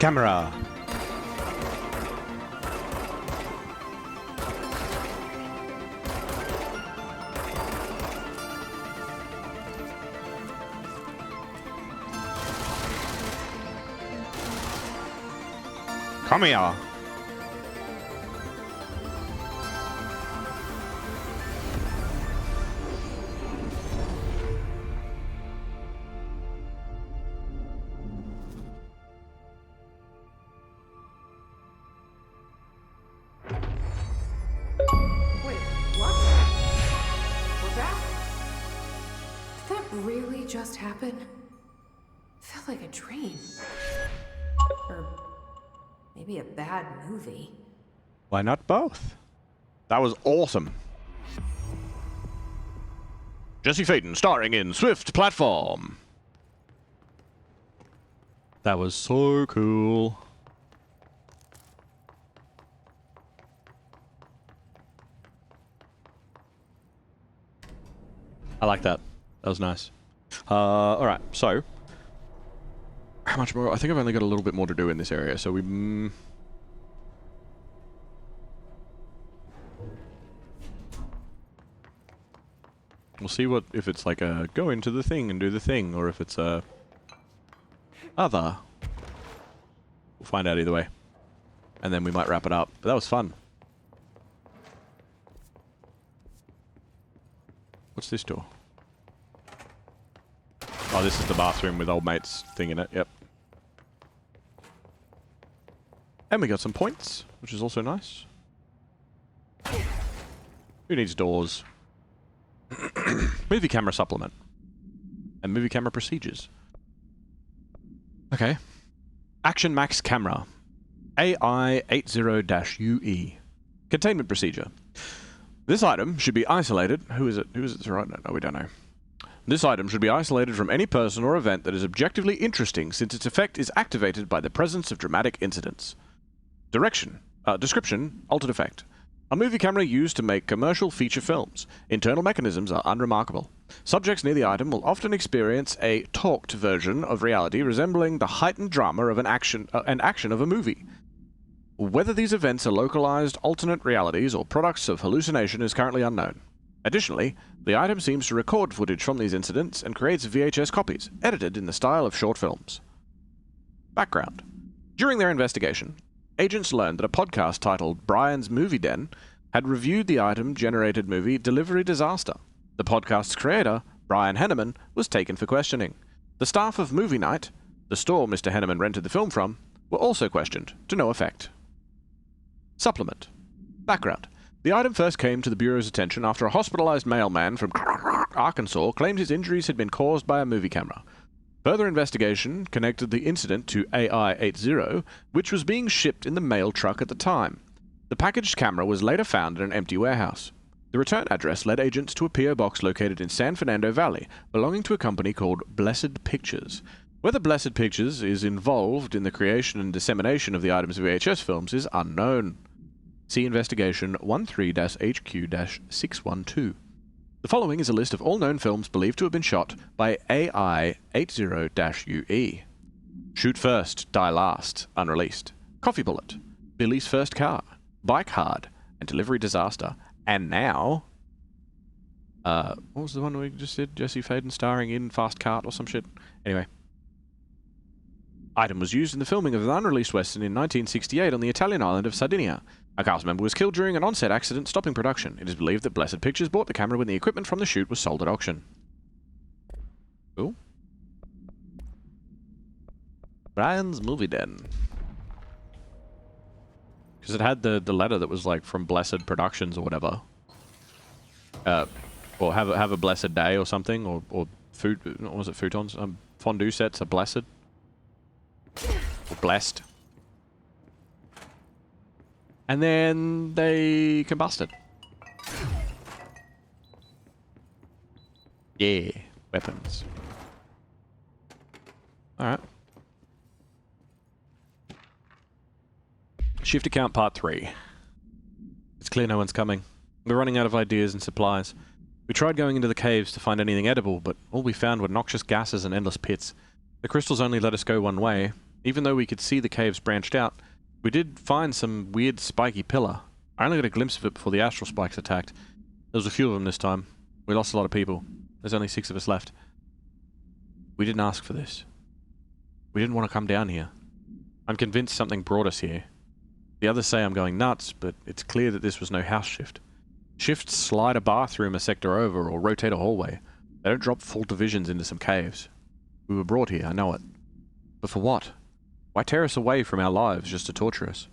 Camera. Come here. Wait, what? We're back? Did that really just happen? Felt like a dream. Or maybe a bad movie. Why not both? That was awesome. Jesse Faden starring in Swift Platform. That was so cool. I like that. That was nice. Alright, so. How much more? I think I've only got a little bit more to do in this area, so we... we'll see what, if it's like a go into the thing and do the thing, or if it's a... other. We'll find out either way. And then we might wrap it up. But that was fun. What's this door? Oh, this is the bathroom with old mate's thing in it. Yep. And we got some points, which is also nice. Who needs doors? Movie camera supplement. And movie camera procedures. Okay. Action Max camera. AI80-UE. Containment procedure. This item should be isolated. Who is it? Who is it? Right? No, we don't know. This item should be isolated from any person or event that is objectively interesting, since its effect is activated by the presence of dramatic incidents. Description. Altered effect. A movie camera used to make commercial feature films. Internal mechanisms are unremarkable. Subjects near the item will often experience a talked version of reality resembling the heightened drama of an action of a movie. Whether these events are localized alternate realities or products of hallucination is currently unknown. Additionally, the item seems to record footage from these incidents and creates VHS copies, edited in the style of short films. Background. During their investigation, agents learned that a podcast titled Brian's Movie Den had reviewed the item-generated movie Delivery Disaster. The podcast's creator, Brian Henneman, was taken for questioning. The staff of Movie Night, the store Mr. Henneman rented the film from, were also questioned, to no effect. Supplement. Background. The item first came to the Bureau's attention after a hospitalized mailman from Arkansas claimed his injuries had been caused by a movie camera. Further investigation connected the incident to AI80, which was being shipped in the mail truck at the time. The packaged camera was later found in an empty warehouse. The return address led agents to a P.O. box located in San Fernando Valley, belonging to a company called Blessed Pictures. Whether Blessed Pictures is involved in the creation and dissemination of the item's VHS films is unknown. See Investigation 13-HQ-612. The following is a list of all known films believed to have been shot by AI80-UE. Shoot First, Die Last, unreleased. Coffee Bullet, Billy's First Car, Bike Hard, and Delivery Disaster. And now... what was the one we just said? Jesse Faden starring in Fast Cart or some shit? Anyway. Item was used in the filming of an unreleased western in 1968 on the Italian island of Sardinia. A cast member was killed during an on-set accident stopping production. It is believed that Blessed Pictures bought the camera when the equipment from the shoot was sold at auction. Cool. Brian's Movie Den. Because it had the letter that was like from Blessed Productions or whatever. Or have a blessed day or something, or food, what was it, futons? Fondue sets are blessed. Or blessed. And then they combusted. Yeah, weapons. Alright. Shift account part 3. It's clear no one's coming. We're running out of ideas and supplies. We tried going into the caves to find anything edible, but all we found were noxious gases and endless pits. The crystals only let us go one way. Even though we could see the caves branched out, we did find some weird spiky pillar. I only got a glimpse of it before the astral spikes attacked. There was a few of them this time. We lost a lot of people. There's only 6 of us left. We didn't ask for this. We didn't want to come down here. I'm convinced something brought us here. The others say I'm going nuts, but it's clear that this was no house shift. Shifts slide a bathroom a sector over or rotate a hallway. They don't drop full divisions into some caves. We were brought here, I know it. But for what? Why tear us away from our lives just to torture us?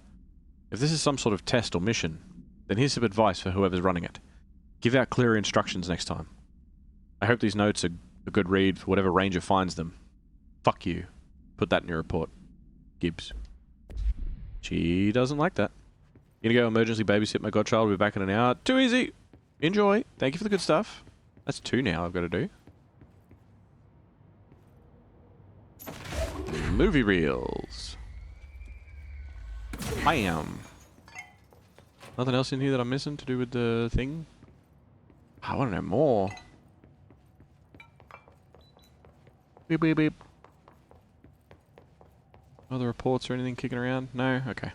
If this is some sort of test or mission, then here's some advice for whoever's running it. Give out clearer instructions next time. I hope these notes are a good read for whatever ranger finds them. Fuck you. Put that in your report. Gibbs. She doesn't like that. Gonna go emergency babysit my godchild. We'll be back in an hour. Too easy. Enjoy. Thank you for the good stuff. That's 2 now I've got to do. Movie reels. I am. Nothing else in here that I'm missing to do with the thing? I want to know more. Beep, beep, beep. Other reports or anything kicking around? No? Okay.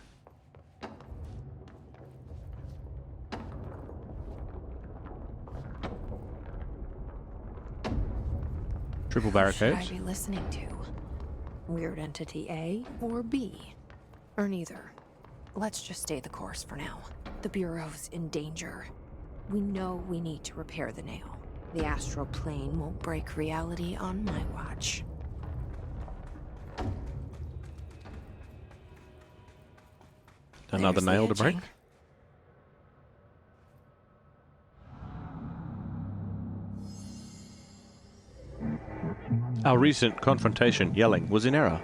Triple barricades. Who should I be listening to? Weird entity A or B? Or neither? Let's just stay the course for now. The Bureau's in danger. We know we need to repair the nail. The astral plane won't break reality on my watch. Another There's the nail to break. edging. Our recent confrontation, yelling, was in error.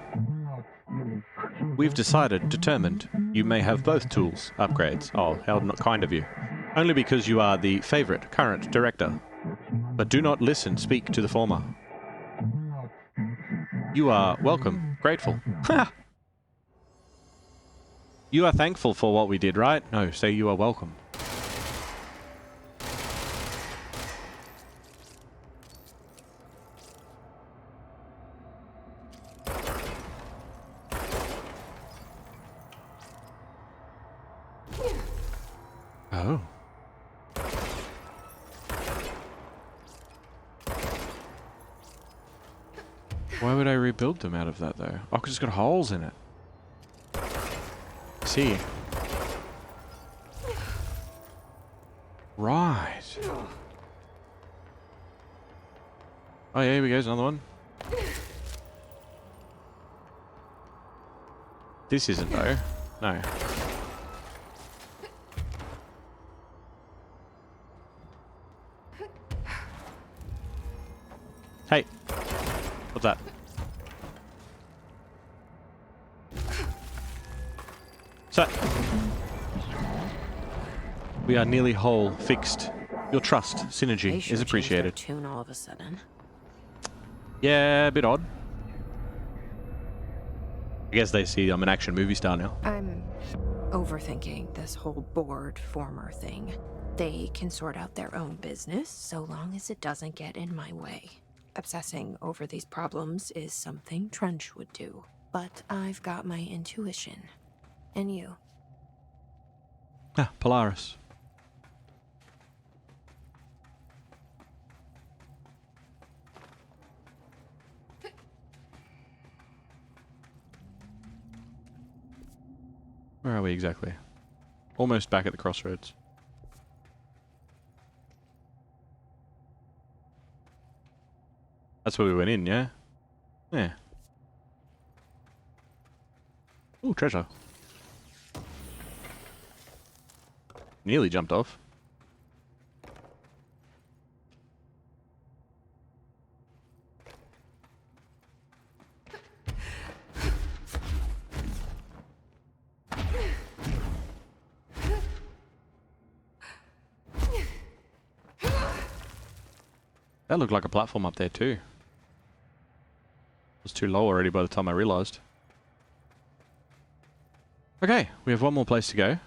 We've determined, you may have both tools, upgrades. Oh, how not kind of you. Only because you are the favorite current director. But do not speak to the former. You are welcome, grateful. Ha! You are thankful for what we did, right? No, say you are welcome. Oh. Why would I rebuild them out of that, though? Oh, because it's got holes in it. See. Right. Oh, yeah, here we go. Another one. This isn't, though. No. Hey. What's that? So, we are nearly whole, fixed. Your trust, synergy, They sure is changed their appreciated. tune all of a sudden. Yeah, a bit odd. I guess they see I'm an action movie star now. I'm overthinking this whole board former thing. They can sort out their own business so long as it doesn't get in my way. Obsessing over these problems is something Trench would do, but I've got my intuition. And you? Ah, Polaris. Where are we exactly? Almost back at the crossroads. That's where we went in, yeah? Yeah. Ooh, treasure. Nearly jumped off. That looked like a platform up there too. It was too low already by the time I realized. Okay, we have one more place to go.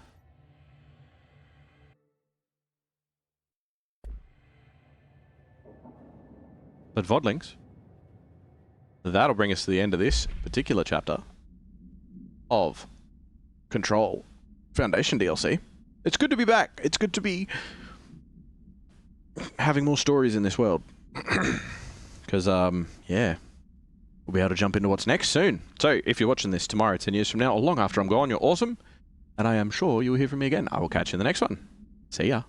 But Vodlings, that'll bring us to the end of this particular chapter of Control Foundation DLC. It's good to be back. It's good to be having more stories in this world. Because, yeah, we'll be able to jump into what's next soon. So, if you're watching this tomorrow, 10 years from now, or long after I'm gone, you're awesome. And I am sure you'll hear from me again. I will catch you in the next one. See ya.